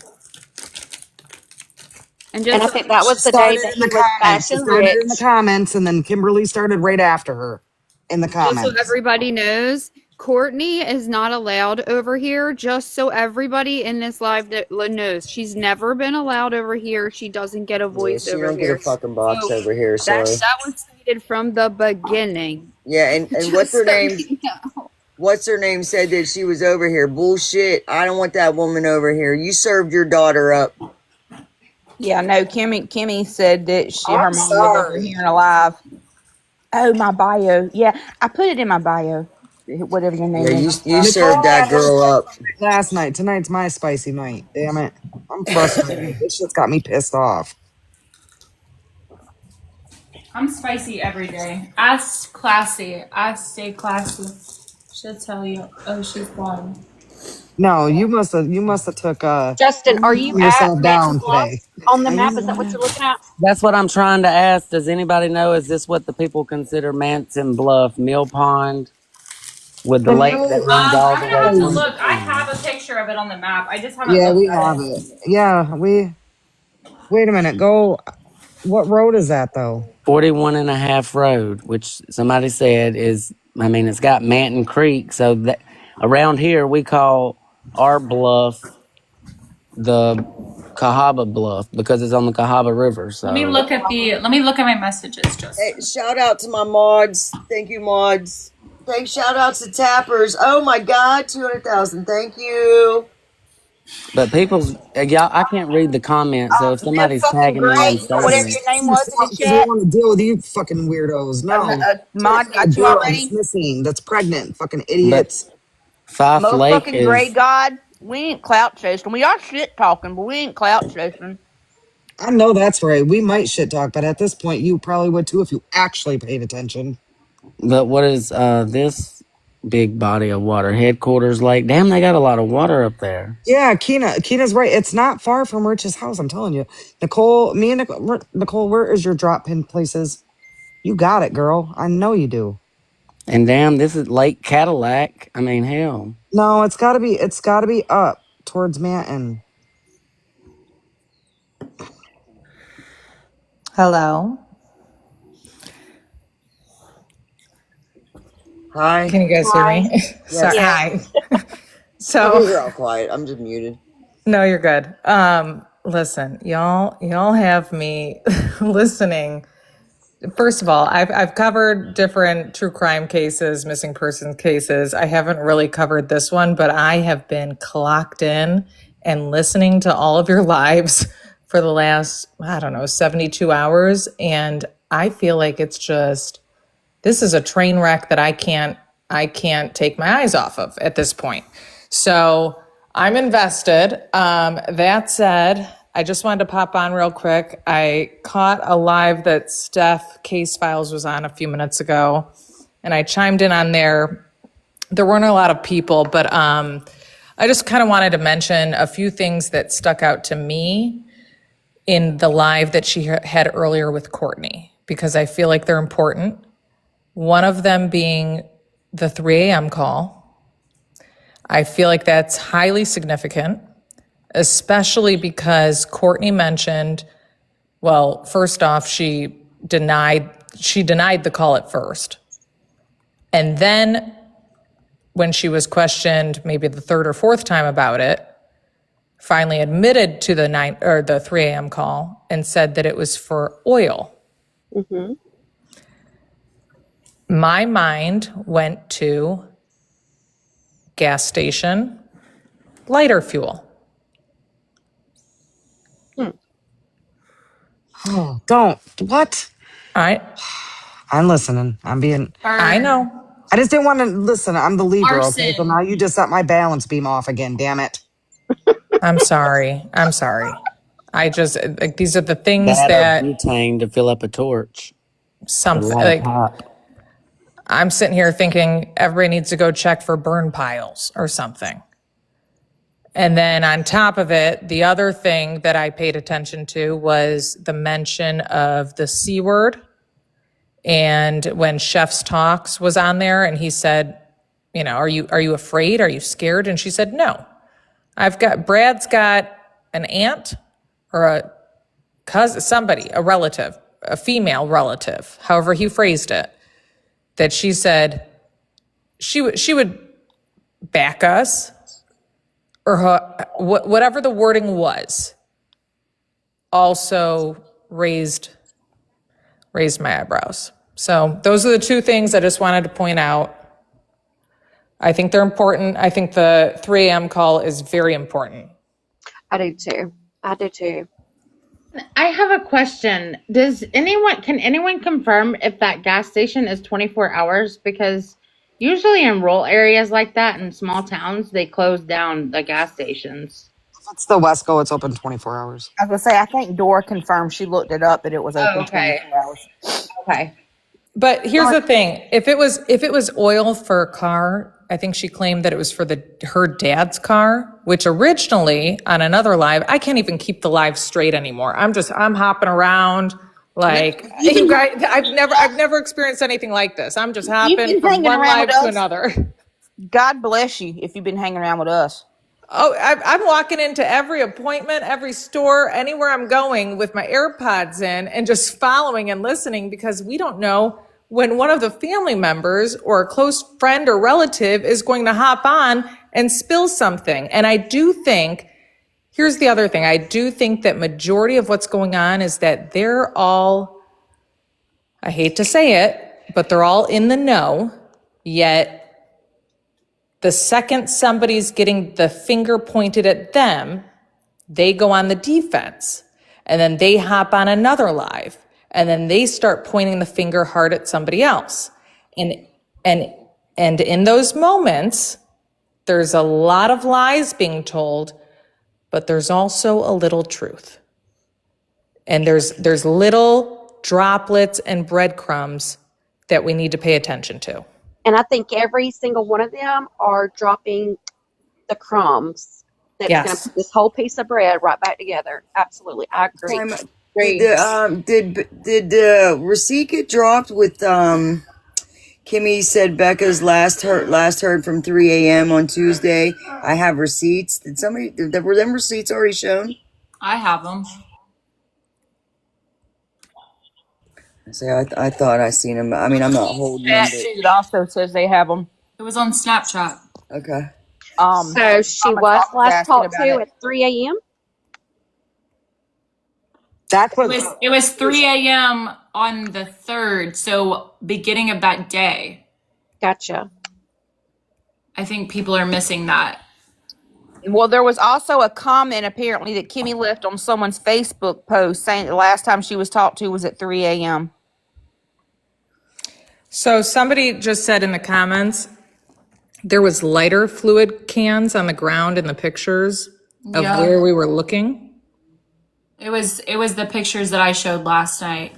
And I think that was the day that he was bashing Rich. In the comments, and then Kimberly started right after her in the comments. Just so everybody knows, Courtney is not allowed over here. Just so everybody in this live knows, she's never been allowed over here. She doesn't get a voice over here. She don't get a fucking box over here. Sorry. That was stated from the beginning. Yeah, and what's her name? What's her name said that she was over here? Bullshit. I don't want that woman over here. You served your daughter up. Yeah, no, Kimmy said that her mom was over here and alive. Oh, my bio. Yeah, I put it in my bio. Whatever your name is. You served that girl up. Last night. Tonight's my spicy night. Damn it. I'm frustrated. This shit's got me pissed off. I'm spicy every day. I classy. I stay classy. She'll tell you. Oh, she's gone. No, you must have took Justin, are you yourself down today on the map? Is that what you're looking at? That's what I'm trying to ask. Does anybody know? Is this what the people consider Manson Bluff, Mill Pond, with the lake that runs all the way? I'm gonna have to look. I have a picture of it on the map. I just haven't. Yeah, we have it. Yeah, we. Wait a minute. Go. What road is that though? 41 and a half road, which somebody said is. I mean, it's got Manton Creek, so that around here we call our bluff the Cahaba Bluff because it's on the Cahaba River. So let me look at my messages. Just hey, shout out to my mods. Thank you, mods. Shout outs to tappers. Oh my God, 200,000. Thank you. But y'all, I can't read the comments, so if somebody's tagging me on Facebook, whatever your name was in the chat. I want to deal with you fucking weirdos. No, Mod got you already. Missing. That's pregnant. Fucking idiots. Five Lake fucking gray god. We ain't clout chasing. We are shit talking, but we ain't clout chasing. I know that's right. We might shit talk, but at this point, you probably would too if you actually paid attention. But what is this big body of water? Headquarters Lake. Damn, they got a lot of water up there. Yeah, Keena's right. It's not far from Rich's house. I'm telling you, Nicole. Nicole, where is your drop pin places? You got it, girl. I know you do. And damn, this is Lake Cadillac. I mean, hell. No, it's gotta be up towards Manton. Hello. Hi. Can you guys hear Hi. me? Sorry. Yes. Hi. Okay, So you're all quiet. I'm just muted. no, you're good. Listen, y'all have me listening. First of all, I've covered different true crime cases, missing persons cases. I haven't really covered this one, but I have been clocked in and listening to all of your lives for the last, I don't know, 72 hours. And I feel like it's just, this is a train wreck that I can't take my eyes off of at this point. So I'm invested. That said, I just wanted to pop on real quick. I caught a live that Steph Case Files was on a few minutes ago, and I chimed in on there. There weren't a lot of people, but I just kind of wanted to mention a few things that stuck out to me in the live that she had earlier with Courtney, because I feel like they're important. One of them being the 3 a.m. call. I feel like that's highly significant, especially because Courtney mentioned, well, first off, she denied the call at first. And then when she was questioned maybe the third or fourth time about it, finally admitted to the 3 a.m. call and said that it was for oil. Mm-hmm. My mind went to gas station, lighter fuel. Oh, don't. What? I'm listening. I know. I just didn't want to listen. I'm the leader, okay? So Arson. now you just set my balance beam off again, damn it. I'm sorry. I just, like, these are the things That or that butane to fill up a torch. something, A light like, pop. I'm sitting here thinking everybody needs to go check for burn piles or something. And then on top of it, the other thing that I paid attention to was the mention of the C word. And when Chef's Talks was on there and he said, you know, are you afraid? Are you scared? And she said, no. Brad's got an aunt or a cousin, somebody, a relative, a female relative, however he phrased it, that she said she would back us, or whatever the wording was, also raised my eyebrows. So those are the two things I just wanted to point out. I think they're important. I think the 3 a.m. call is very important. I do too. I have a question. Can anyone confirm if that gas station is 24 hours? Because usually in rural areas like that, in small towns, they close down the gas stations. If it's the Wesco, it's open 24 hours. I was gonna say, I think Dora confirmed, she looked it up, that it was open 24 hours. Okay. But here's the thing: if it was oil for a car, I think she claimed that it was for her dad's car, which originally on another live, I can't even keep the live straight anymore. I'm hopping around like you guys. I've never experienced anything like this. I'm just hopping from one live to another. God bless you if you've been hanging around with us. Oh, I'm walking into every appointment, every store, anywhere I'm going with my AirPods in and just following and listening, because we don't know when one of the family members or a close friend or relative is going to hop on and spill something. And I do think, here's the other thing, I do think that majority of what's going on is that they're all, I hate to say it, but they're all in the know, yet the second somebody's getting the finger pointed at them, they go on the defense, and then they hop on another live, and then they start pointing the finger hard at somebody else. And in those moments, there's a lot of lies being told, but there's also a little truth. And there's little droplets and breadcrumbs that we need to pay attention to. And I think every single one of them are dropping the crumbs that's going to put this whole piece of bread right back together. Absolutely. I agree. Did the receipt get dropped with Kimmy said Becca's last heard from 3 a.m. on Tuesday. I have receipts. Were them receipts already shown? I have them. See, I thought I seen them. I mean, I'm not holding them. Chat too that also says they have them. It was on Snapchat. Okay. So she Mama was Talk last asking talked about to it. at 3 a.m. That's what It was 3 a.m. on the 3rd, so beginning of that day. Gotcha. I think people are missing that. Well, there was also a comment apparently that Kimmy left on someone's Facebook post saying the last time she was talked to was at 3 a.m. So somebody just said in the comments, there was lighter fluid cans on the ground in the pictures of where we were looking. It was the pictures that I showed last night.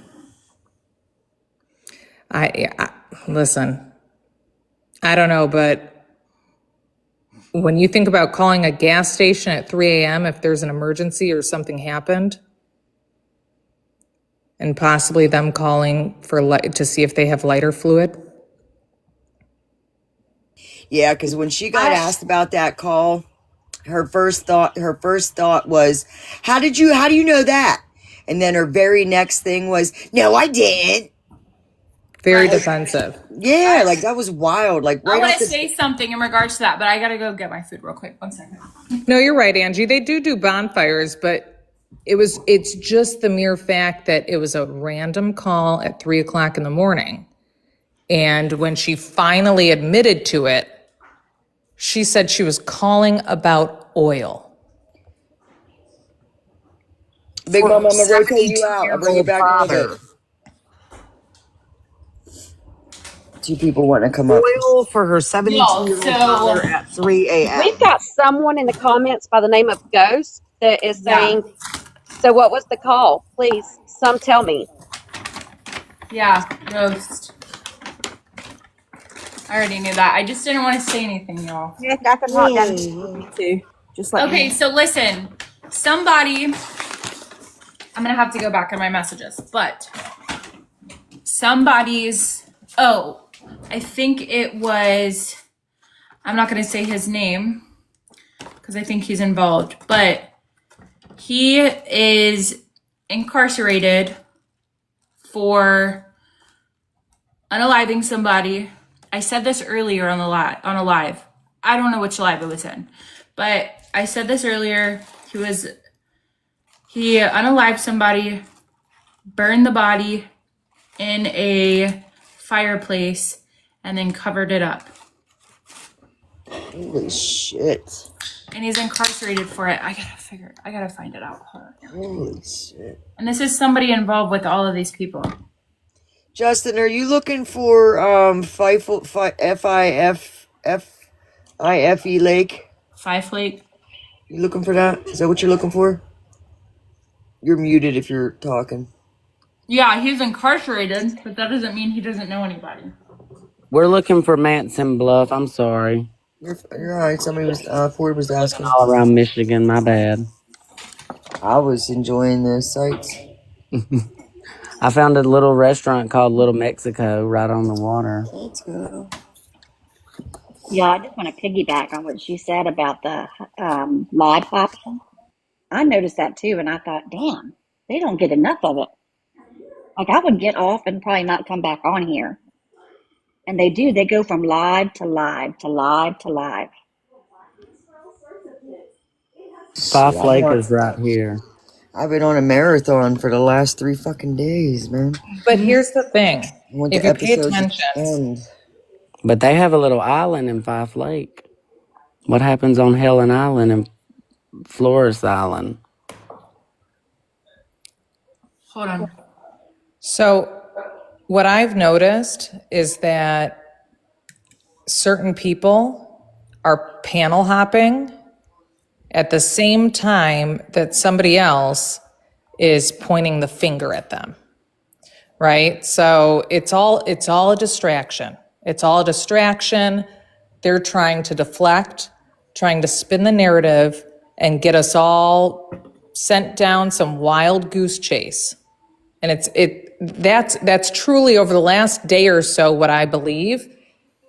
I listen, I don't know, but when you think about calling a gas station at 3 a.m. if there's an emergency or something happened, and possibly them calling for to see if they have lighter fluid. Yeah, because when she got asked about that call, her first thought was, how do you know that? And then her very next thing was, no, I didn't. Very defensive. Yeah, like that was wild. Like I right want off to the say something in regards to that, but I gotta go get my food real quick. 1 second. No, you're right, Angie. They do bonfires, but it's just the mere fact that it was a random call at 3 o'clock in the morning. And when she finally admitted to it, she said she was calling about oil. Big Mama, I'm gonna rotate you out. I'll bring you back in a little bit. Two people want to come up. Oil for her 72-year-old father at 3 a.m. We've got someone in the comments by the name of Ghost that is saying, so what was the call? Please, some tell me. Yeah, Ghost. I already knew that. I just didn't want to say anything, y'all. Yeah, I can hot down me too. Just like Okay, so listen. Somebody, I'm gonna have to go back on my messages, but I think it was, I'm not gonna say his name because I think he's involved, but he is incarcerated for unaliving somebody. I said this earlier on a live. I don't know which live it was in, but I said this earlier. He unalived somebody, burned the body in a fireplace, and then covered it up. Holy shit. And he's incarcerated for it. I gotta find it out. Holy shit. And this is somebody involved with all of these people. Justin, are you looking for F-I-F-I-F-E Lake? Fife Lake? You looking for that? Is that what you're looking for? You're muted if you're talking. Yeah, he's incarcerated, but that doesn't mean he doesn't know anybody. We're looking for Manson Bluff. I'm sorry. You're all right. Somebody was Ford was asking. All around Michigan. My bad. I was enjoying the sights. I found a little restaurant called Little Mexico right on the water. Let's go. Yeah, I just want to piggyback on what she said about the live hopping. I noticed that too, and I thought, damn, they don't get enough of it. Like, I would get off and probably not come back on here. And they do. They go from live to live to live to live. Five Lake is right here. I've been on a marathon for the last 3 fucking days, man. But here's the thing. If you pay attention. But they have a little island in Five Lake. What happens on Helen Island and Flores Island? Hold on. So what I've noticed is that certain people are panel hopping at the same time that somebody else is pointing the finger at them, right? So it's all a distraction. It's all a distraction. They're trying to deflect, trying to spin the narrative and get us all sent down some wild goose chase. And that's truly over the last day or so what I believe.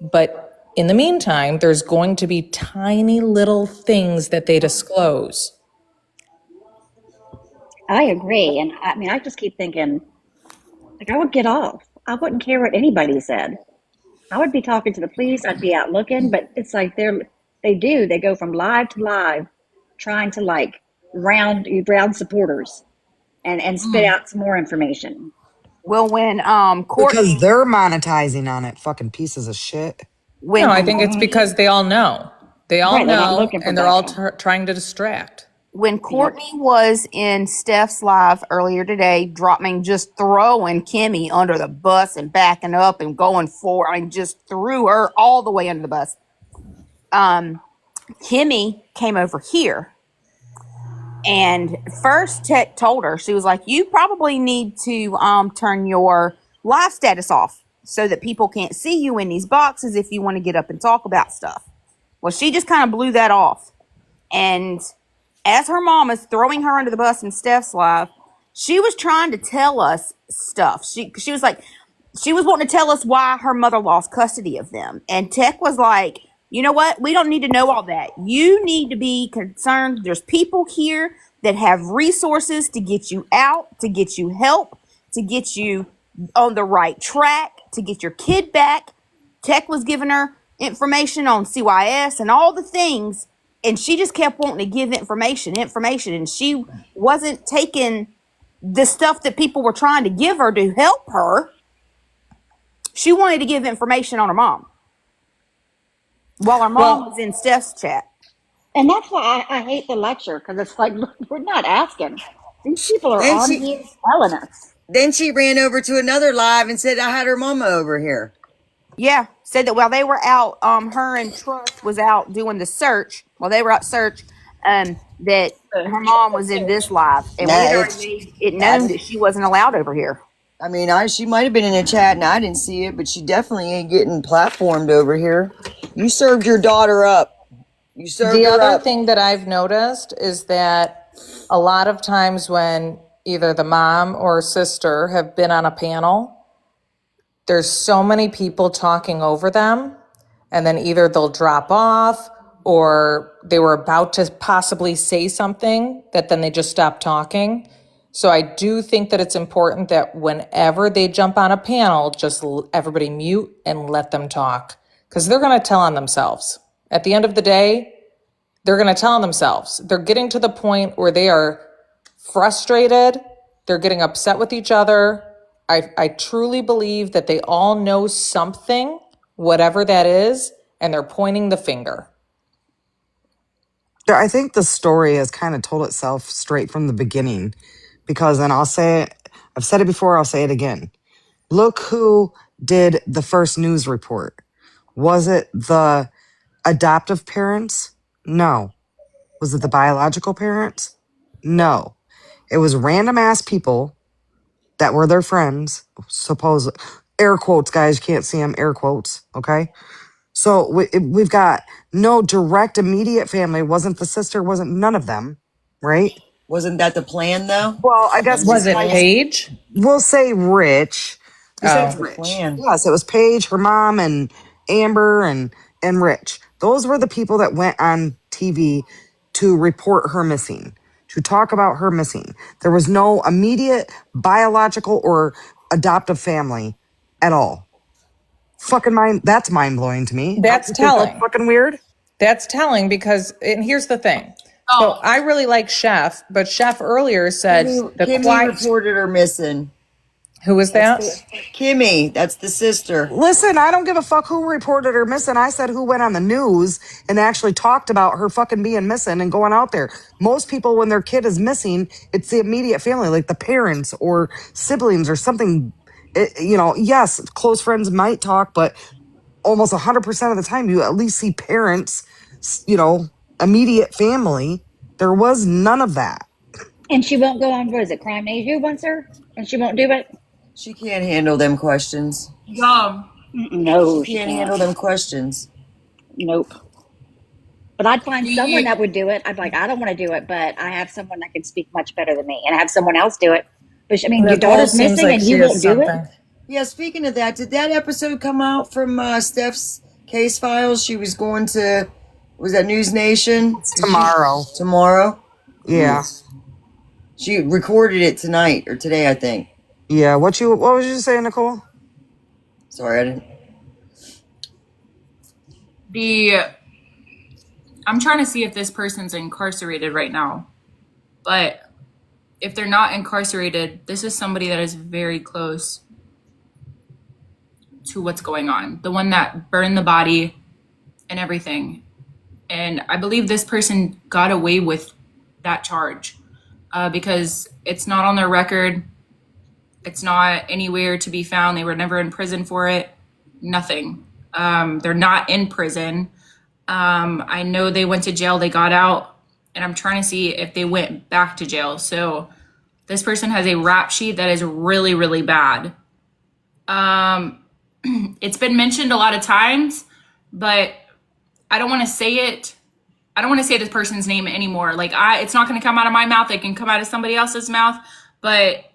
But in the meantime, there's going to be tiny little things that they disclose. I agree. And I mean, I just keep thinking, like, I would get off. I wouldn't care what anybody said. I would be talking to the police. I'd be out looking, but it's like they go from live to live, trying to like round supporters and spit out some more information. Well, when Because Courtney, they're monetizing on it, fucking pieces of shit. when No, I think it's because they all know. They all Right, they're not know, looking for and they're all backup. trying to distract. when Yep. Courtney was in Steph's live earlier today, dropping, just throwing Kimmy under the bus and backing up and going forward, I mean, just threw her all the way under the bus. Kimmy came over here, and first Teck told her, she was like, "You probably need to turn your live status off so that people can't see you in these boxes if you want to get up and talk about stuff." Well, she just kind of blew that off, and as her mom is throwing her under the bus in Steph's live, she was trying to tell us stuff. She was like, she was wanting to tell us why her mother lost custody of them. And Teck was like, you know what? We don't need to know all that. You need to be concerned. There's people here that have resources to get you out, to get you help, to get you on the right track, to get your kid back. Teck was giving her information on CYS and all the things, and she just kept wanting to give information, and she wasn't taking the stuff that people were trying to give her to help her. She wanted to give information on her mom while her mom was in Steph's chat. And that's why I hate the lecture, because it's like, look, we're not asking. These people are Then on she here telling us. then she ran over to another live and said I had her mama over here. Yeah, said that while they were out, her and Trust was out doing the search. While they were out search, that her mom was in this live, and we had already made it known that she wasn't allowed over here. I mean, she might have been in a chat and I didn't see it, but she definitely ain't getting platformed over here. You served your daughter up. You served The her other up. thing that I've noticed is that a lot of times when either the mom or sister have been on a panel, there's so many people talking over them, and then either they'll drop off or they were about to possibly say something that then they just stop talking. So I do think that it's important that whenever they jump on a panel, just everybody mute and let them talk, because they're going to tell on themselves. At the end of the day, they're going to tell on themselves. They're getting to the point where they are frustrated. They're getting upset with each other. I truly believe that they all know something, whatever that is, and they're pointing the finger. I think the story has kind of told itself straight from the beginning, because, and I'll say it, I've said it before, I'll say it again. Look who did the first news report. Was it the adoptive parents? No. Was it the biological parents? No. It was random ass people that were their friends, suppose, air quotes, guys, you can't see them, air quotes, okay? So we've got no direct immediate family. Wasn't the sister, wasn't none of them, right? Wasn't that the plan though? Well, I guess Was it besides, Paige? we'll say Rich. Besides Oh. Rich. Plan. Yes, it was Paige, her mom, and Amber, and Rich. Those were the people that went on TV to report her missing, to talk about her missing. There was no immediate biological or adoptive family at all. That's mind blowing to me. That's Don't you think telling. that's fucking weird? That's telling because, and here's the thing. So I really like Chef, but Chef earlier said Kimmy reported her missing. Who was that? Kimmy, that's the sister. Listen, I don't give a fuck who reported her missing. I said who went on the news and actually talked about her fucking being missing and going out there. Most people, when their kid is missing, it's the immediate family, like the parents or siblings or something. Yes, close friends might talk, but almost 100% of the time, you at least see parents, immediate family. There was none of that. And she won't go on, what is it, Crime Asia wants her? And she won't do it? She can't handle them questions. No, She can't handle them questions. Nope. But I'd find someone that would do it. I'd be like, I don't want to do it, but I have someone that can speak much better than me, and I have someone else do it. But I mean, your Nicole daughter's seems missing, like and she you has won't do it. something. Yeah, speaking of that, did that episode come out from Steph's case files? She was going to, was that News Nation? Tomorrow. Tomorrow? Yeah. She recorded it tonight or today, I think. Yeah. What was you saying, Nicole? Sorry, I didn't. I'm trying to see if this person's incarcerated right now. But if they're not incarcerated, this is somebody that is very close to what's going on. The one that burned the body and everything. And I believe this person got away with that charge because it's not on their record. It's not anywhere to be found. They were never in prison for it. Nothing. They're not in prison. I know they went to jail. They got out. And I'm trying to see if they went back to jail. So this person has a rap sheet that is really, really bad. It's been mentioned a lot of times, but I don't want to say it. I don't want to say this person's name anymore. Like it's not going to come out of my mouth. It can come out of somebody else's mouth, but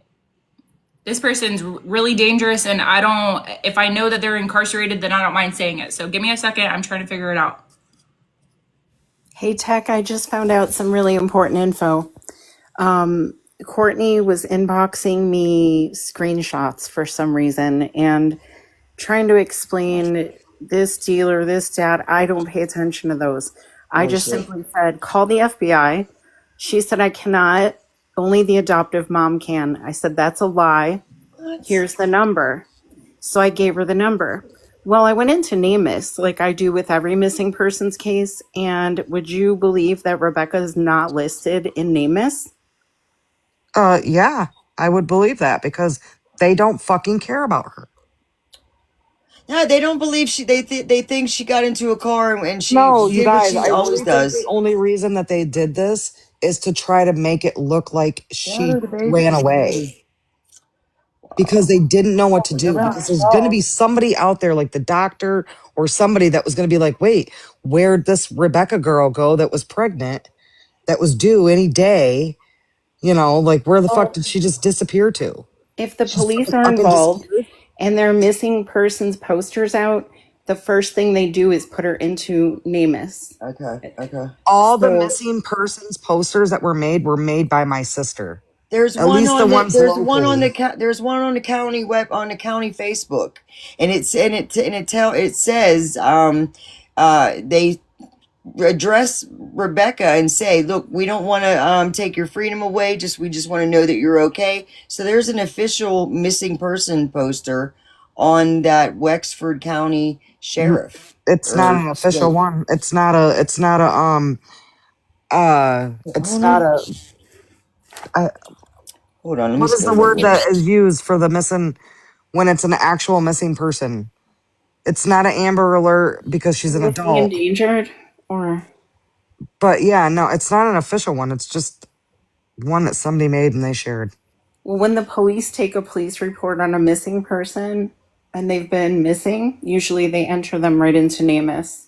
this person's really dangerous. And if I know that they're incarcerated, then I don't mind saying it. So give me a second. I'm trying to figure it out. Hey, Teck, I just found out some really important info. Courtney was inboxing me screenshots for some reason and trying to explain this deal or this dad. I don't pay attention to those. I just simply said, call the FBI. She said, I cannot. Only the adoptive mom can. I said, that's a lie. Here's the number. So I gave her the number. Well, I went into NamUs like I do with every missing persons case. And would you believe that Rebecca is not listed in NamUs? Yeah, I would believe that because they don't fucking care about her. No, they don't believe they think she got into a car and she No, you did what guys, she I always really think does. the only reason that they did this is to try to make it look like she ran away. Because they didn't know what to do. Because there's going to be somebody out there like the doctor or somebody that was going to be like, wait, where'd this Rebecca girl go that was pregnant, that was due any day? You know, like where the fuck did she just disappear to? If the She's police fucking are up and involved disappeared? and they're missing persons posters out, the first thing they do is put her into NamUs. Okay. All the missing persons posters that were made by my sister. There's At one least on the ones there's one on locally. there's one on the county on the county Facebook, and it says they address Rebecca and say, look, we don't want to take your freedom away, we just want to know that you're okay. So there's an official missing person poster on that Wexford County sheriff. It's not an official one. It's not a hold on, let me what is the spell word that. that is used for the missing when it's an actual missing person? It's not an Amber Alert because she's an adult. Endangered or but yeah, no, it's not an official one. It's just one that somebody made and they shared. Well, when the police take a police report on a missing person and they've been missing, usually they enter them right into NamUs.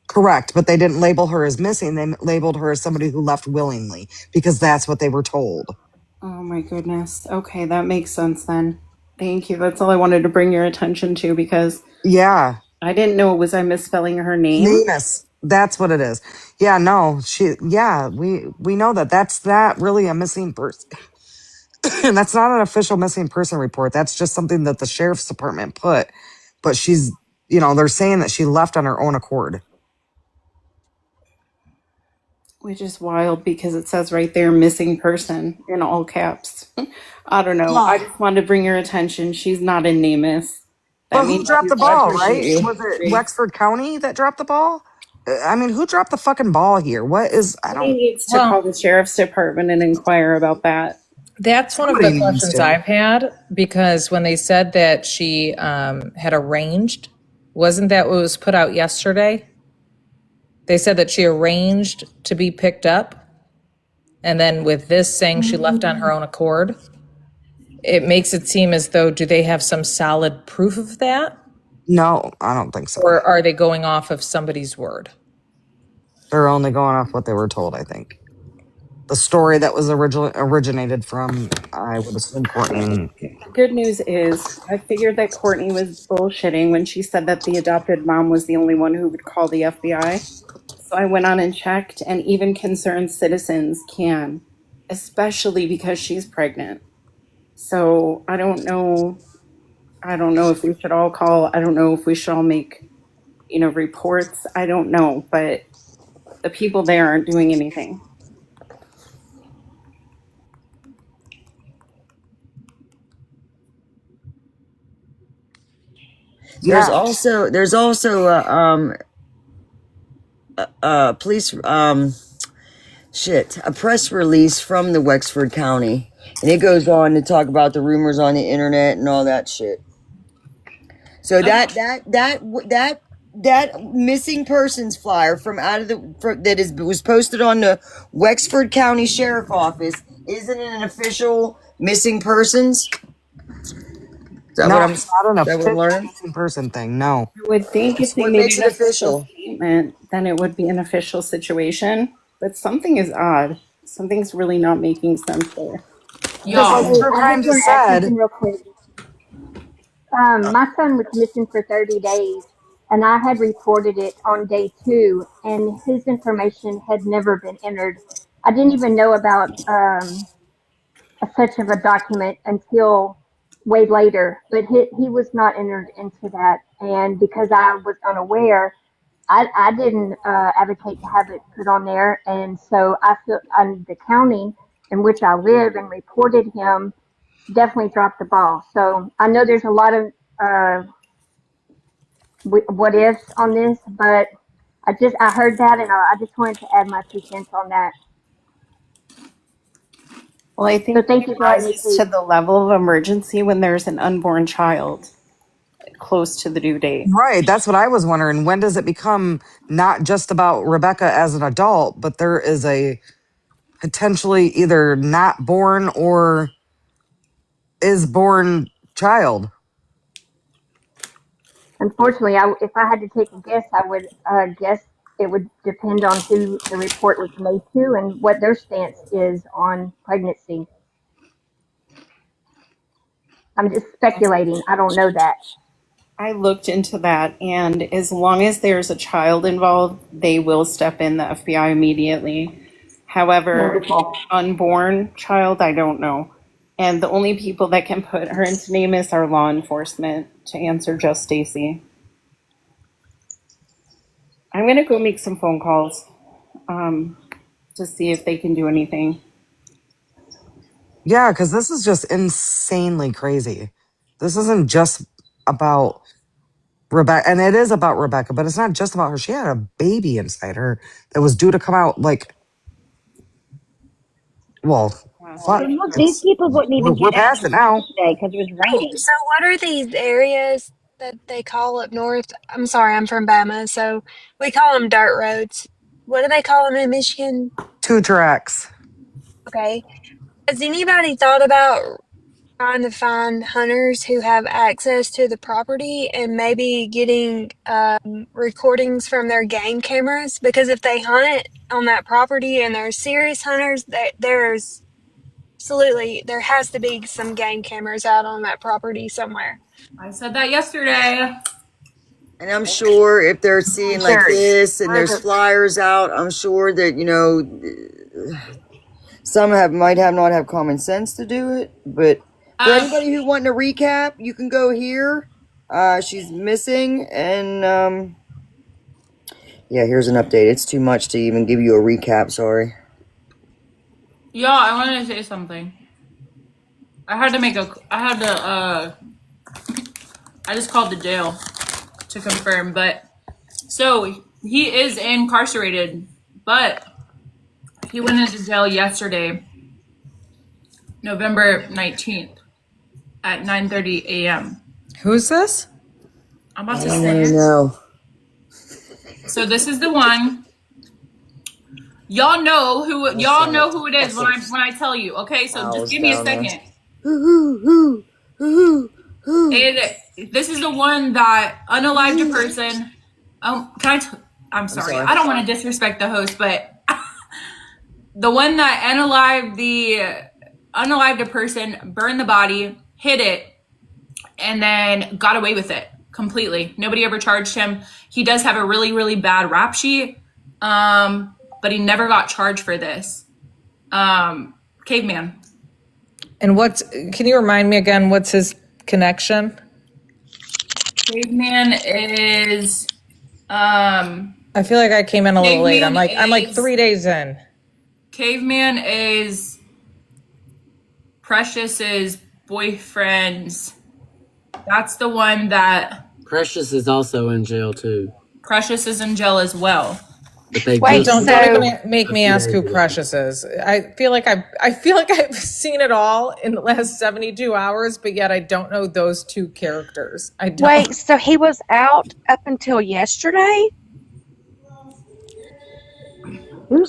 Correct, but they didn't label her as missing. They labeled her as somebody who left willingly because that's what they were told. Oh my goodness. Okay, that makes sense then. Thank you. That's all I wanted to bring your attention to because yeah, I didn't know was I misspelling her name. NamUs. That's what it is. Yeah, no, we know that. That's not really a missing person. That's not an official missing person report. That's just something that the sheriff's department put. But she's, they're saying that she left on her own accord. Which is wild because it says right there, missing person in all caps. I don't know. I just wanted to bring your attention. She's not in NamUs. But who dropped the ball, right? Was it Wexford County that dropped the ball? I mean, who dropped the fucking ball here? He needs to call the sheriff's department and inquire about that. That's one of the questions I've had, because when they said that she had arranged, wasn't that what was put out yesterday? They said that she arranged to be picked up, and then with this saying she left on her own accord, it makes it seem as though, do they have some solid proof of that? No, I don't think so. Or are they going off of somebody's word? They're only going off what they were told, I think. The story that was originated from, I would assume, Courtney. And The good news is I figured that Courtney was bullshitting when she said that the adopted mom was the only one who would call the FBI. So I went on and checked, and even concerned citizens can, especially because she's pregnant. So I don't know. I don't know if we should all call. I don't know if we should all make, reports. I don't know, but the people there aren't doing anything. yeah, There's also police a press release from the Wexford County, and it goes on to talk about the rumors on the internet and all that shit. So that missing persons flyer from out of was posted on the Wexford County Sheriff Office isn't an official missing persons. Is that no, what I'm? it's not an That what I'm official learning? missing person thing. No. I would think if That's they what made makes an it official official. statement, then it would be an official situation. But something is odd. Something's really not making sense there. Because like Y'all. True I Crime just want just to add said, something real quick. My son was missing for 30 days, and I had reported it on day 2, and his information had never been entered. I didn't even know about such of a document until way later, but he was not entered into that, and because I was unaware, I didn't advocate to have it put on there, and so I feel the county in which I live and reported him definitely dropped the ball. So I know there's a lot of uh, what ifs on this, but I heard that and I just wanted to add my 2 cents on that. Well, I So think thank it you for letting me rises speak. to the level of emergency when there's an unborn child close to the due date. right, that's what I was wondering. When does it become not just about Rebecca as an adult, but there is a potentially either not born or is born child? Unfortunately, if I had to take a guess, I would guess it would depend on who the report was made to and what their stance is on pregnancy. I'm just speculating. I don't know that. I looked into that, and as long as there's a child involved, they will step in, the FBI, immediately. However, Wonderful. unborn child, I don't know. And the only people that can put her into NamUs are law enforcement, to answer just Stacy. I'm going to go make some phone calls to see if they can do anything. Yeah, because this is just insanely crazy. This isn't just about Rebecca, and it is about Rebecca, but it's not just about her. She had a baby inside her that was due to come out well, fuck. And look, these people wouldn't even We're get out past on it the now. Thursday because it was raining. So what are these areas that they call up north? I'm sorry, I'm from Bama, so we call them dirt roads. What do they call them in Michigan? 2 tracks. Okay. Has anybody thought about trying to find hunters who have access to the property and maybe getting recordings from their game cameras? Because if they hunt on that property and they're serious hunters, there's absolutely, there has to be some game cameras out on that property somewhere. I said that yesterday. And I'm sure if they're seeing like this and there's flyers out, I'm sure that some might not have common sense to do it. But for anybody who wanting a recap, you can go here. She's missing, and yeah, here's an update. It's too much to even give you a recap. Sorry. Y'all, I wanted to say something. I just called the jail to confirm, but so he is incarcerated, but he went into jail yesterday, November 19th at 9:30 a.m. Who's this? I'm about I to don't say want to it. know. So this is the one. Y'all know who it is when I tell you. Okay, so just give me a second. This is the one that unalived a person. I'm sorry. sorry. I don't want to disrespect the host, but the one that unalived a person, burned the body, hid it, and then got away with it completely. Nobody ever charged him. He does have a really, really bad rap sheet, but he never got charged for this. Caveman. And can you remind me again, what's his connection? Caveman is I feel like I came in a little late. I'm like 3 days in. Caveman is Precious's boyfriend's. That's the one that Precious is also in jail too. Precious is in jail as well. But they Don't even make me ask who Precious is. I feel like I've seen it all in the last 72 hours, but yet I don't know those two characters. I don't. Wait, so he was out up until yesterday?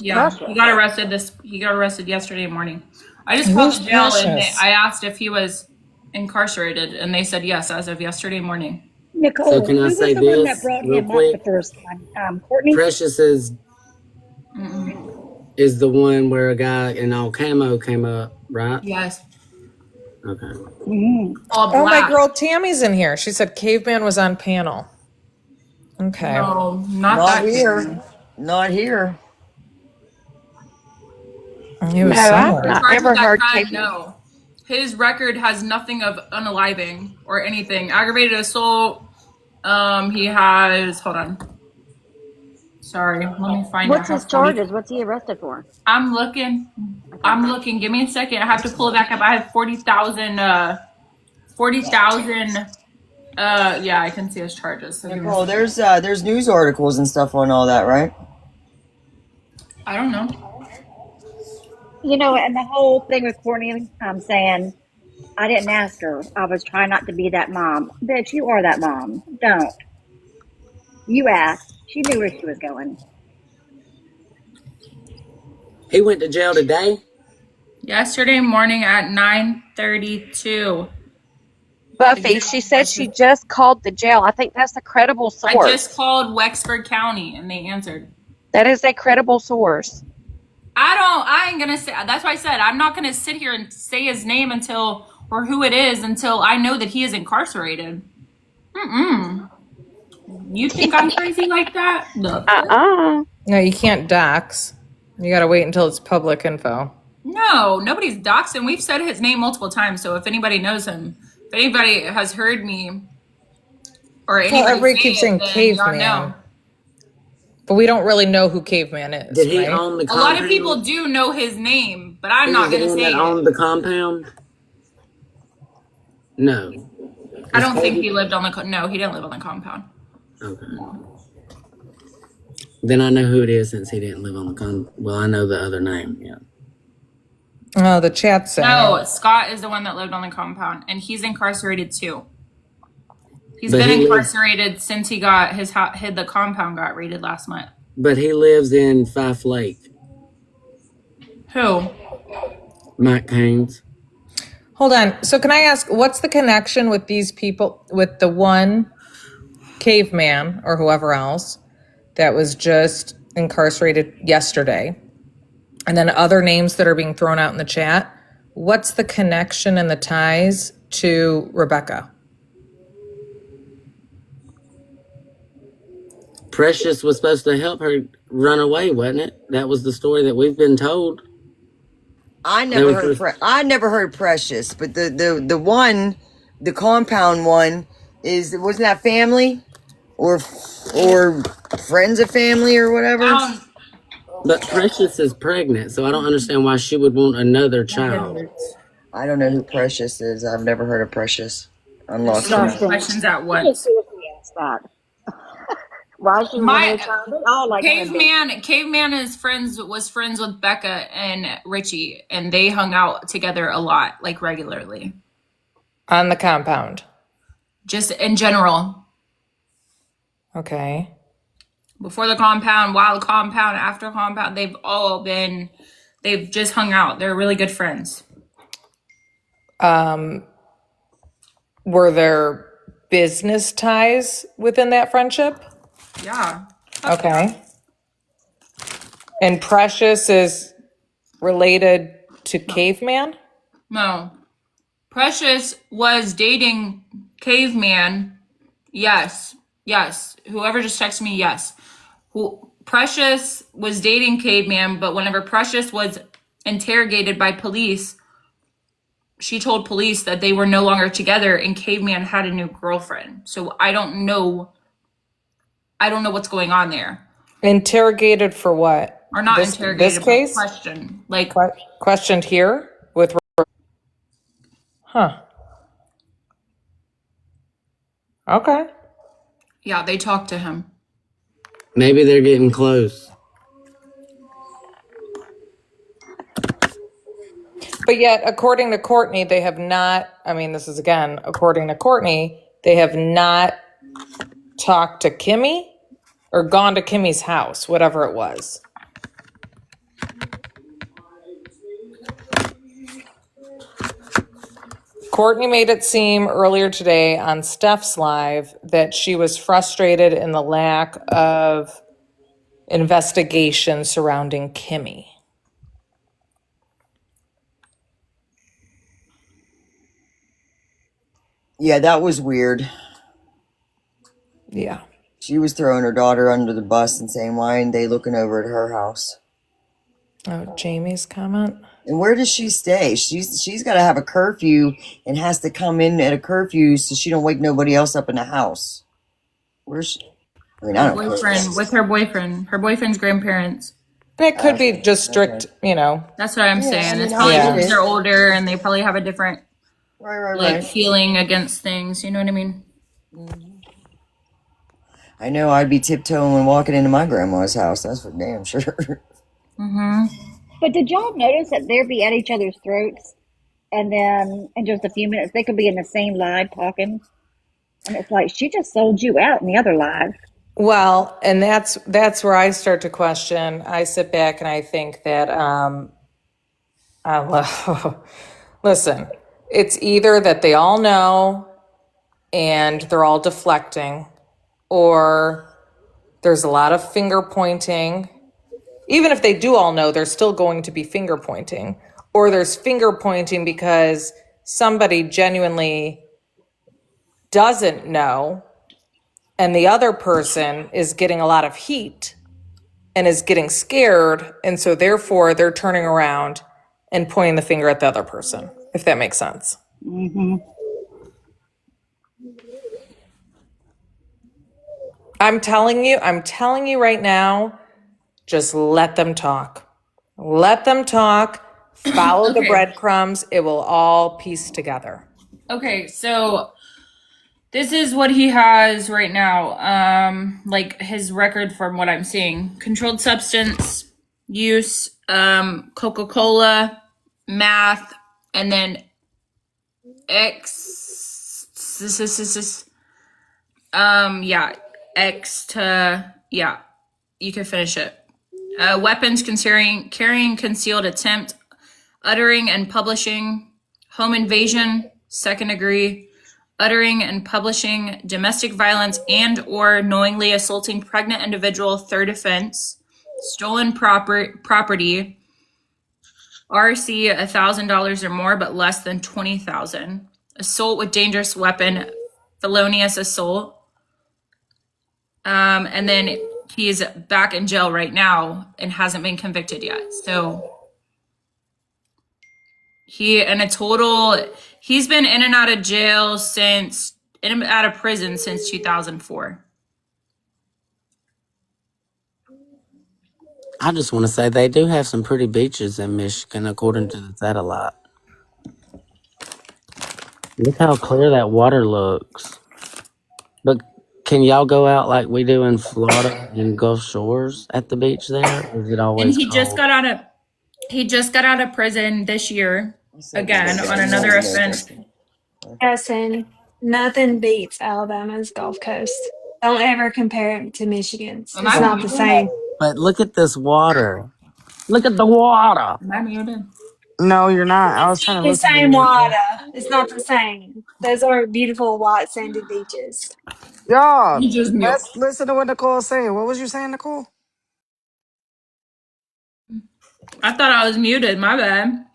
Yeah, he got arrested yesterday morning. I just called the jail and I asked if he was incarcerated, and they said yes as of yesterday morning. Nicole, So can I say who was the one that this brought real him quick? up the first time? Courtney? Precious is the one where a guy in all camo came up, right? Yes. Okay. Oh, my girl Tammy's in here. She said Caveman was on panel. Okay. No, Not that here. Caveman. Not here. He was somewhere. I've not ever heard Caveman. No. His record has nothing of unaliving or anything. Aggravated assault. He has. Hold on. Sorry, let me find out. What's his charges? What's he arrested for? I'm looking. Give me a second. I have to pull it back up. I have 40,000. Yeah, I can see his charges. So Nicole, there's news articles and stuff on all that, right? I don't know. You know, and the whole thing with Courtney saying, I didn't ask her. I was trying not to be that mom. Bitch, you are that mom. Don't. You asked. She knew where she was going. He went to jail today? Yesterday morning at 9:32. Buffy, she said she just called the jail. I think that's a credible source. I just called Wexford County and they answered. That is a credible source. I ain't gonna say, that's why I said I'm not gonna sit here and say his name or who it is until I know that he is incarcerated. You think I'm crazy like that? No. No, you can't dox. You gotta wait until it's public info. No, nobody's doxing. We've said his name multiple times, so if anybody knows him, if anybody has heard me or anybody everybody keeps saying Caveman. know. But we don't really know who Caveman is. Did he right? own the A compound? lot of people do know his name, but I'm not going to say that it. owned the compound? No. I don't think he lived on the no, he didn't live on the compound. Okay. Then I know who it is since he didn't live on the compound. Well, I know the other name, yeah. Oh, the chat saying. No, Scott is the one that lived on the compound, and he's incarcerated too. He's been incarcerated since he got the compound got raided last month. But he lives in Fife Lake. Who? Mike Haynes. Hold on. So can I ask, what's the connection with these people, with the one Caveman or whoever else that was just incarcerated yesterday? And then other names that are being thrown out in the chat. What's the connection and the ties to Rebecca? Precious was supposed to help her run away, wasn't it? That was the story that we've been told. I never heard Precious, but the one, the compound one, wasn't that family or friends of family or whatever? But Precious is pregnant, so I don't understand why she would want another child. I don't know who Precious is. I've never heard of Precious. I'm lost. Questions at once. Why she Caveman was friends with Becca and Richie, and they hung out together a lot, like regularly. On the compound. Just in general. Okay. Before the compound, while the compound, after compound, they've just hung out. They're really good friends. Were there business ties within that friendship? Yeah. Okay. And Precious is related to Caveman? No. Precious was dating Caveman. Yes. Whoever just texted me, yes. Precious was dating Caveman, but whenever Precious was interrogated by police, she told police that they were no longer together and Caveman had a new girlfriend. So I don't know what's going on there. Interrogated for what? Or not This interrogated, but case? questioned. Like, Questioned here with. Huh. Okay. yeah, they talked to him. Maybe they're getting close. But yet, according to Courtney, they have not, I mean, this is again, according to Courtney, they have not talked to Kimmy or gone to Kimmy's house, whatever it was. Courtney made it seem earlier today on Steph's Live that she was frustrated in the lack of investigation surrounding Kimmy. Yeah, that was weird. Yeah. She was throwing her daughter under the bus and saying, why aren't they looking over at her house? Oh, Jamie's comment. And where does she stay? She's got to have a curfew and has to come in at a curfew so she don't wake nobody else up in the house. Where's she? I mean, I don't Boyfriend, with her boyfriend's grandparents. It could be just strict, you know. That's what I'm Yeah, saying. I mean, It's probably I get because it. they're older and they probably have a different Right. feeling against things. You know what I mean? I know I'd be tiptoeing when walking into my grandma's house. That's for damn sure. Mm-hmm. But did y'all notice that they'd be at each other's throats, and then in just a few minutes they could be in the same live talking, and it's like she just sold you out in the other live. Well, and that's where I start to question. I sit back and I think that listen, it's either that they all know and they're all deflecting, or there's a lot of finger pointing. Even if they do all know, there's still going to be finger pointing, or there's finger pointing because somebody genuinely doesn't know and the other person is getting a lot of heat and is getting scared, and so therefore they're turning around and pointing the finger at the other person, if that makes sense. Mm-hmm. I'm telling you right now, just let them talk. Let them talk. Follow the Okay. breadcrumbs. It will all piece together. Okay, so this is what he has right now. Like his record from what I'm seeing. Controlled substance use, Coca-Cola, math, and then you can finish it. Weapons, carrying concealed attempt, uttering and publishing, home invasion, second degree, uttering and publishing domestic violence and or knowingly assaulting pregnant individual, third offense, stolen property, RC $1,000 or more, but less than 20,000. Assault with dangerous weapon, felonious assault. And then he's back in jail right now and hasn't been convicted yet. So he's been in and out of jail in and out of prison since 2004. I just want to say they do have some pretty beaches in Michigan, according to the satellite. Look how clear that water looks. But can y'all go out like we do in Florida and Gulf Shores at the beach there? Or is it And always he just cold? got out of prison this year again on another offense. Justin, nothing beats Alabama's Gulf Coast. Don't ever compare it to Michigan's. Am It's I not the muted? same. But look at this water. Look at the water. Am I muted? No, you're not. I was It's trying to the listen to same you. water. It's not the same. Those are beautiful white sandy beaches. Yeah, You just mute. let's listen to what Nicole is saying. What was you saying, Nicole? I thought I was muted. My bad.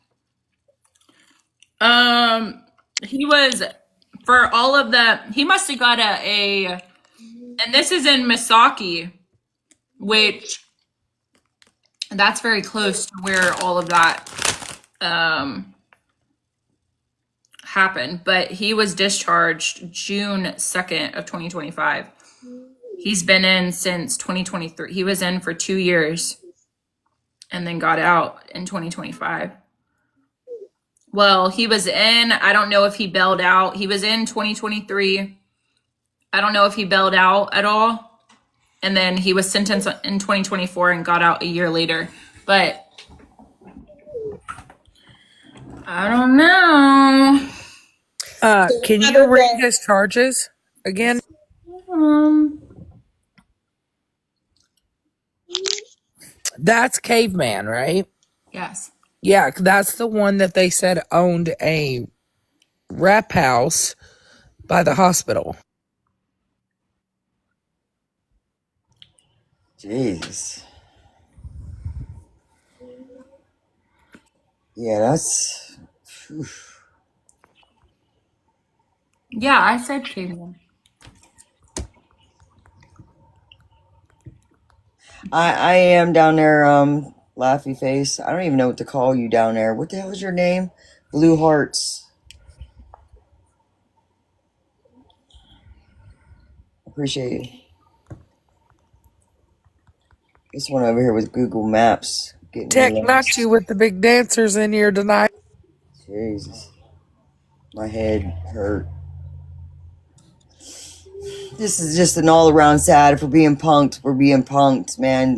He was for all of the. He must have got and this is in Misaki, which that's very close to where all of that happened. But he was discharged June 2nd of 2025. He's been in since 2023. He was in for 2 years and then got out in 2025. Well, he was in, I don't know if he bailed out. He was in 2023. I don't know if he bailed out at all. And then he was sentenced in 2024 and got out a year later. But I don't know. Can you read his charges again? That's Caveman, right? Yes. Yeah, that's the one that they said owned a rep house by the hospital. Jeez. Yeah, that's. Whew. Yeah, I said caveman. I am down there, Laughy Face. I don't even know what to call you down there. What the hell is your name? Blue Hearts. Appreciate you. This one over here with Google Maps. Teck, not you with the big dancers in here tonight. Jesus. My head hurt. This is just an all around sad. If we're being punked, we're being punked, man.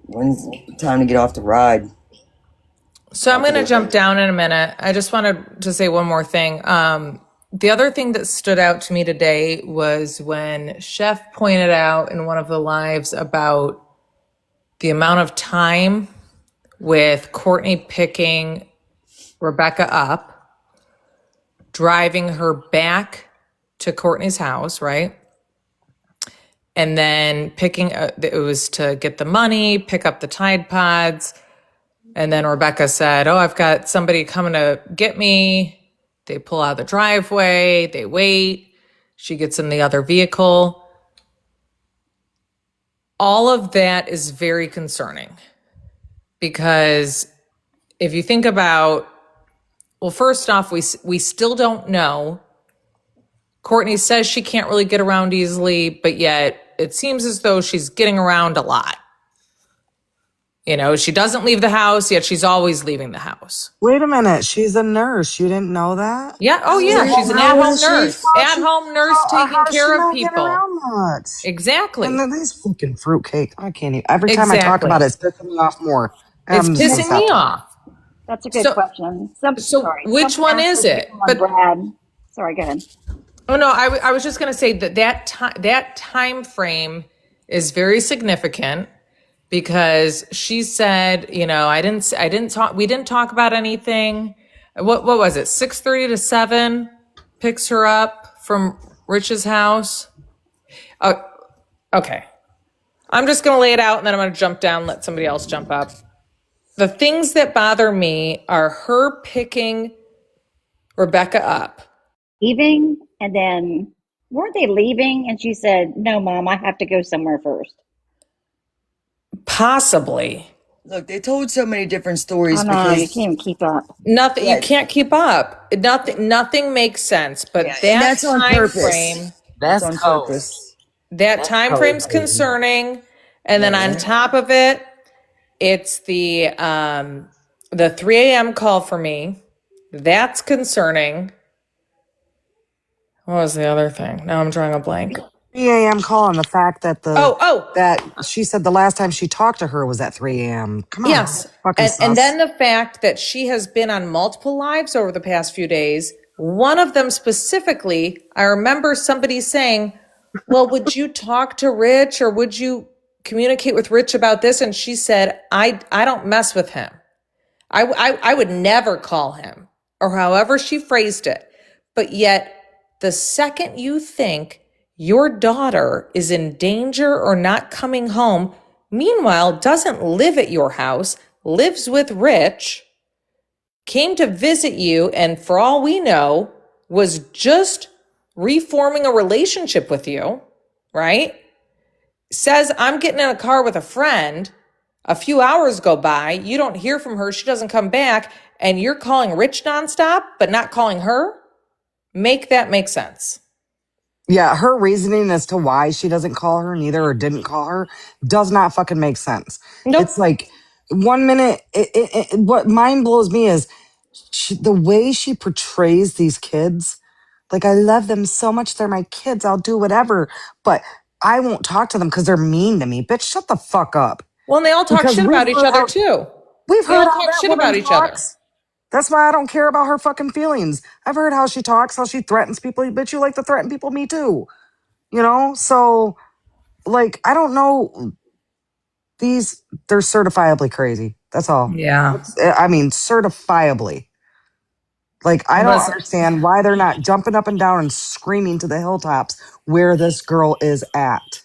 When's the time to get off the ride? So I'm going to jump down in a minute. I just wanted to say one more thing. The other thing that stood out to me today was when Chef pointed out in one of the lives about the amount of time with Courtney picking Rebecca up, driving her back to Courtney's house, right? And then it was to get the money, pick up the Tide Pods. And then Rebecca said, oh, I've got somebody coming to get me. They pull out of the driveway, they wait. She gets in the other vehicle. All of that is very concerning because if you think about, well, first off, we still don't know. Courtney says she can't really get around easily, but yet it seems as though she's getting around a lot. You know, she doesn't leave the house, yet she's always leaving the house. Wait a minute. She's a nurse. You didn't know that? Yeah. Oh, yeah. She's an at-home nurse. At-home nurse taking How does she care of not get people. around much? Exactly. And then these fucking fruitcake. I can't even. Every time I talk about it, it's pissing me off more. It's pissing me off. That's a good question. Sorry. Which one is it? But Brad. Sorry, go ahead. Oh no, I was just going to say that time frame is very significant because she said, you know, we didn't talk about anything. What was it? 6:30 to 7 picks her up from Rich's house. Okay. I'm just going to lay it out and then I'm going to jump down, let somebody else jump up. The things that bother me are her picking Rebecca up. Leaving, and then weren't they leaving? And she said, no, Mom, I have to go somewhere first. Possibly. Look, they told so many different stories. I know, you can't even keep up. Nothing. You can't keep up. Nothing makes sense. But that's on time purpose. Frame, that's on purpose. That time frame's concerning. And then on top of it, it's the 3 a.m. call for me. That's concerning. What was the other thing? Now I'm drawing a blank. 3 a.m. call on the fact that that she said the last time she talked to her was at 3 a.m. Come on. Yes. And then the fact that she has been on multiple lives over the past few days. One of them specifically, I remember somebody saying, well, would you talk to Rich or would you communicate with Rich about this? And she said, I don't mess with him. I would never call him, or however she phrased it. But yet the second you think your daughter is in danger or not coming home, meanwhile doesn't live at your house, lives with Rich, came to visit you, and for all we know, was just reforming a relationship with you, right? Says, I'm getting in a car with a friend. A few hours go by, you don't hear from her, she doesn't come back, and you're calling Rich nonstop, but not calling her? Make that make sense. Yeah, her reasoning as to why she doesn't call her neither or didn't call her does not fucking make sense. Nope. It's like 1 minute, what mind blows me is the way she portrays these kids. Like, I love them so much. They're my kids. I'll do whatever. But I won't talk to them because they're mean to me. Bitch, shut the fuck up. Well, and they all talk Because shit about each other too. we've They heard all how talk that shit woman about each other. talks. That's why I don't care about her fucking feelings. I've heard how she talks, how she threatens people. Bitch, you like to threaten people, me too. You know? So, like, I don't know. They're certifiably crazy. That's all. Yeah. I mean, certifiably. Like, I don't Listen. understand why they're not jumping up and down and screaming to the hilltops where this girl is at.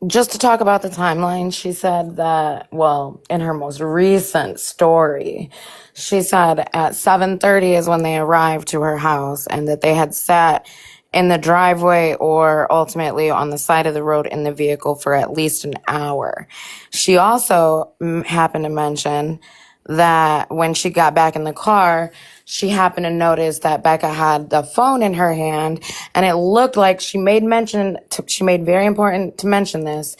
Just to talk about the timeline, she said that, well, in her most recent story, she said at 7:30 is when they arrived to her house and that they had sat in the driveway or ultimately on the side of the road in the vehicle for at least an hour. She also happened to mention that when she got back in the car, she happened to notice that Becca had the phone in her hand, and it looked like she made very important to mention this.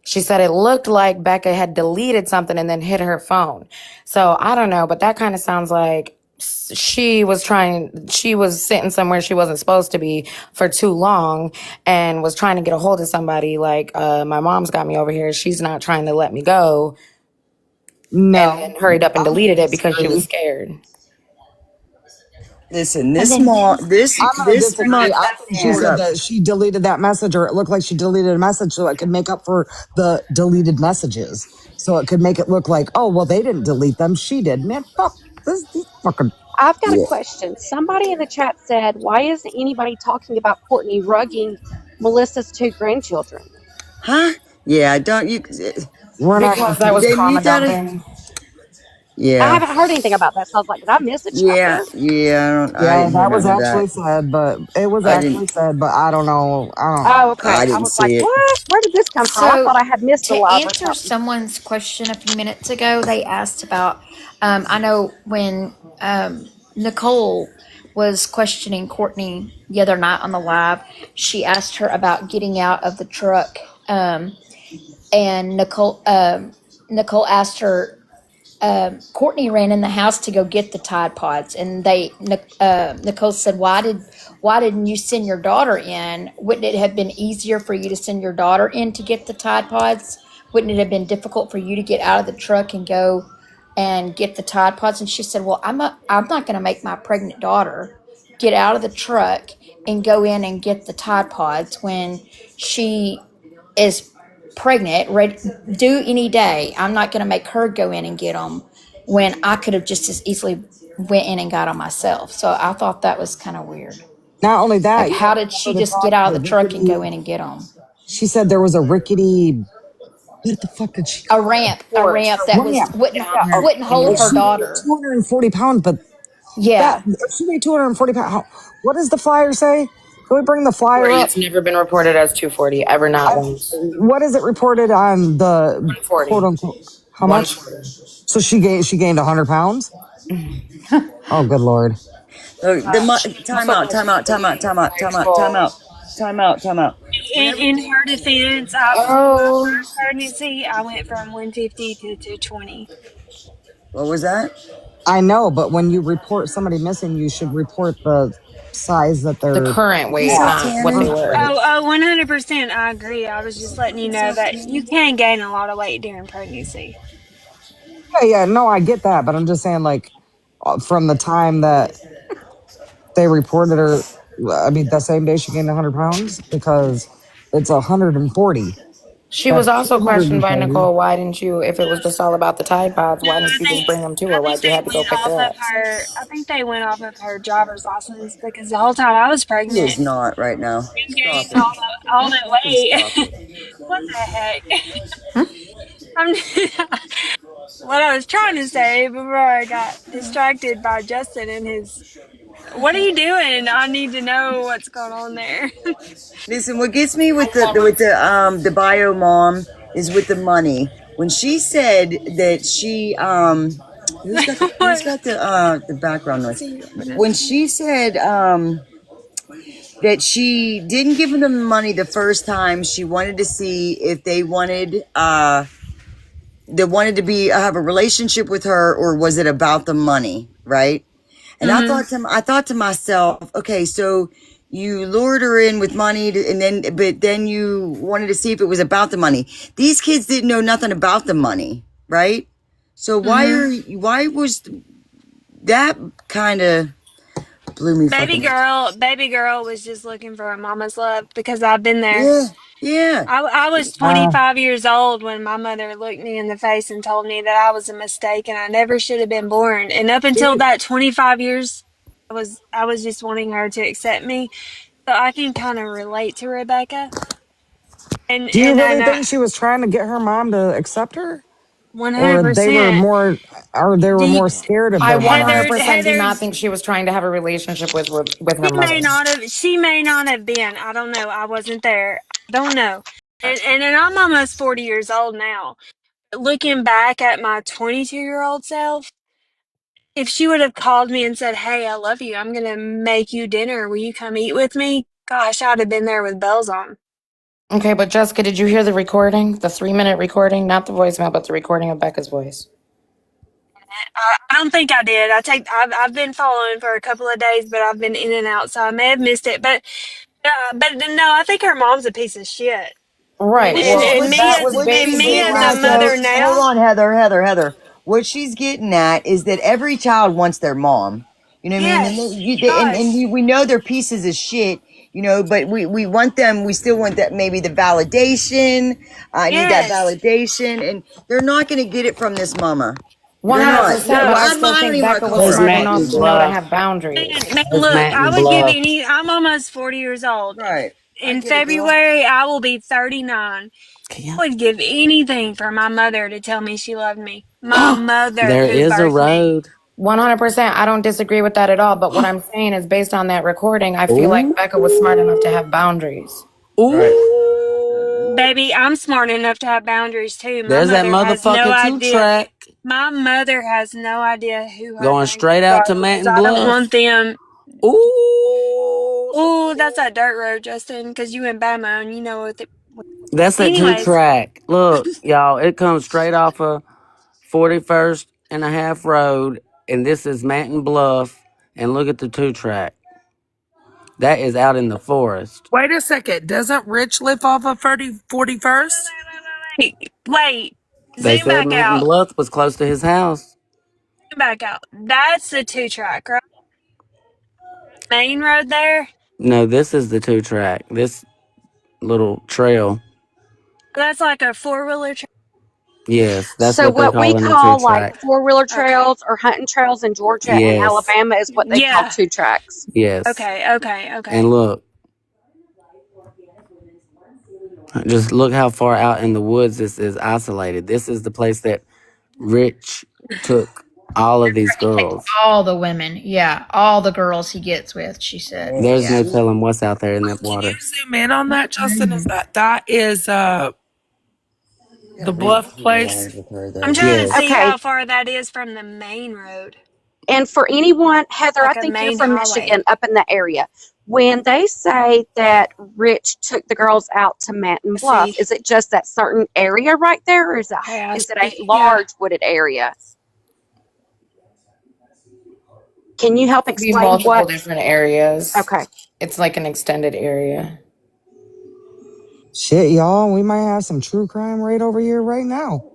She said it looked like Becca had deleted something and then hit her phone. So I don't know, but that kind of sounds like she was sitting somewhere she wasn't supposed to be for too long and was trying to get a hold of somebody like, my mom's got me over here. She's not trying to let me go. No. And then hurried up and I'm deleted gonna it because she was disagree. scared. Listen, And this then mom, this I'm going to this month. disagree. I think she Hold said up. that she deleted that message, or it looked like she deleted a message so it could make up for the deleted messages. So it could make it look like, oh, well, they didn't delete them. She did. Man, fuck. These fucking. I've got a Yeah. question. Somebody in the chat said, why isn't anybody talking about Courtney rugging Melissa's two grandchildren? Huh? Yeah. Don't you? We're not going Because to that was finish. Then you trauma gotta. dumping. I Yeah. haven't heard anything about that. So I was like, did I miss a Yeah. chapter? Yeah. I Yeah, didn't hear that was none of actually that. said, but it was I didn't. actually said, but I don't know. I don't know. Oh, okay. I I didn't was like, see it. what? Where did this come from? I So, thought I had missed a to live or answer something. someone's question a few minutes ago, they asked about. I know when Nicole was questioning Courtney the other night on the live, she asked her about getting out of the truck, and Nicole asked her. Courtney ran in the house to go get the Tide Pods, and Nicole said, why didn't you send your daughter in? Wouldn't it have been easier for you to send your daughter in to get the Tide Pods? Wouldn't it have been difficult for you to get out of the truck and go and get the Tide Pods? And she said, well, I'm not going to make my pregnant daughter get out of the truck and go in and get the Tide Pods when she is pregnant, ready, due any day. I'm not going to make her go in and get them when I could have just as easily went in and got them myself. So I thought that was kind of weird. Not only Like, that, you how gotta did she remember just get out of the the truck and go rickety. in and get them? She said there was a rickety. What the fuck did she A call ramp, a Porch. ramp that was it? wouldn't hold Well, her she weighed daughter. 240 pounds, but that Yeah, if she weighed 240 pounds, what does the flyer say? Can we bring the flyer 40. up? It's never been reported as 240, ever, not once. What is it reported on the 140. quote unquote? How much? 140. So she gained 100 pounds. Oh, good lord! Time out. Time out. Time out. Time out. Time out. Time out. Time out. Time out. Whenever In her defense, my Oh, first pregnancy, I went from 150 to 220. what was that? I know, but when you report somebody missing, you should report the size that the they're current What'd you weight, say, at. not what they Tanner? were. Oh, 100%. I agree. I was just letting you What's know up, that you Tanner? can gain a lot of weight during pregnancy. Yeah, no, I get that, but I'm just saying, like, from the time that they reported her, I mean, the same day she gained 100 pounds because it's 140. She was That also questioned by 230. Nicole. Why didn't you, if it was just all about the Tide Pods, No, why didn't you just bring them to I her? think Why'd you they have to go went pick off her of up? her. I think they went off of her driver's license because the whole time I was He pregnant, is not right now. you Stop gained it. all that Please weight. stop it. What the heck? I'm what I was trying to say before I got distracted by Justin and his. What are you doing? I need to know what's going on there. Listen, what gets me with the bio mom is with the money. When she said that she who's got the background noise? See you, When Vanessa. she said that she didn't give them the money the first time, she wanted to see if they wanted to be have a relationship with her, or was it about the money, right? And Mm-hmm. I thought to myself, okay, so you lured her in with money, but then you wanted to see if it was about the money. These kids didn't know nothing about the money, right? So Mm-hmm. why was that kind of blew me fucking? Baby girl was just looking for a mama's love because I've been there. Yeah, yeah. I was Uh, 25 years old when my mother looked me in the face and told me that I was a mistake and I never should have been born. And up until that 25 years, I was just wanting her to accept me. So I can kind of relate to Rebecca. do you And really think she was trying to get her mom to accept her? Or they were 100%. more, or they were Do more scared of I their mom? 100% do not Heather's think she was trying to have a relationship with her mother. she may not have been. I don't know. I wasn't there. I don't know. And I'm almost 40 years old now. Looking back at my 22-year-old self, if she would have called me and said, "Hey, I love you. I'm gonna make you dinner. Will you come eat with me?" Gosh, I'd have been there with bells on. Okay, but Jessica, did you hear the recording? The 3-minute recording? Not the voicemail, but the recording of Becca's voice. I don't think I did. I've been following for a couple of days, but I've been in and out, so I may have missed it. But no, I think her mom's a piece of shit. Right. Well, that was And She's me basically getting as what a at though, mother she. hold now, on, Heather. What she's getting at is that every child wants their mom. You know what I mean? And yes, and gosh, we know they're pieces of shit. You know, but we want them. We still want that maybe the validation. I need that yes, validation, and they're not going to get it from this mama. They're not. 100%, but I I still don't think even want to Becca call was her It's a smart mom. enough Matt to know to Bluff. have boundaries. man, It's look, Matt I and would give Bluff. any. I'm almost 40 years old. Right. I In get it, girl. February, I will be 39. Yeah. I would give anything for my mother to tell me she loved me. My mother There who is a birthed me. road. 100%. I don't disagree with that at all. But what I'm saying is, based on that recording, I feel like Ooh. Becca was smart enough to have boundaries. Right. Ooh. Baby, I'm smart enough to have boundaries too. My There's that mother has no motherfucking two idea. track My mother has no idea who her going straight neighbors out are to Matt because and I don't Bluff. want them. Ooh. Oh, that's that dirt road, Justin, because you in Bama and you know what. That's that two Anyways, track. Look, y'all, it comes straight off of 41st and a half road, and this is Matt and Bluff. And look at the two track. That is out in the forest. Wait a second. Doesn't Rich live off of 41st? wait. They Zoom said back Matt and out. Bluff was close to his house. Zoom back out. That's the two track, right? Main road there. No, this is the two track. This little trail. That's like a four-wheeler. Yes, that's So what they what we call in the two call like track. four-wheeler Okay. trails or hunting trails in Georgia and Yes, Alabama is what they call Yeah. two tracks. yes. Okay. And look, just look how far out in the woods this is isolated. This is the place that Rich took all of these Takes girls. all the women. Yeah, all the girls he gets with, she said. There's Yeah. no telling what's out there in that Can you water. zoom in on that, Justin? Is that is the Bluff place? I'm trying to Yes. see Okay. how far that is from the main road, And for anyone, Heather, I like a think you're main from highway. Michigan, up in the area. When they say that Rich took the girls out to Manton I Bluff, see. is it just that certain area right there, or Okay, I is it a see. Yeah. large wooded area? Can you help Could be explain multiple what? different areas. Okay. It's like an extended area. Shit, y'all, we might have some true crime right over here right now.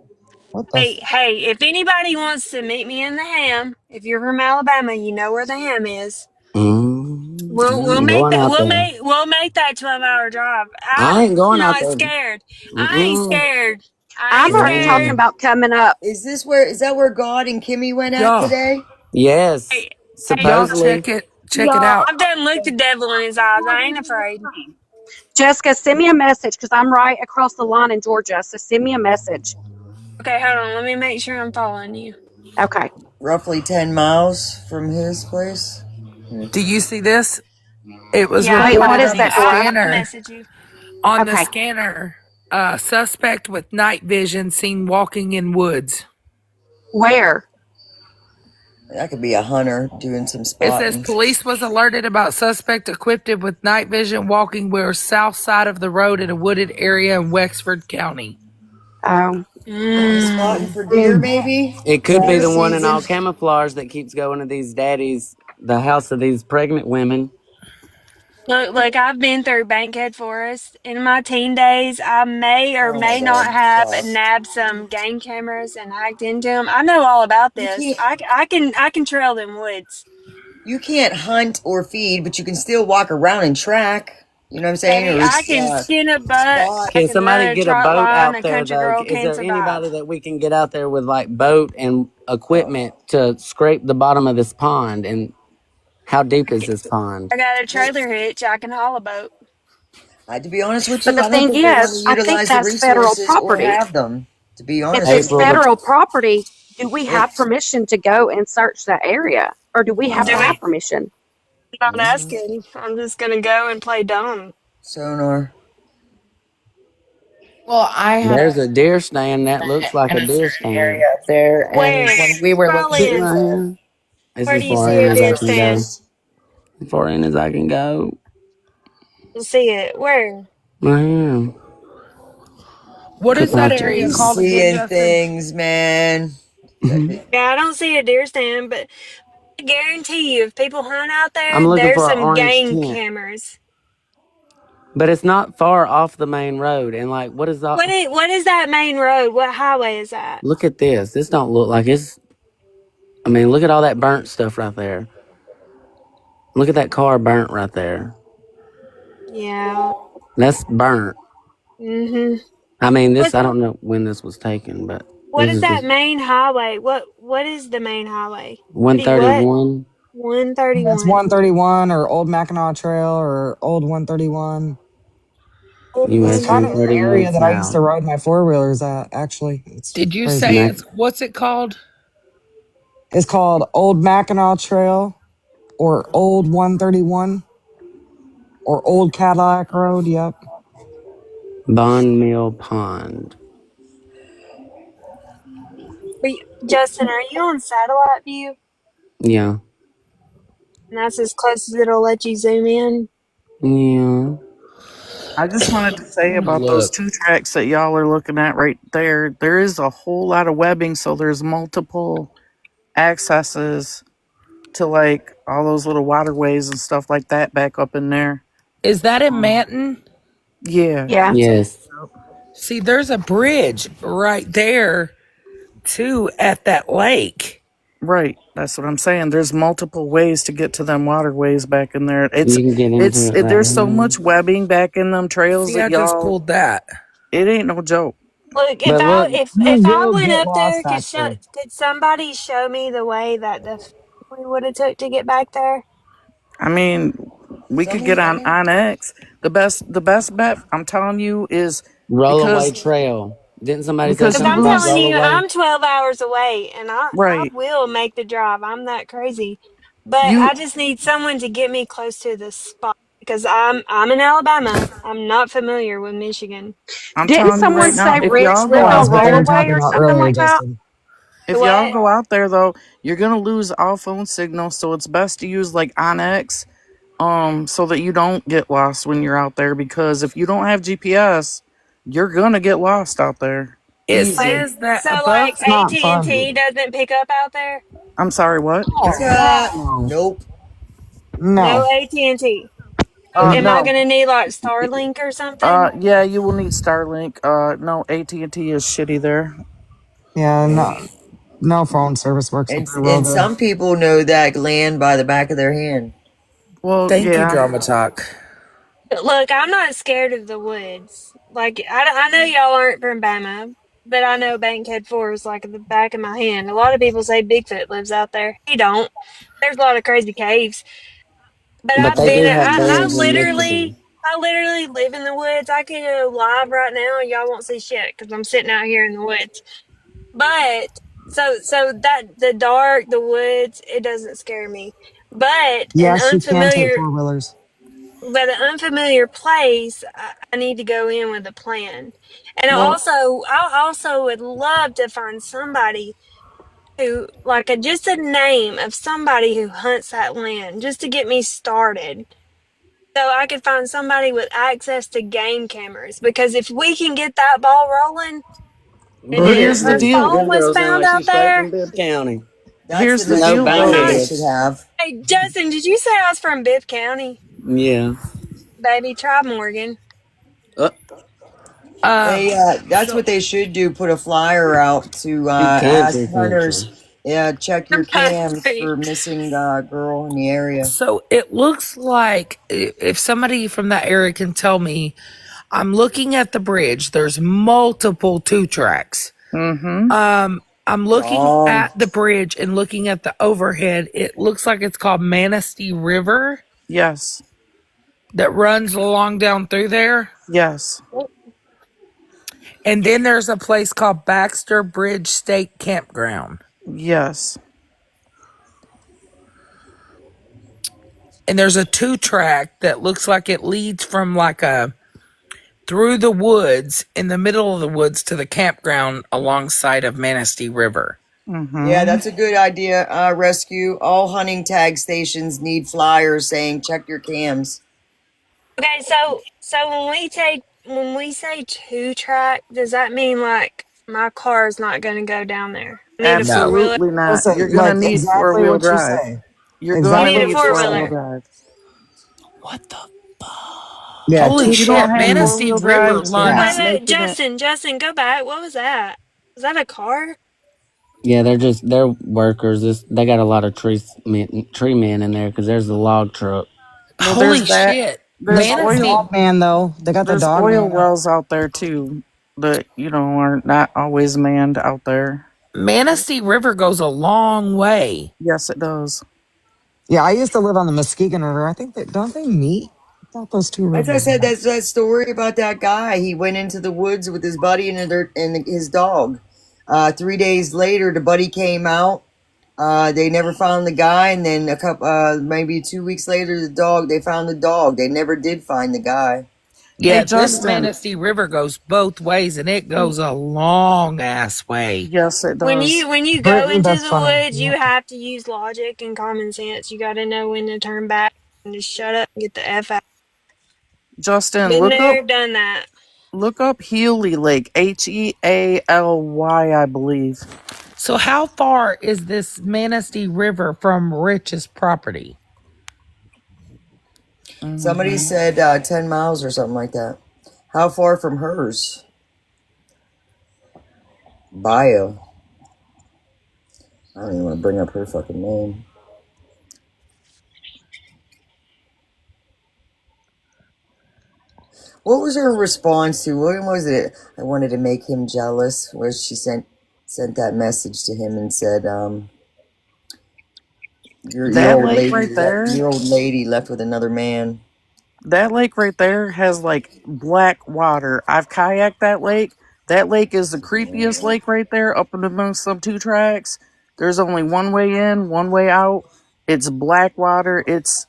What the? Hey, if anybody wants to meet me in the ham, if you're from Alabama, you know where the ham is. Mm. I ain't going out there. We'll make that 12-hour drive. I ain't I'm going out not there. scared. I ain't Mm-mm. scared. I I'm ain't already talking scared. Mm. about coming up. Is that where God and Kimmy went at Y'all, today? Yes, Hey, hey, y'all supposedly. check it out. I've done looked the devil in his eyes. I ain't afraid. Jessica, send me a message because I'm right across the line in Georgia. So send me a message. Okay, hold on. Let me make sure I'm following you. Okay. Roughly 10 miles from his place. Do you see this? It was Yeah, I'm Wait, what reported is following on you. the that, Dora? I'll scanner. message you. On the Okay. scanner, suspect with night vision seen walking in woods. Where? That could be a hunter doing some It says spotting. police was alerted about suspect equipped with night vision walking where south side of the road in a wooded area in Wexford County. Oh. Spotting Mm. for deer, maybe? It could be Deer the one in season? all camouflage that keeps going to these daddies, the house of these pregnant women. Look, I've been through Bankhead Forest. In my teen days, I may or Oh my may not God, have stop. nabbed some game cameras and hacked into them. I know all about You this. can't, I can trail them woods. you can't hunt or feed, but you can still walk around and track. You know what I'm saying? Hey, Or I can skin a buck. spot. I Can can somebody run a get a trot boat line. out A there country though? girl Is can there survive. anybody that we can get out there with like boat and equipment to scrape the bottom of this pond? And how deep is this pond? I got a trailer hitch. I can haul a boat. To be honest with But you, the I don't thing think they want is, to I think utilize the that's federal resources or property. have them, to be If honest with it's you. April the federal property, do we It, have permission to go and search that area? Or do we have Do to we? have permission? I'm not asking. I'm just gonna go and play dumb. sonar. Well, I had there's a a deer stand that looks like in a a deer certain stand. area up there, and Where? when we were Scroll looking Sitting in. right into here. It's Where as do you far see in a as I deer can go. stand? As far in as I can go. You'll see it. Where? I am. What Could is that not area He's called again, seeing Justin? things, man. Yeah, I don't see a deer stand, but I guarantee you, if people hunt out I'm there, looking there's for an some orange game tent. cameras. But it's not far off the main road. And like what is that? What is that main road? What highway is that? Look at this. This don't look like it's I mean, look at all that burnt stuff right there. Look at that car burnt right there. Yeah. That's burnt. Mhm. I mean, this What I don't know when this was taken, but what this is is that just main highway? What is the main highway? What? 131 That's 131. 131 or Old Mackinac Trail or Old 131. It's US kind of an 131 area that I used South. to ride my four wheelers at, actually. It's Did you crazy. say Mac- it's what's it called? It's called Old Mackinac Trail or Old 131 or Old Cadillac Road. Yep. Bond Mill Pond. Justin, are you on satellite view? Yeah. And that's as close as it'll let you zoom in. Yeah. I just wanted to say about those Look. two tracks that y'all are looking at right there. There is a whole lot of webbing, so there's multiple accesses to like all those little waterways and stuff like that back up in there. Is that in Manton? Yeah. Yeah. Yes. See, there's a bridge right there too at that lake. Right. That's what I'm saying. There's multiple ways to get to them waterways back in there. You can get into it right There's so here. much webbing back in them trails See, that I just y'all, pulled that. it ain't no joke. Look, But look, if You I will went get up lost there, back there. could somebody show me the way that the we would have took to get back there? I mean, we could get Someone's on there. Onyx. The best bet I'm telling you is Rollaway because Trail. Didn't somebody say Because because you something I'm about telling lose you, Rollaway? I'm 12 hours away, and I right. will make the drive. I'm that crazy, but You I just need someone to get me close to the spot because I'm in Alabama. I'm not familiar with Michigan. I'm Didn't telling you someone right now, say if Rich y'all Oh, go lived that's on out what you were there, Rollaway talking or about something earlier, like that? Justin. if y'all What? go out there though, you're gonna lose all phone signal, so it's best to use like Onyx, so that you don't get lost when you're out there, because if you don't have GPS, you're gonna get lost out there. It Easy. says that So above. like It's not fun. AT&T doesn't pick up out there? I'm sorry, what? Oh, heck no. Nope. No No. AT&T. Am I No. Mm-mm. gonna need like Starlink or something? Yeah, you will need Starlink. No, AT&T is shitty there. Yeah, no. No phone service works And up there real and good. some people know that land by the back of their hand. Well, Thank you, yeah. Drama Talk. But look, I'm not scared of the woods. Like, I know y'all aren't from Bama, but I know Bankhead Forest like the back of my hand. A lot of people say Bigfoot lives out there. He don't. There's a lot of crazy caves. But But I've they been, do have I bears in literally, Mississippi. I literally live in the woods. I can go live right now and y'all won't see shit because I'm sitting out here in the woods. But so that the dark, the woods, it doesn't scare me. But an Yes, you can take unfamiliar, 4-wheelers. but an unfamiliar place, I need to go in with a plan. And Well, I also would love to find somebody who, like, just a name of somebody who hunts that land, just to get me started. So I could find somebody with access to game cameras. Because if we can get that ball rolling, and Well, then here's the her deal. phone Them was girls sound found like out she's straight there. from Bibb County. that's the Here's the next No deal, I'm plan though. they not. should boneheads. have. Hey, Justin, did you say I was from Bibb County? Yeah. Baby, try Morgan. Uh, They that's So what they should do. Put a flyer out to be ask country, hunters. country. Yeah, check your cams Country. for missing girl in the area. so it looks like if somebody from that area can tell me, I'm looking at the bridge. There's multiple 2 tracks. Mm-hmm. I'm looking Oh, at the bridge and looking at the overhead. It looks like it's called Manistee River Yes. that runs along down through there. Yes. And then there's a place called Baxter Bridge State Campground. Yes. And there's a 2 track that looks like it leads from like a through the woods in the middle of the woods to the campground alongside of Manistee River. yeah, Mm-hmm. that's a good idea. Rescue all hunting tag stations need flyers saying check your cams. Okay, so when we say 2 track, does that mean like my car is not going to go down there? I need a four No. wheeler. Absolutely not. You're Listen, gonna like need exactly 4-wheel what you drive. say. You're You gonna need Exactly a need what you four 4-wheel say. wheeler. drive. What the? Yeah, Holy two If you don't shit. truck have means Manistee 4-wheel River drive, you're yeah. not Wait, runs. wait, making it. Justin, go back. What was that? Was that a car? Yeah, they're workers. They got a lot of tree men in there because there's the log truck. Well, Holy there's that. shit. They There's got the oil. dog Manistee. man though. They got the There's dog oil man out. wells out there too that are not always manned out there. Manistee River goes a long way. Yes, it does. Yeah, I used to live on the Muskegon River. I think that don't they meet? I thought those two As I rivers said, met. that's that story about that guy. He went into the woods with his buddy and his dog. 3 days later, the buddy came out. They never found the guy, and then a couple, maybe 2 weeks later, they found the dog. They never did find the guy. Hey, Yeah, this Justin. Manistee River goes both ways and it goes a long ass way. Yes, it does. When you go Brittany, into that's the funny. woods, you have to use logic and common sense. You got to know when to turn back and just shut up and get the f out. Justin, Been there, done that. look up Healy Lake. Healy, I believe. So how far is this Manistee River from Rich's property? Somebody Mm-hmm. said 10 miles or something like that. How far from hers? Bio. I don't even want to bring up her fucking name. What was her response to? What was it? I wanted to make him jealous. Where she sent that message to him and said, That lake right there. your old lady left with another man." That lake right there has like black water. I've kayaked that lake. That lake is the creepiest lake right there, up and amongst some 2 tracks. There's only one way in, one way out. It's black water. It's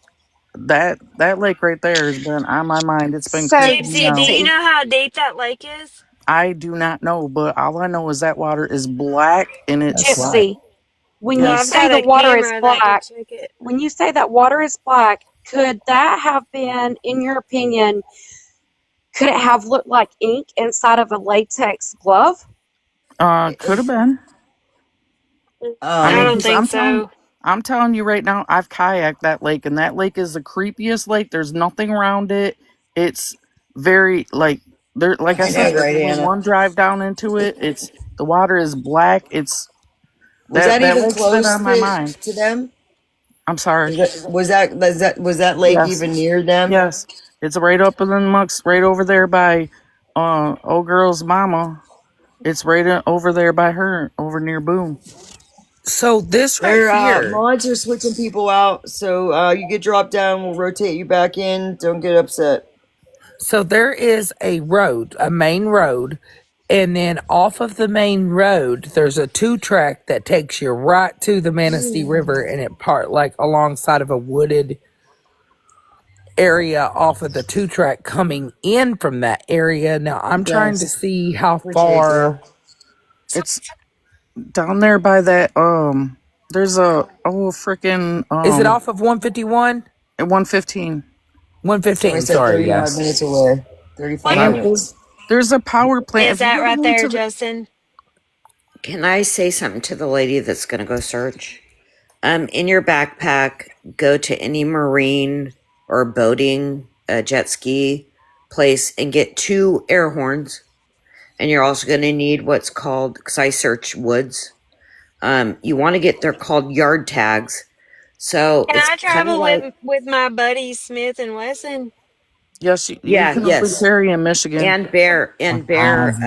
that lake right there has been on my mind. It's been So, creeping me Gypsy, do out. you Gypsy, know how deep that lake is? I do not know, but all I know is that water is black and That's it's right. Gypsy, when Well, you I've yes. say got the a water is camera that can black, check it. when you say that water is black, could that have been, in your opinion, could it have looked like ink inside of a latex glove? Could have been. I I mean, Um, don't because think so. I'm telling you right now, I've kayaked that lake, and that lake is the creepiest lake. There's nothing around it. It's very like there. Like I I know, said, there's right, only Anna? one drive down into it. It's the water is black. It's Was that that even lake's been close on my mind. to them? I'm sorry. Was that lake Yes. even near them? Yes. It's right up in the mucks, right over there by old girl's mama. It's right over there by her, over near Boone. So this right Their here. mods are switching people out, so you get dropped down, we'll rotate you back in. Don't get upset. So there is a road, a main road, and then off of the main road, there's a 2-track that takes you right to the Manistee River, and it part like alongside of a wooded area off of the 2-track coming in from that area. Now I'm trying to Thanks. see how Appreciate it, girl. far. It's down there by that there's a freaking Is it off of 151? 115. 115, Somebody said sorry, 35 yes. minutes away. 35 And minutes. there's a power plant. Is If you that go right down there, to the Justin? Can I say something to the lady that's going to go search? In your backpack, go to any marine or boating, jet ski place and get 2 air horns. And you're also going to need what's called, because I search woods. You want to get, they're called yard tags. So Can it's I kind of travel like, with my buddies Smith and Wesson? yes, you yeah, can only yes. carry in Michigan. And bear,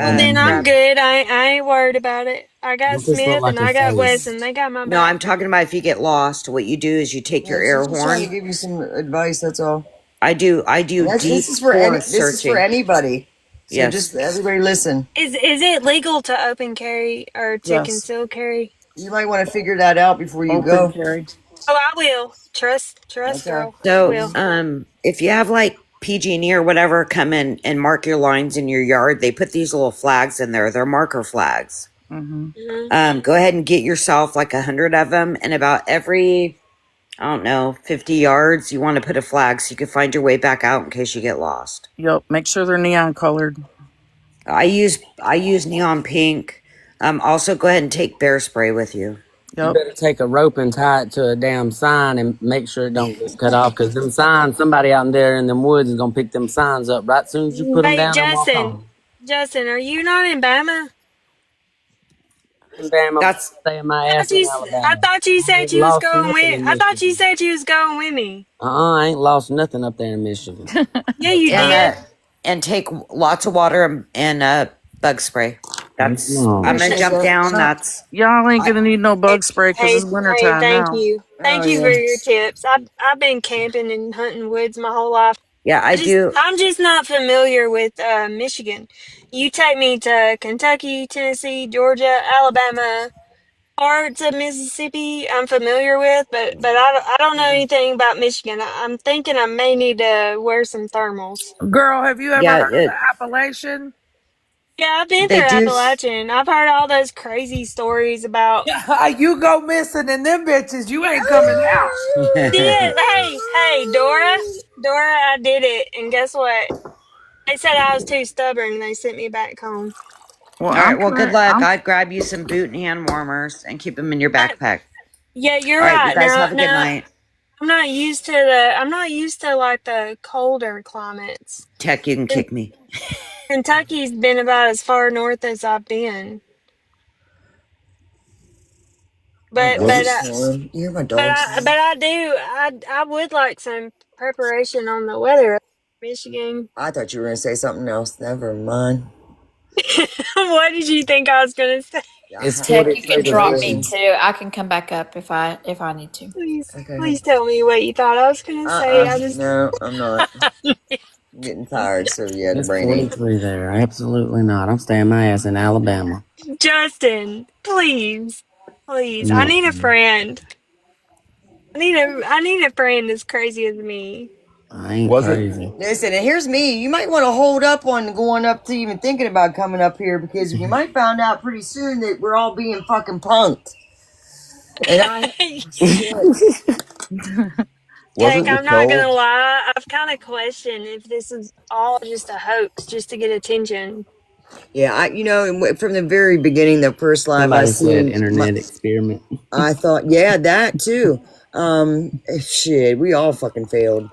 Well, then I'm grab. good. I ain't worried about it. I got Don't this look Smith and like a I got face? Wesson. They got my No, back. I'm talking about if you get lost, what you do is you take your She's air just trying to horn. give you some advice. That's all. I do This deep is for forest this is for searching. anybody. So Yes. just everybody listen. Is it legal to open carry or to Yes. conceal carry? You might want to figure that out before you Open go. carry. Oh, I will. Trust, Okay. girl. I So, will. if you have like PG&E or whatever come in and mark your lines in your yard, they put these little flags in there. They're marker flags. Mm-hmm. Go ahead and get yourself like 100 of them, and about every, I don't know, 50 yards, you want to put a flag so you can find your way back out in case you get lost. Yep. Make sure they're neon colored. I use neon pink. Also go ahead and take bear spray with you. You better take a rope and tie it to a damn sign and make sure it don't get cut off. Because them signs, somebody out there in them woods is going to pick them signs up right as soon as you put them Wait, down and walk off. Justin, are you not in Bama? In Bama, That's staying my ass in I Alabama. thought you I said ain't you was lost going nothing with. in I thought you Michigan. said you was going with me. I ain't lost nothing up there in Michigan. Yeah, you and did. and take lots of water and bug spray. That's No. I'm gonna jump down. That's Y'all ain't gonna need no bug spray because it's Hey, wintertime thank now. you. Oh Thank you for yeah. your tips. I've been camping and hunting woods my whole life. yeah, I do. I'm just not familiar with Michigan. You take me to Kentucky, Tennessee, Georgia, Alabama, parts of Mississippi I'm familiar with, but I don't know anything about Michigan. I'm thinking I may need to wear some thermals. Girl, have you ever Yeah, heard of the Appalachian? Yeah, I've been they through do. Appalachian. I've heard all those crazy stories about. You go missing in them bitches, you ain't coming out. Did hey Dora, I did it, and guess what? They said I was too stubborn, and they sent me back home. Well, All right. Well, good luck. I'd grab you some boot and hand warmers and keep them in your backpack. Yeah, you're All right. You right. guys Now, have a good night. I'm not used to like the colder climates. Teck, you can kick me. Kentucky's been about as far north as I've been, but but uh, You hear my dogs? I would like some preparation on the weather of Michigan. I thought you were gonna say something else. Never mind. What did you think I was gonna say? It's Tech, you can 43 drop me degrees. too. I can come back up if I need to. Please tell me what you thought I was gonna say. I just No, I'm not. I'm getting tired, so yeah, the It's brain ain't. 43 there. Absolutely not. I'm staying my ass in Alabama. Justin, please, please. I No, need a friend. I need a friend as crazy as me. I ain't crazy. Listen, and here's me. You might want to hold up on going up to even thinking about coming up here because you might find out pretty soon that we're all being fucking punked. And Heck, I'm not gonna lie. I've kind of questioned if this is all just a hoax, just to get attention. yeah, from the very beginning, the first live I Somebody said seen, internet experiment. I thought, yeah, that too. Shit, we all fucking failed.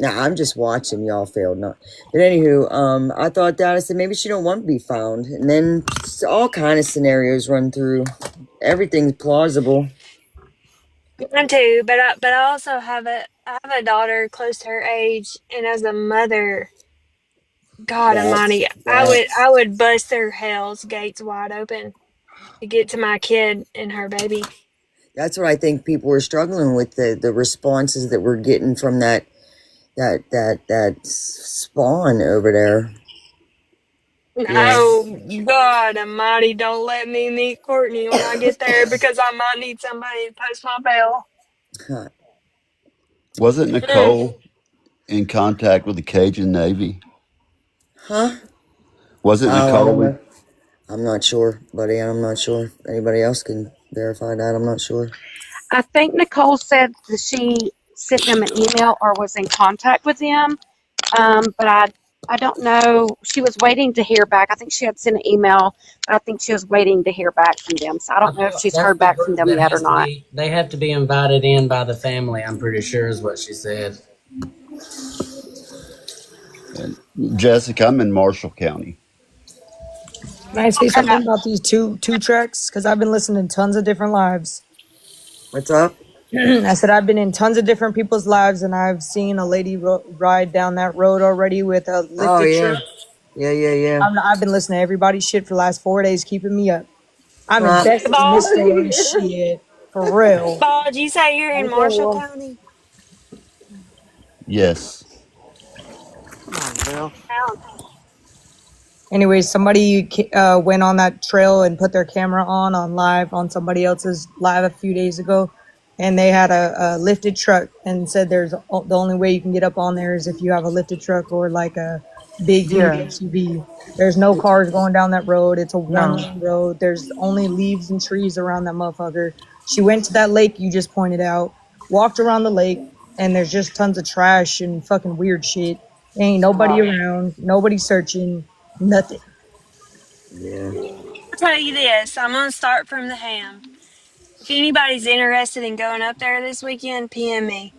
Nah, I'm just watching y'all failed, not. But anywho, I thought that I said maybe she don't want to be found, and then all kind of scenarios run through. Everything's plausible. Mine too, but I also I have a daughter close to her age, and as a mother, God That's Almighty, that's I would bust their hell's gates wide open to get to my kid and her baby. that's what I think people are struggling with, the responses that we're getting from that spawn over there. Yeah. Oh God Almighty, don't let me meet Courtney when I get there because I might need somebody to post my bail. Huh. Wasn't Mm. Nicole in contact with the Cajun Navy? Huh? Wasn't Oh, I Nicole don't in? know. I'm not sure, buddy. I'm not sure. If anybody else can verify that? I'm not sure. I think Nicole said that she sent them an email or was in contact with them, but I don't know. She was waiting to hear back. I think she had sent an email, but I think she was waiting to hear back from them. So I I don't know if feel she's that's heard the back from group them that yet or has to not. be. They have to be invited in by the family. I'm pretty sure is what she said. Jessica, I'm in Marshall County. Can I say Okay. something about these two treks? Because I've been listening to tons of different lives. What's up? I said I've been in tons of different people's lives, and I've seen a lady ride down that road already with a Oh lifted yeah, truck. yeah. I've been listening to everybody's shit for the last 4 days, keeping me up. I'm Huh? invested in Ball, this story, shit, for real. Ball, did you say you're in Marshall County? Yes. Come on, Bill. Anyway, somebody went on that trail and put their camera on live on somebody else's live a few days ago, and they had a lifted truck and said the only way you can get up on there is if you have a lifted truck or like a big duty Yeah. SUV. There's no cars going down that road. It's a one No. lane road. There's only leaves and trees around that motherfucker. She went to that lake you just pointed out, walked around the lake, and there's just tons of trash and fucking weird shit. Ain't nobody around, nobody searching. Nothing. Yeah. I'll tell you this. I'm gonna start from the ham. If anybody's interested in going up there this weekend, PM me.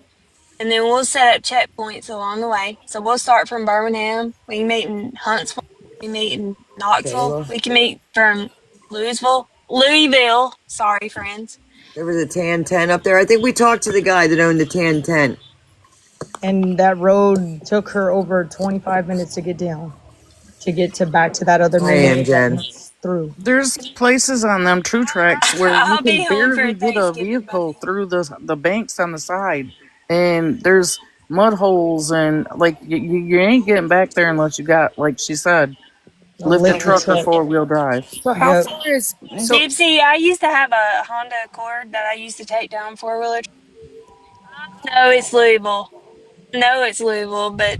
And then we'll set up checkpoints along the way. So we'll start from Birmingham. We can meet in Huntsville. We can meet in Knoxville. Kayla. We can meet from Louisville. Sorry, friends. There was a tan tent up there. I think we talked to the guy that owned the tan tent. And that road took her over 25 minutes to get down, to get to back to that other I main am road that Jen. went through. There's places on them true tracks where you I'll can be home barely for get a Thanksgiving, vehicle buddy. through the banks on the side, and there's mud holes, and like you ain't getting back there unless you got, like she said, A lifted lifted truck or truck. 4-wheel drive. So how Yep. far is so Gypsy, I used to have a Honda Accord that I used to take down four-wheeler. No, it's Louisville. No, it's Louisville, but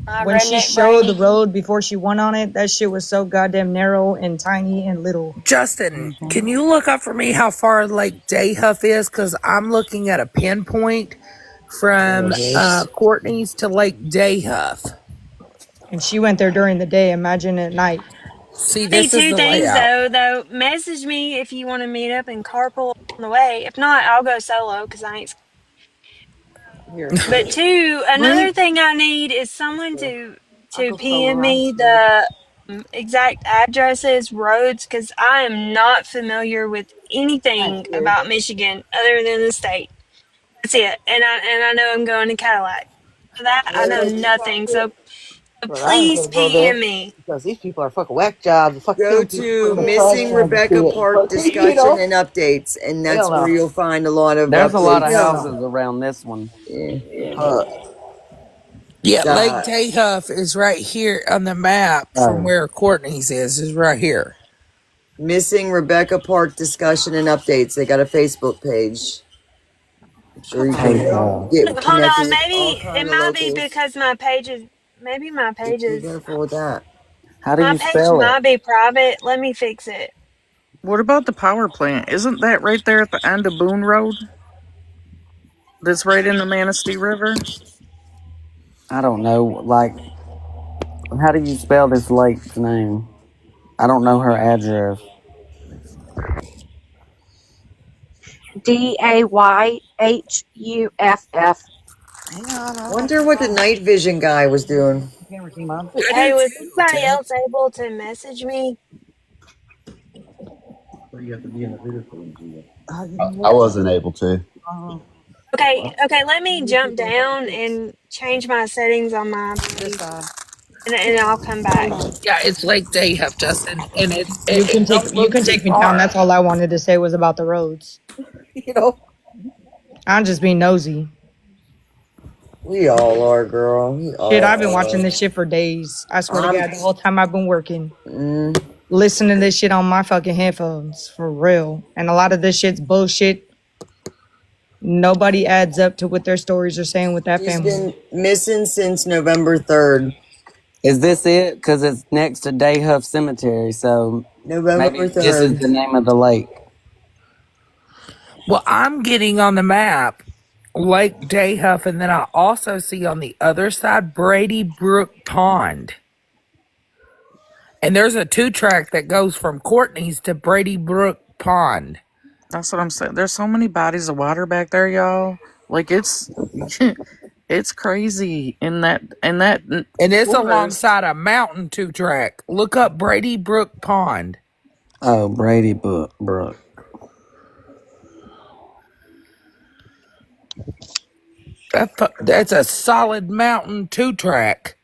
my When she redneck showed the brain. road before she went on it, that shit was so goddamn narrow and tiny and little. Justin? Can you look up for me how far Lake Dayhuff is? Because I'm looking at a pinpoint from Courtney's to Lake Dayhuff. And she went there during the day. Imagine at night. See, Hey, this is two the things layout. though. Message me if you want to meet up and carpool on the way. If not, I'll go solo because I ain't. Here, But two, bring another thing I need is someone to Uncle PM Polo. me the exact addresses, roads, because I am not familiar with Thank anything you. about Michigan other than the state. That's it. And I know I'm going to Cadillac. For that I know nothing. So But I ain't please gonna go there PM me. because these people are fucking whack jobs. Fuck Go killing people to in the trash Missing cans and Rebecca shit. Park But you discussion know, and updates, and that's hell where no. you'll find a lot of There's a lot of Hell updates. no. houses around this one. Yeah. Yeah, Lake Uh, Dayhuff is right here on the map from where Courtney's is right here. Missing Rebecca Park discussion and updates. They got a Facebook page. I'm sure you Hey, can get Hold connected on, with all maybe it kind of might be locals. because my pages. Maybe my Just be pages. careful with that. how do My you page spell it? might be private. Let me fix it. What about the power plant? Isn't that right there at the end of Boone Road? That's right in the Manistee River? I don't know. Like, how do you spell this lake's name? I don't know her address. Dayhuff. Hang on, I'll let Wonder you what the know. night vision guy was doing. Camera came on. I Hey, do was too, anybody else Tex. able to message me? I wasn't able to. Okay, let me jump down and change my settings on my page, and I'll come back. Yeah, it's Lake Dayhuff, Justin, and You can take don't you look can too take me down. That's far. all I wanted to say was about the roads. You know, I'm just being nosy. we all are, girl. We Shit, all I've been watching are. this shit for days. I swear to I'm. God, the whole time I've been working, Mm, listening to this shit on my fucking headphones for real. And a lot of this shit's bullshit. Nobody adds up to what their stories are saying with that she's family. been missing since November 3rd. Is this it? Because it's next to Dayhuff Cemetery, so maybe November this is 3rd. the name of the lake. Well, I'm getting on the map Lake Dayhuff, and then I also see on the other side Brady Brook Pond. And there's a 2-track that goes from Courtney's to Brady Brook Pond. That's what I'm saying. There's so many bodies of water back there, y'all. Like it's it's crazy in that And it's forest. alongside a mountain 2-track. Look up Brady Brook Pond. Oh, Brady Brook. That's a solid mountain 2-track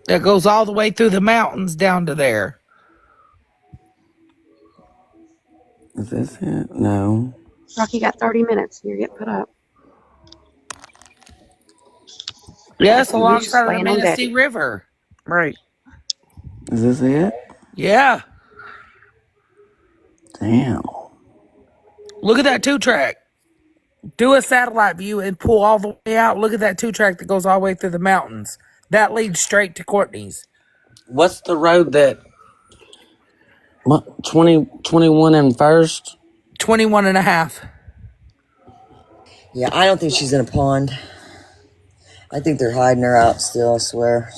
that goes all the way through the mountains down to there. Is this it? No. Rocky got 30 minutes. You're getting put up. Yes, He's just alongside of the laying on deck. Manistee River. Right. Is this it? Yeah. Damn. Look at that 2-track. Do a satellite view and pull all the way out. Look at that 2-track that goes all the way through the mountains. That leads straight to Courtney's. What's the road that 21 and First? 21 and a half. Yeah, I don't think she's in a pond. I think they're hiding her out still, I swear.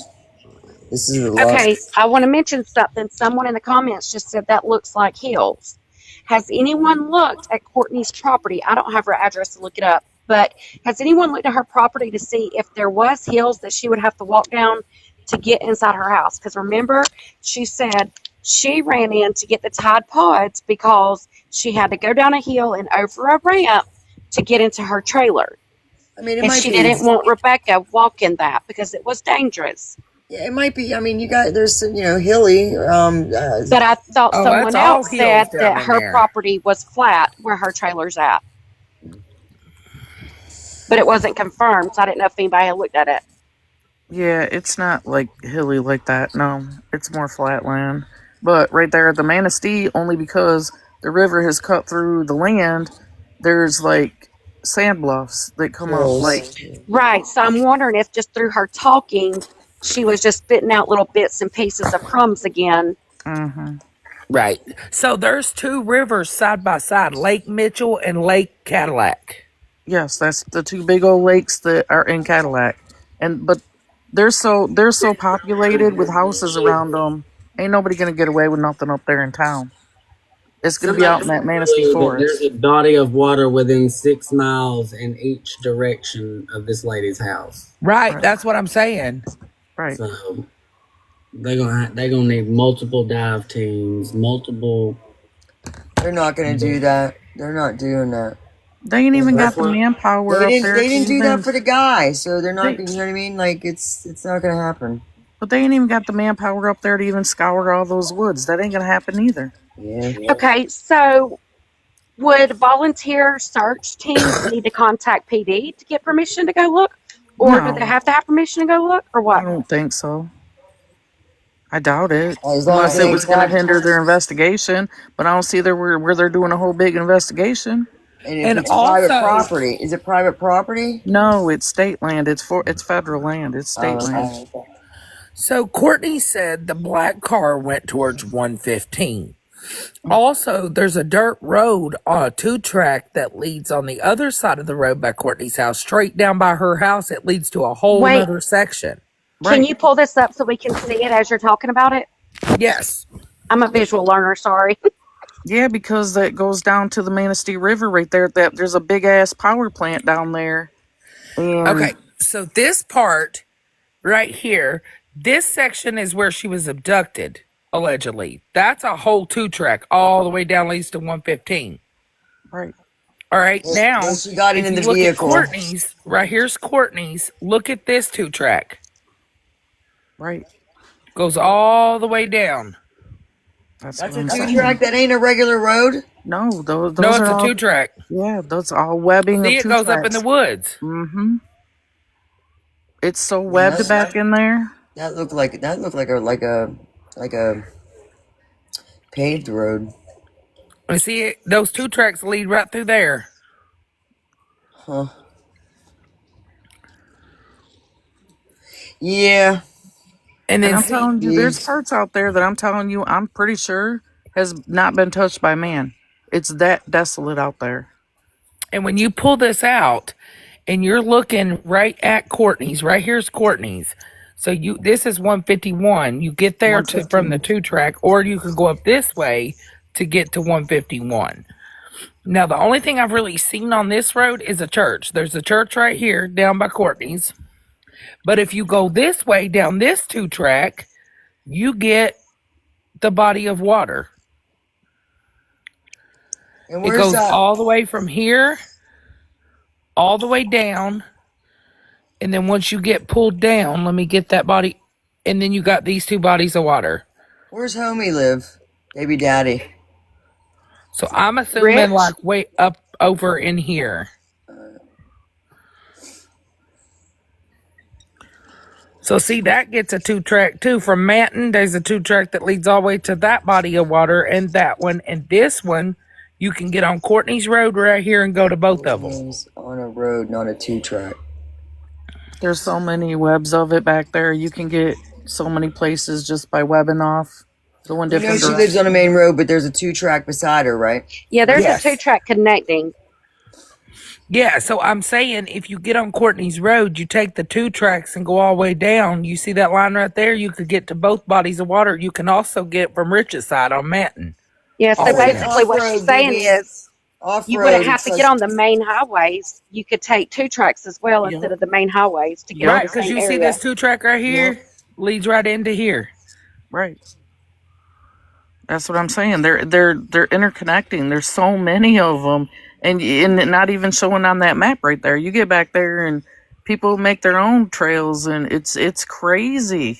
This is the luck. Okay, I want to mention something. Someone in the comments just said that looks like hills. Has anyone looked at Courtney's property? I don't have her address to look it up, but has anyone looked at her property to see if there was hills that she would have to walk down to get inside her house? Because remember, she said she ran in to get the Tide Pods because she had to go down a hill and over a ramp to get into her trailer. I mean, it And might she be. didn't want Rebecca walking that because it was dangerous. Yeah, it might be. I mean, you got there's hilly. But I thought Oh, that's someone all else hills said down that in her there. property was flat where her trailer's at. But it wasn't confirmed, so I didn't know if anybody had looked at it. Yeah, it's not like hilly like that. No, it's more flatland. But right there at the Manistee, only because the river has cut through the land, there's like sand bluffs that come up. Like, Right. So I'm wondering if just through her talking, she was just spitting out little bits and pieces of crumbs again. Right. So there's 2 rivers side by side, Lake Mitchell and Lake Cadillac. yes, that's the 2 big old lakes that are in Cadillac, but they're so populated with houses around them. Ain't nobody gonna get away with nothing up there in town. It's gonna be out in that Manistee That there's forest. a body of water within 6 miles in each direction of this lady's house. Right. That's what I'm saying. Right. So they're gonna need multiple dive teams, multiple. They're not gonna do that. They're not doing that. They ain't even got the manpower up there. They didn't do that even, for the guy, so they're not. they, You know what I mean? Like it's not gonna happen. but they ain't even got the manpower up there to even scour all those woods. That ain't gonna happen either. Yeah. Okay, so would volunteer search teams need to contact PD to get permission to go look? Or do No. they have to have permission to go look, or what? I don't think so. I doubt it. As long as Unless it it ain't was going to private. hinder their investigation. But I don't see where they're doing a whole big investigation. And if it's private property, is it private property? No, it's state land. It's federal land. It's state land. So Courtney said the black car went towards 115. Also, there's a dirt road on a 2-track that leads on the other side of the road by Courtney's house, straight down by her house. It leads to a whole Wait. nother section. Can you pull this up so we can see it as you're talking about it? Yes. I'm a visual learner, sorry. Yeah, because that goes down to the Manistee River right there. There's a big ass power plant down there. Okay, so this part right here, this section is where she was abducted. allegedly. That's a whole 2-track all the way down leads to 115. Right. All right, Well, now she got if into you the look at vehicle. Courtney's, right here's Courtney's. Look at this 2-track. Right. Goes all the way down. That's That's what a I'm 2-track. saying. That ain't a regular road. No, No, those it's are a all 2-track. yeah, those are all webbing See, of it two goes up in the tracks. woods. Mm-hmm. It's so Man, webbed back in there. that looked like a paved road. And see, those 2-tracks lead right through there. Huh. Yeah. And And then I'm see, telling you, there's parts out there that I'm telling you, I'm pretty sure has not been touched by man. It's that desolate out there. and when you pull this out and you're looking right at Courtney's, right here's Courtney's. So this is 151. You get there from the 2-track, or you can go up this way to get to 151. Now, the only thing I've really seen on this road is a church. There's a church right here down by Courtney's. But if you go this way down this 2-track, you get the body of water. And It where's goes that? all the way from here, all the way down. And then once you get pulled down, let me get that body. And then you got these 2 bodies of water. Where's homie live? Baby daddy. So I'm assuming Rich? like way up over in here. So see, that gets a 2-track too. From Manton, there's a 2-track that leads all the way to that body of water and that one. And this one, you can get on Courtney's Road right here and go to both of them. On a road, not a 2-track. There's so many webs of it back there. You can get so many places just by webbing off, going We know different she lives on a main road, but there's a 2-track beside her, right? Yeah, there's Yes. a 2-track connecting. Yeah, so I'm saying if you get on Courtney's Road, you take the 2-tracks and go all the way down. You see that line right there? You could get to both bodies of water. You can also get from Rich's side on Manton. Yeah, so basically what she's saying is you wouldn't have to get on the main highways. You could take 2-tracks as well instead of the main highways to get Right, to the because same you see area. this 2-track right here leads right into here. Right. That's what I'm saying. They're interconnecting. There's so many of them, and not even showing on that map right there. You get back there, and people make their own trails, and it's crazy.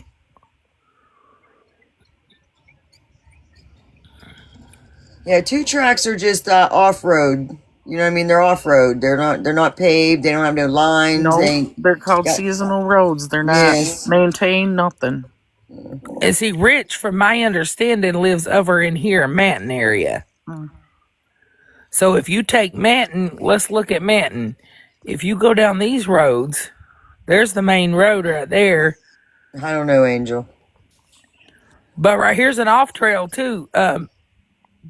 Yeah, 2-tracks are just off road. You know what I mean? They're off road. They're not paved. They don't have no lines. No, they're called seasonal roads. They're not maintained. Nothing. And see, Rich, from my understanding, lives over in here, Manton area. So if you take Manton, let's look at Manton. If you go down these roads, there's the main road right there. I don't know, Angel. But right here's an off trail too.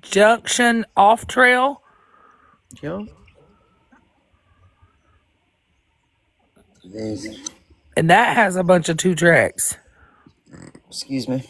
Junction off trail. Yep. And that has a bunch of 2-tracks. Excuse me.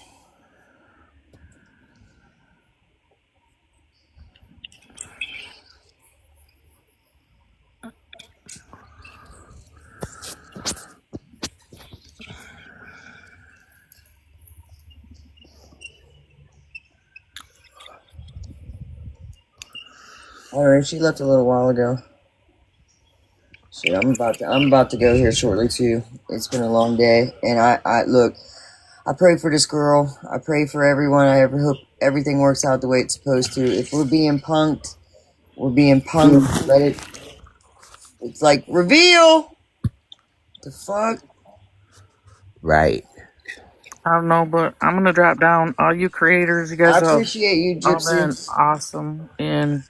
All right, she left a little while ago. Shit, I'm about to go here shortly too. It's been a long day, and I look. I pray for this girl. I pray for everyone. I ever hope everything works out the way it's supposed to. If we're being punked, we're being punked. Let it. It's like reveal. The fuck. Right. I don't know, but I'm gonna drop down. All you creators, you guys I have appreciate you, all Gypsy. been awesome, and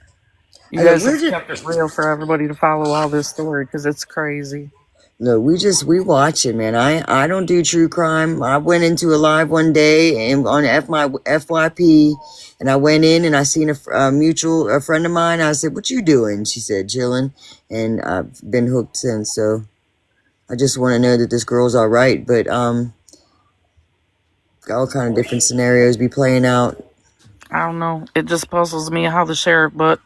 you Look, guys have kept it real for everybody to follow all this story because it's crazy. Look, we watch it, man. I don't do true crime. I went into a live one day and on FYP, and I went in and I seen a friend of mine. I said, "What you doing?" She said, "Chilling," and I've been hooked since. So I just want to know that this girl's all right. But got all kind of different scenarios be playing out. I don't know. It just puzzles me how the sheriff, but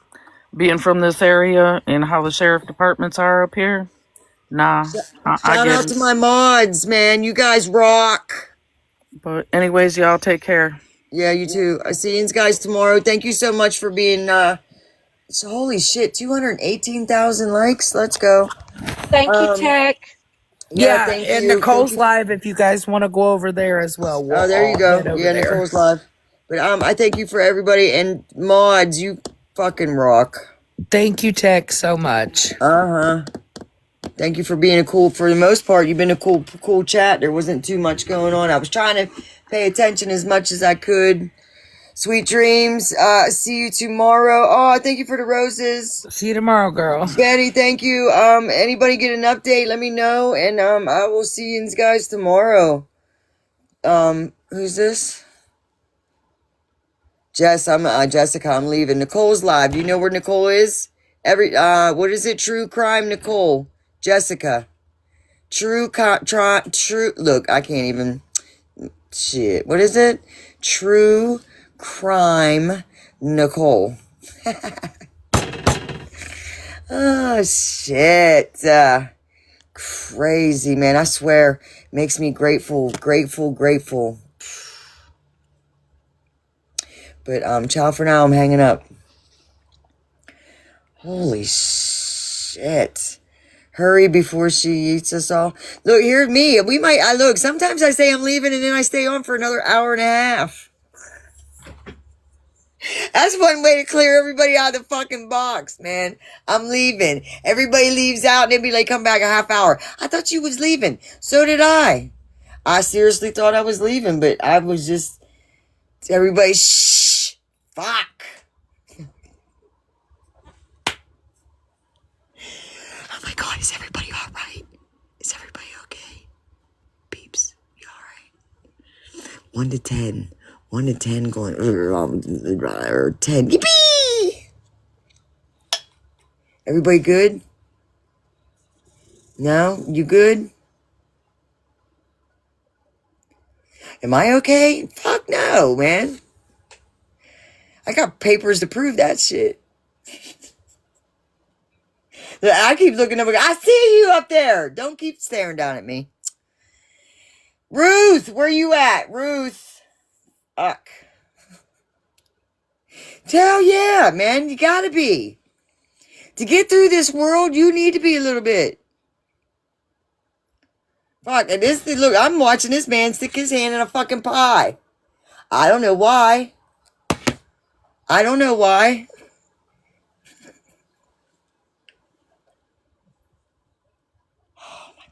being from this area and how the sheriff departments are up here, nah. I Shout get out it. to my mods, man. You guys rock. But anyways, y'all take care. Yeah, you too. I see you guys tomorrow. Thank you so much for being, so holy shit, 218,000 likes. Let's go. Thank you, Teck. Yeah, Yeah, thank and you. Thank Nicole's you. live if you guys want to go over there as well. We'll Oh, there you all go. head over Yeah, there. Nicole's live. But I thank you for everybody and mods. You fucking rock. Thank you, Teck, so much. Thank you for being for the most part, you've been a cool chat. There wasn't too much going on. I was trying to pay attention as much as I could. Sweet dreams. See you tomorrow. Oh, thank you for the roses. See you tomorrow, girl. Betty, thank you. Anybody get an update? Let me know. And, I will see you guys tomorrow. Who's this? Jessica, I'm leaving. Nicole's live. Do you know where Nicole is? What is it? True crime, Nicole. Jessica. True, look, I can't even, shit. What is it? True crime, Nicole. Oh, shit. Crazy, man. I swear, makes me grateful. But, ciao for now. I'm hanging up. Holy shit. Hurry before she eats us all. Look, here's me. Look, sometimes I say I'm leaving and then I stay on for another hour and a half. That's one way to clear everybody out of the fucking box, man. I'm leaving. Everybody leaves out and then be like, come back a half hour. I thought you was leaving. So did I. I seriously thought I was leaving, but I was just, everybody, shh, fuck. Oh my God, is everybody all right? Is everybody okay? Peeps, you all right? 1 to 10. 1 to 10 going, or 10. Yippee! Everybody good? No? You good? Am I okay? Fuck no, man. I got papers to prove that shit. I keep looking up. I see you up there. Don't keep staring down at me. Ruth, where you at? Ruth. Fuck. Hell yeah, man. You gotta be. To get through this world, you need to be a little bit. Fuck. And look, I'm watching this man stick his hand in a fucking pie. I don't know why.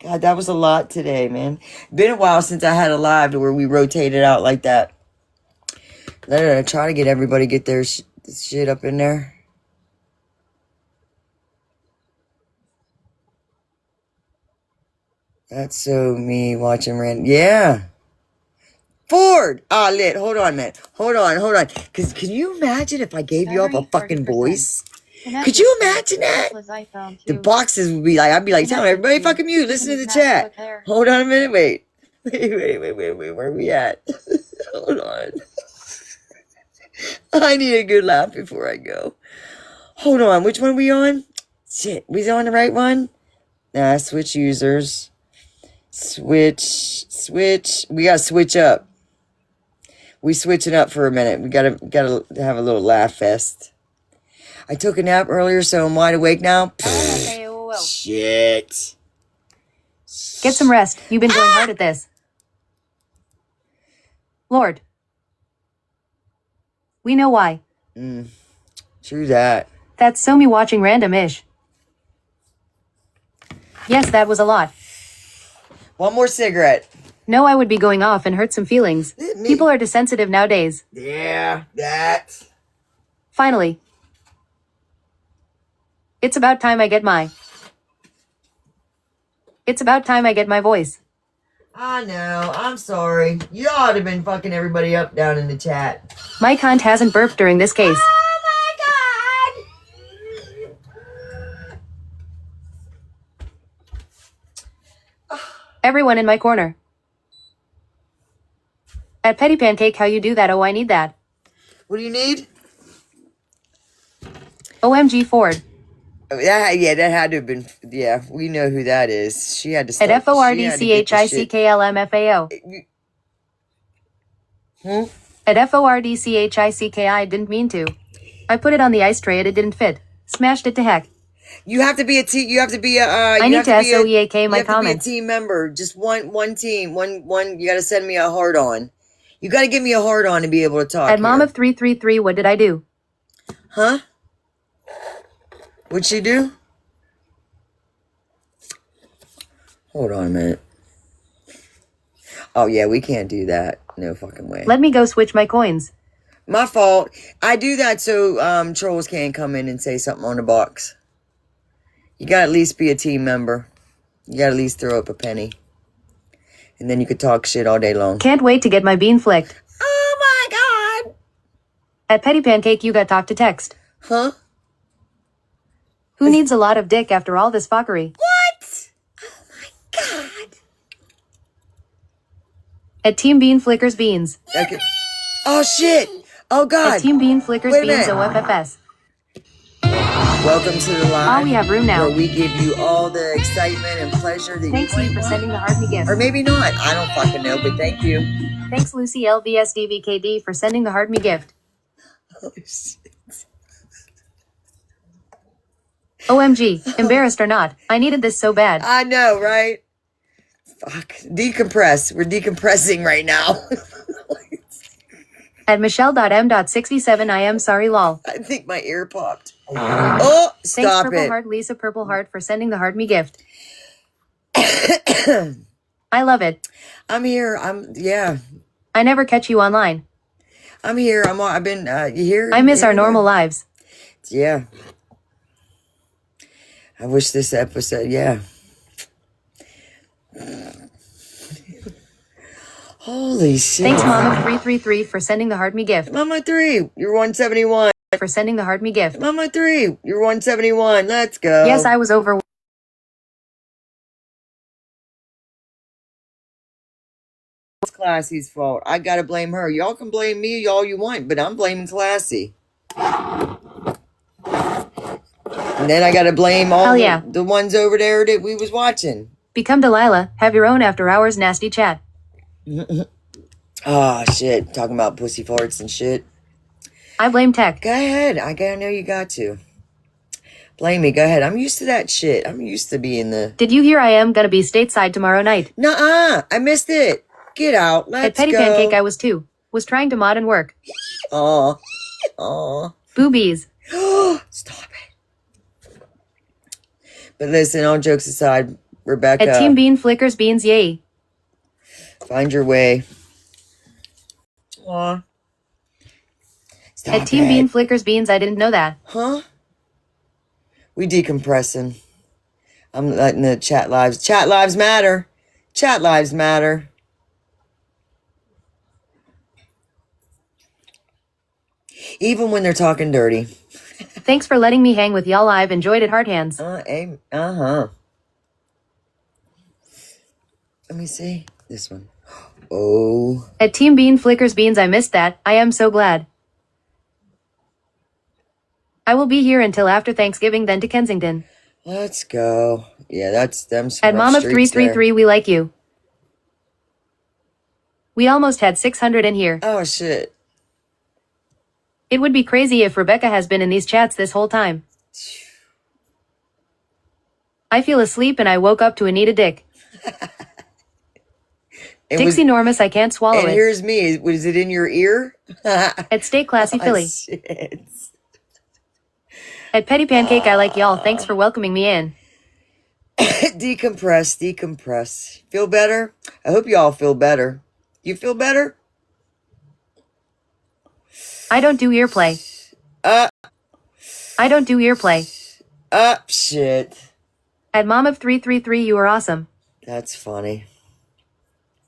God, that was a lot today, man. Been a while since I had a live to where we rotated out like that. Try to get everybody get their shit up in there. That's so me watching Rand. Yeah. Ford! Ah, lit. Hold on, man. Hold on. Because can you imagine if I gave you up a fucking voice? Could you imagine that? The boxes would be like, I'd be like, telling everybody fucking mute. Listen to the chat. Hold on a minute. Wait. Wait. Where are we at? Hold on. I need a good laugh before I go. Hold on. Which one are we on? Shit. We on the right one? Nah, switch users. Switch. We gotta switch up. We switching up for a minute. We gotta have a little laugh fest. I took a nap earlier, so I'm wide awake now. Shit. Get some rest. You've been going hard at this. Lord. We know why. True that. That's so me watching random-ish. Yes, that was a lot. One more cigarette. No, I would be going off and hurt some feelings. People are desensitive nowadays. Yeah, that. Finally. It's about time I get my voice. I know. I'm sorry. You ought to have been fucking everybody up down in the chat. My cunt hasn't burped during this case. Oh my God. Everyone in my corner. At Petty Pancake, how you do that? Oh, I need that. What do you need? OMG Ford. That had to have been. Yeah, we know who that is. She had to start. At FORDCHICKLMFAO. At FORDCHICKI didn't mean to. I put it on the ice tray and it didn't fit. Smashed it to heck. You have to be a team. You have to be a. I need to SOEAK my you have comments. to be a team member. Just one team. One. You got to send me a heart on. You got to give me a heart on to be able to talk. At Mom here. of 333, what did I do? Huh? What'd she do? Hold on a minute. Oh yeah, we can't do that. No fucking way. Let me go switch my coins. My fault. I do that so trolls can't come in and say something on the box. You gotta at least be a team member. You gotta at least throw up a penny. And then you could talk shit all day long. Can't wait to get my bean flicked. Oh my god! At Petty Pancake, you got talk to text. Huh? Who needs a lot of dick after all this fuckery? What? Oh my god. At Team Bean Flickers Beans. Okay. Oh shit! Oh god! At Team Bean Flickers Beans OFFS. Welcome to the live. Oh, we have room now. Where we give you all the excitement and pleasure that Thanks, you Lee, for sending the hard me gift. Or maybe not. I don't fucking know, but thank you. Thanks, Lucy LVSDVKD, for sending the hard me gift. Oh shit. OMG, embarrassed or not, I needed this so bad. I know, right? Fuck. Decompress. We're decompressing right now. At Michelle.m.67, I am sorry, lol. I think my ear popped. Oh, Thanks, stop Purple it. Heart Lisa Purple Heart, for sending the hard me gift. I love it. I'm here. Yeah. I never catch you online. I'm here. I've been, you here? I miss our normal lives. Yeah. I wish this episode, yeah. Holy shit. Thanks, Mama333, for sending the hard me gift. Mama 3, you're 171. For sending the hard me gift. Mama 3, you're 171. Let's go. Yes, I was over. It's Classy's fault. I gotta blame her. Y'all can blame me all you want, but I'm blaming Classy. And then I gotta blame all the ones over there that we was watching. Become Delilah. Have your own after hours nasty chat. Oh shit. Talking about pussy farts and shit. I blame Teck. Go ahead. I know you got to. Blame me. Go ahead. I'm used to that shit. I'm used to being the... Did you hear I am gonna be stateside tomorrow night? Nuh-uh. I missed it. Get out. Let's At Petty go. Pancake, I was too. Was trying to mod and work. Aw. Aw. Boobies. Stop it. But listen, all jokes aside, Rebecca... At Team Bean Flickers Beans, yay. Find your way. Aw. Stop At Team it. Bean Flickers Beans, I didn't know that. Huh? We decompressing. I'm letting the chat lives matter. Chat lives matter. Even when they're talking dirty. Thanks for letting me hang with y'all live. Enjoyed it, hard hands. Uh-huh. Let me see. This one. Oh. At Team Bean Flickers Beans, I missed that. I am so glad. I will be here until after Thanksgiving, then to Kensington. Let's go. Yeah, that's them. At Mom of 333, we like you. We almost had 600 in here. Oh, shit. It would be crazy if Rebecca has been in these chats this whole time. I feel asleep and I woke up to Anita Dick. Dixie Normus, I can't swallow it. And here's me. Was it in your ear? At Stay Classy Philly. Shit. At Petty Pancake, I like y'all. Thanks for welcoming me in. Decompress. Feel better? I hope you all feel better. You feel better? I don't do earplay. I don't do earplay. Shit. At Mom of 333, you are awesome. That's funny.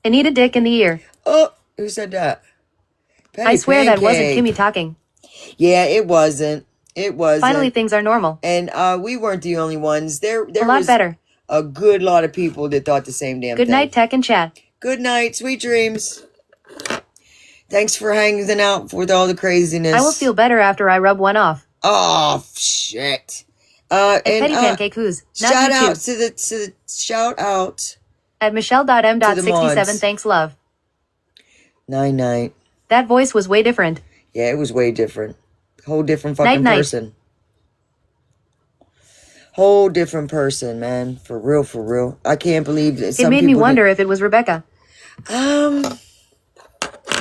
Anita Dick in the ear. Oh, who said that? Petty I swear Pancake. that wasn't Kimmy talking. Yeah, it wasn't. It wasn't. Finally, things are normal. And we weren't the only ones. There a lot was better. A good lot of people that thought the same damn thing. Good night, Tech and chat. Good night. Sweet dreams. Thanks for hanging out with all the craziness. I will feel better after I rub one off. Oh, shit. At Petty Pancake Who's. Shout out to the shout out. At Michelle.m.67, thanks, love. Night. That voice was way different. Yeah, it was way different. Whole different fucking Night. person. Whole different person, man. For real, for real. I can't believe that It some made me people wonder if it was Rebecca.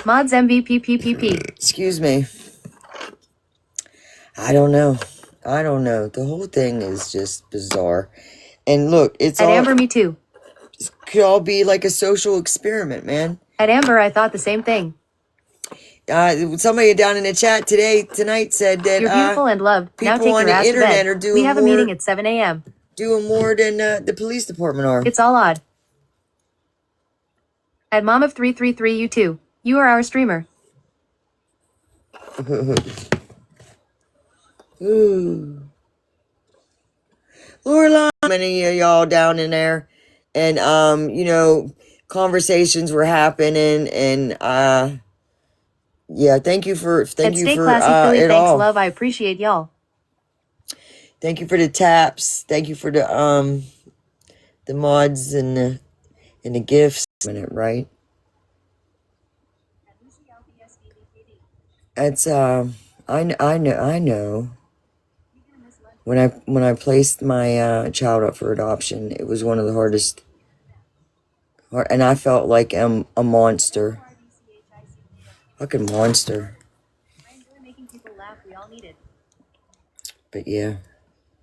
Mods MVP. Excuse me. I don't know. I don't know. The whole thing is just bizarre. And look, it's At all Amber, me too. could all be like a social experiment, man. At Amber, I thought the same thing. Somebody down in the chat tonight said that You're beautiful and loved. Now people take on your the ass to internet bed. are doing We have a more, meeting at 7 a.m. doing more than the police department are. It's all odd. At Mom of 333, you too. You are our streamer. Ooh. Lord, many of y'all down in there, and you know, conversations were happening, and yeah, thank you for Stay classy, Philly. it Thanks, all. love. I appreciate y'all. Thank you for the taps. Thank you for the mods and the gifts. Minute, right? That's I know. When I placed my child up for adoption, it was one of the hardest, and I felt like I'm a monster, fucking monster. But yeah.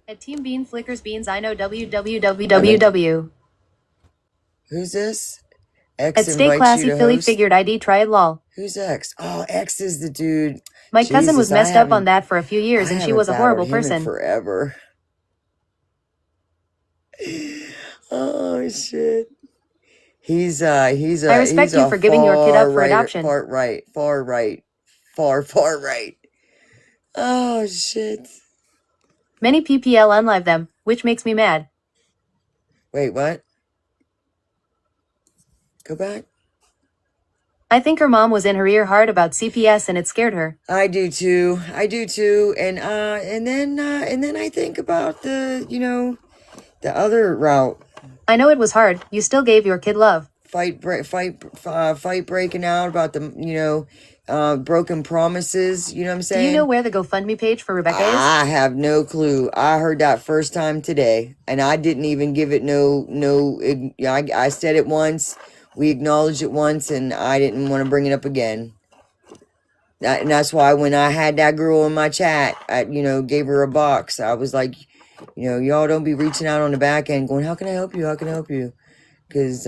At Team Bean Flickers Beans, I know www. Who's this? X At Stay invites you Classy, to Philly host. figured ID, try it lol. Who's X? Oh, X is the dude. My cousin was Jesus, messed up on that for a few years, I and she haven't was a horrible battled him in person. forever. Oh shit. He's I respect you for giving your kid up for adoption. Far right. Oh shit. Many PPL unlive them, which makes me mad. Wait, what? Go back. I think her mom was in her ear hard about CPS and it scared her. I do too. And then I think about the other route. I know it was hard. You still gave your kid love. Fight breaking out about the broken promises. You know what I'm saying? Do you know where the GoFundMe page for Rebecca is? I have no clue. I heard that first time today, and I didn't even give it no. I said it once. We acknowledged it once, and I didn't want to bring it up again. And that's why when I had that girl in my chat, I gave her a box. I was like, y'all don't be reaching out on the back end going, how can I help you? How can I help you? Because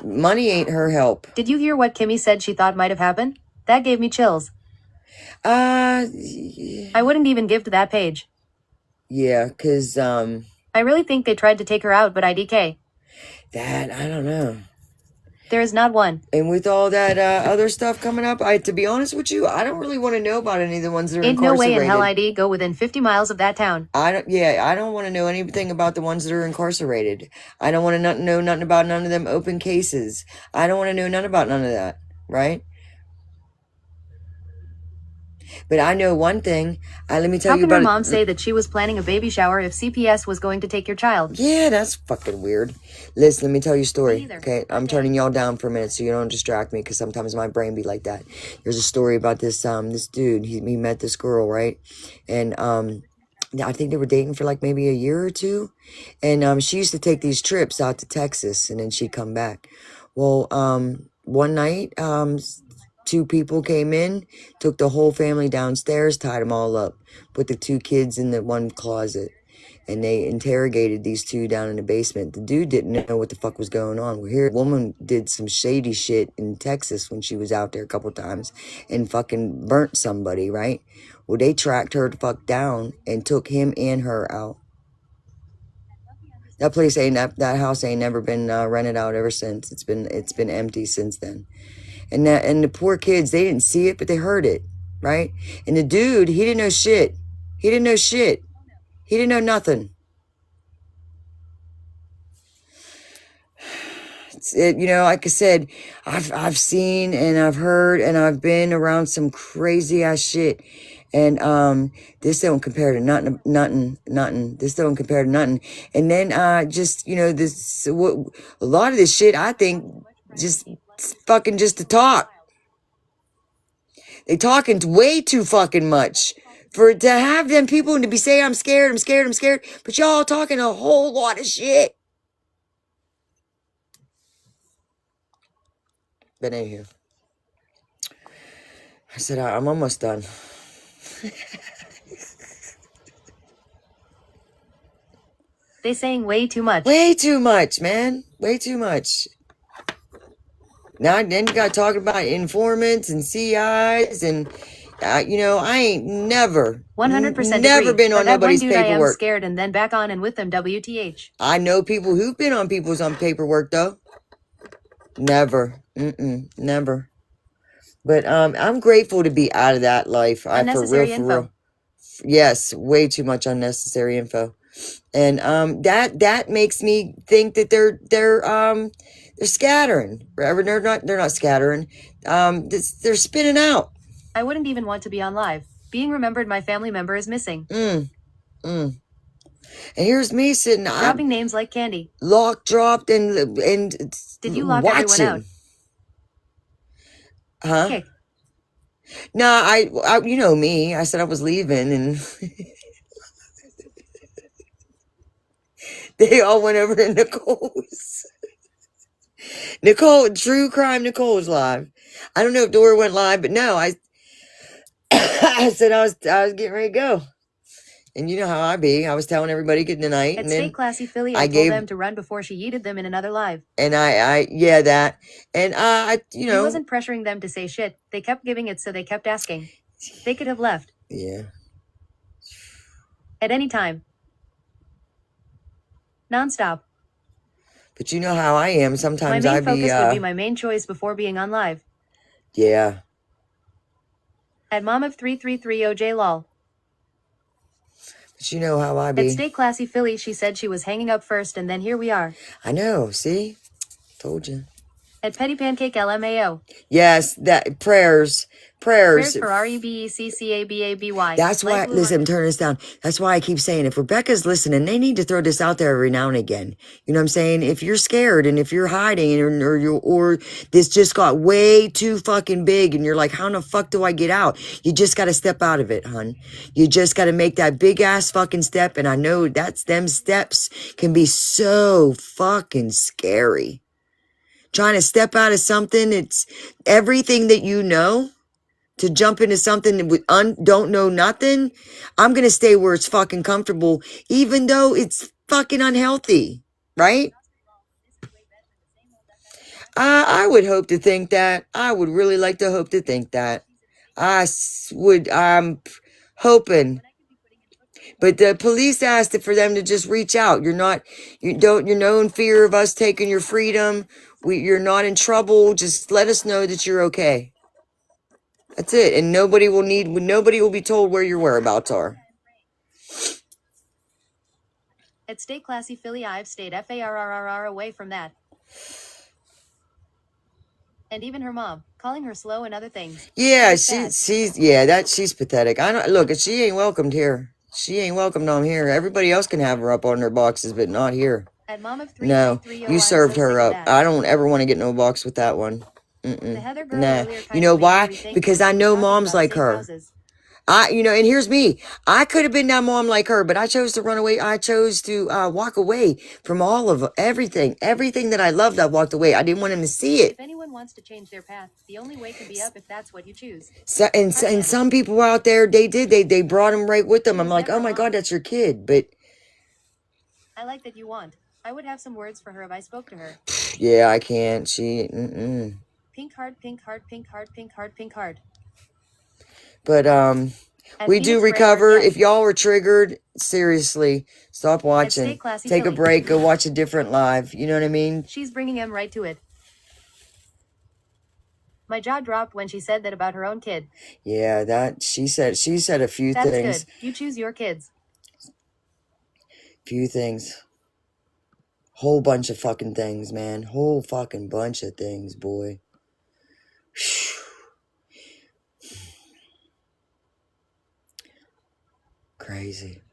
money ain't her help. Did you hear what Kimmy said she thought might have happened? That gave me chills. I wouldn't even give to that page. Yeah, because I really think they tried to take her out, but IDK. That, I don't know. There is not one. And with all that other stuff coming up, to be honest with you, I don't really want to know about any of the ones that are Ain't no way incarcerated. in hell ID go within 50 miles of that town. I don't want to know anything about the ones that are incarcerated. I don't want to know nothing about none of them open cases. I don't want to know nothing about none of that, right? But I know one thing. Let me tell you about How can her mom say that she was planning a baby shower if CPS was going to take your child? Yeah, that's fucking weird. Listen, let me tell you a story, okay? I'm turning y'all down for a minute so you don't distract me, because sometimes my brain be like that. There's a story about this dude. He met this girl, right? And I think they were dating for like maybe a year or two. And she used to take these trips out to Texas, and then she'd come back. Well, one night, two people came in, took the whole family downstairs, tied them all up, put the two kids in the one closet, and they interrogated these two down in the basement. The dude didn't know what the fuck was going on. Well, here, a woman did some shady shit in Texas when she was out there a couple times and fucking burnt somebody, right? Well, they tracked her the fuck down and took him and her out. That place that house ain't never been rented out ever since. It's been empty since then. And the poor kids, they didn't see it, but they heard it, right? And the dude, he didn't know shit. He didn't know nothing. Like I said, I've seen and I've heard and I've been around some crazy ass shit. And this don't compare to nothing. This don't compare to nothing. And then a lot of this shit, I think just fucking just to talk. They talking way too fucking much for to have them people to be saying I'm scared, I'm scared, I'm scared. But y'all talking a whole lot of shit. But anywho, I said I'm almost done. They saying way too much. Way too much, man. Way too much. Now then you got talking about informants and CIs and I ain't never 100% never agree. been For on that one nobody's dude, I am paperwork. scared and then back on and with them. WTH. I know people who've been on people's paperwork though. Never, never. But I'm grateful to be out of that life. Unnecessary For info. real. Yes, way too much unnecessary info, and that makes me think that they're scattering. Or they're not scattering. They're spinning out. I wouldn't even want to be on live. Being remembered, my family member is missing. And here's me sitting, dropping names like candy. Locked, dropped, and did you lock watching. everyone out? Huh? Kick. No, I you know me. I said I was leaving, and they all went over to Nicole's. True Crime Nicole's live. I don't know if Dora went live, but no, I I said I was getting ready to go. And you know how I be. I was telling everybody good night. At And Stay then Classy Philly, I told them to run before she yeeted them in another live. And yeah, that. And He wasn't pressuring them to say shit. They kept giving it, so they kept asking. They could have left. Yeah. At any time. Nonstop. But you know how I am. My Sometimes main focus would be my main choice before being on live. Yeah. At Mom of 333 OJ lol. But you know how I be. At Stay Classy Philly, she said she was hanging up first, and then here we are. I know. See? Told you. At Petty Pancake LMAO. Yes, that prayers. Prayers for REBECCABABY. That's why, listen, turn this down. That's why I keep saying, if Rebecca's listening, they need to throw this out there every now and again. You know what I'm saying? If you're scared and if you're hiding or this just got way too fucking big and you're like, how in the fuck do I get out? You just got to step out of it, hun. You just got to make that big ass fucking step. And I know them steps can be so fucking scary. Trying to step out of something, it's everything that you know. To jump into something with don't know nothing, I'm going to stay where it's fucking comfortable, even though it's fucking unhealthy, right? I would hope to think that. I would really like to hope to think that. I'm hoping. But the police asked for them to just reach out. You're no in fear of us taking your freedom. You're not in trouble. Just let us know that you're okay. That's it. And nobody will be told where your whereabouts are. At Stay Classy Philly, I've stayed FARRRR away from that. And even her mom, calling her slow and other things. Yeah, she's pathetic. I don't look, she ain't welcomed here. She ain't welcomed on here. Everybody else can have her up on their boxes, but not here. At Mom of No, you served her up. I don't ever want to get no box with that one. Nah. You know why? Because I know moms like her. And here's me. I could have been that mom like her, but I chose to run away. I chose to walk away from all of everything. Everything that I loved, I walked away. I didn't want him to see it. If anyone wants to change their path, the only way can be up if that's what you choose. So, and some people out there, they brought him right with them. I'm like, oh my God, that's your kid. But I like that you want. I would have some words for her if I spoke to her. Yeah, I can't. She, Pink heart, pink heart, pink heart, pink heart, pink heart. But, we do recover. If y'all were triggered, seriously, stop watching. Take a break. Go watch a different live. You know what I mean? She's bringing him right to it. My jaw dropped when she said that about her own kid. Yeah, she said a few things. That's good. You choose your kids. Few things. Whole bunch of fucking things, man. Whole fucking bunch of things, boy. Crazy.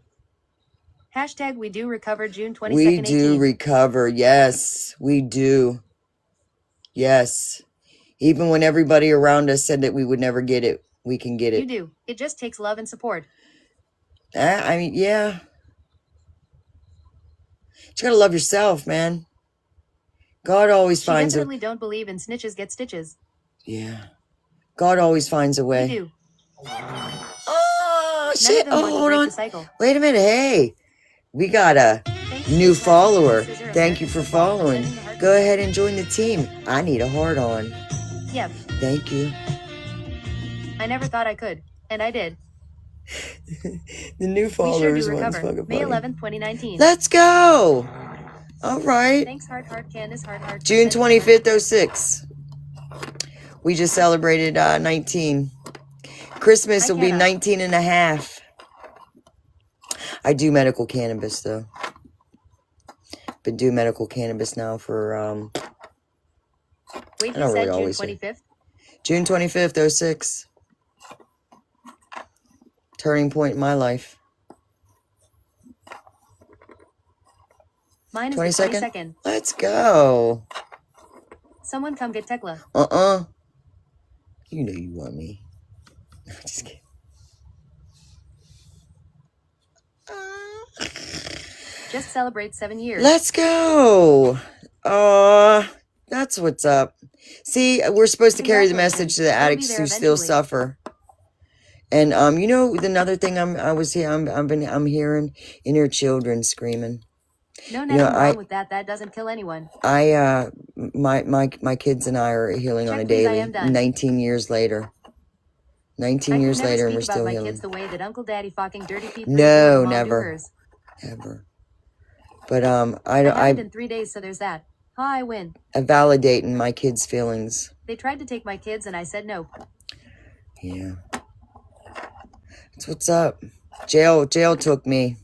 Hashtag we do recover June 22nd, We do recover. Yes, we do. Yes. Even when everybody around us said that we would never get it. we can get it. You do. It just takes love and support. I mean, yeah. You gotta love yourself, man. God always She finds definitely don't believe in snitches get stitches. Yeah. God always finds a way. You do. Oh, None shit. of them want to Hold break on. the cycle. Wait a minute. Hey, we got a new follower. Thank you for following. Go ahead and join the team. I need a heart on. Yep. Thank you. I never thought I could, and I did. The new We sure followers do one's recover. fucking May funny. 11th, 2019. Let's go. All right. Thanks, heart, Candace, heart. June 25th, 06. We just celebrated 19. Christmas will be 19 and a half. I do medical cannabis, though. Been doing medical cannabis now for, Wait, I you don't said really June always say. 25th? June 25th, 06. Turning point in my life. Mine is 22nd? the 22nd. Let's go. Someone come get Tekla. You know you want me. Just kidding. Just celebrate 7 years. Let's go. That's what's up. See, we're supposed to carry the message to the addicts who still suffer. And you know, another thing I'm hearing inner children screaming. No, nothing wrong with that. That doesn't kill anyone. My kids and I are healing on a daily. 19 years later. 19 years later, and we're still healing. I could never speak about my kids the way that Uncle Daddy fucking dirty people. No, never. Ever. But I haven't in 3 days, so there's that. I win. I'm validating my kids' feelings. They tried to take my kids, and I said no. Yeah. That's what's up. Jail took me.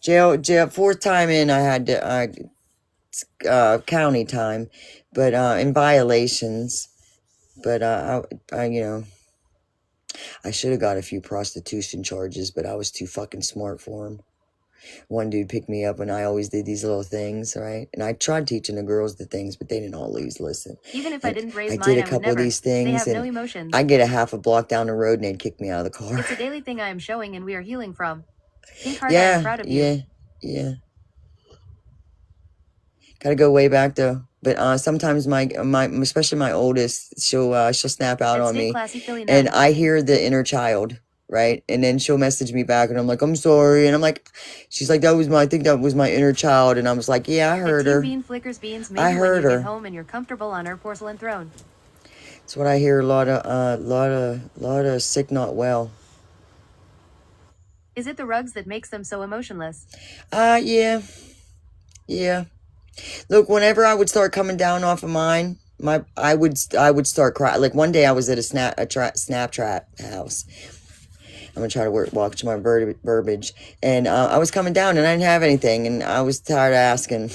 Jail. Fourth time in, I had to county time, but in violations. But I should have got a few prostitution charges, but I was too fucking smart for them. One dude picked me up and I always did these little things, right? And I tried teaching the girls the things, but they didn't always listen. Even if I didn't raise I mine, did a couple of these things, they have and no emotions. I get a half a block down the road and they'd kick me out of the car. It's a daily thing I am showing and we are healing from. Think hard, I am proud of you. Yeah. Gotta go way back though. But sometimes my especially my oldest, she'll snap out on me, and I hear the inner child, right? And then she'll message me back, and I'm like, I'm sorry, and I'm like, she's like, I think that was my inner child, and I was like, yeah, I heard her. Bean flickers beans. Maybe I heard when you her. Get home and you're comfortable on her porcelain throne. That's what I hear. A lot of sick, not well. Is it the rugs that makes them so emotionless? Yeah. Look, whenever I would start coming down off of mine, I would start crying. Like one day I was at a Snapchat house. I'm gonna try to watch my verbiage, and I was coming down and I didn't have anything, and I was tired of asking.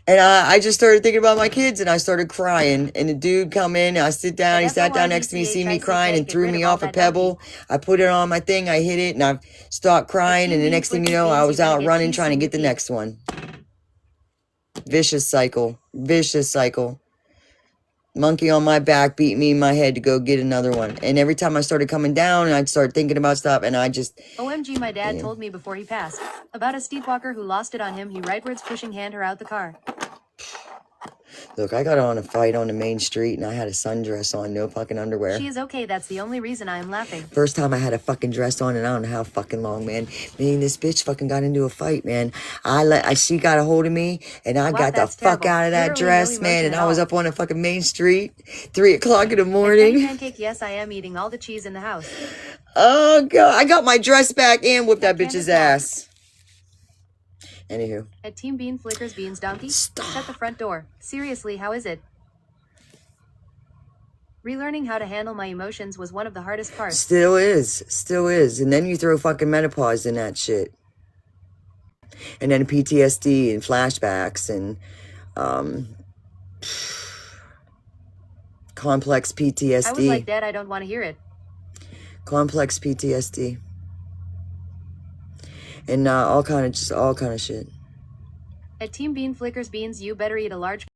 And I just started thinking about my kids, and I started crying. And the dude come in, I sit down, he sat down next to me, see me crying, and threw me off a pebble. I put it on my thing, I hit it, and I stopped crying. And the next thing you know, I was out running, trying to get the next one. Vicious cycle. Monkey on my back, beat me in my head to go get another one. And every time I started coming down, I'd start thinking about stuff, and I just... OMG, my dad told me before he passed about a streetwalker who lost it on him. He rightwards pushing hand her out the car. Look, I got on a fight on the main street, and I had a sundress on, no fucking underwear. She is okay, that's the only reason I am laughing. First time I had a fucking dress on, and I don't know how fucking long, man. Me and this bitch fucking got into a fight, man. She got a hold of me, and I got the fuck out of that dress, man, and I was up on a fucking main street, 3 o'clock in the morning. Pancake, yes, I am eating all the cheese in the house. Oh, God, I got my dress back and whipped that bitch's ass. Anywho. At Team Bean Flickers Beans Donkey, Stop. Shut the front door. Seriously, how is it? Relearning how to handle my emotions was one of the hardest parts. Still is. And then you throw fucking menopause in that shit. And then PTSD and flashbacks and complex PTSD. I was like, Dad, I don't want to hear it. Complex PTSD. And all kind of shit. At Team Bean Flickers Beans, you better eat a large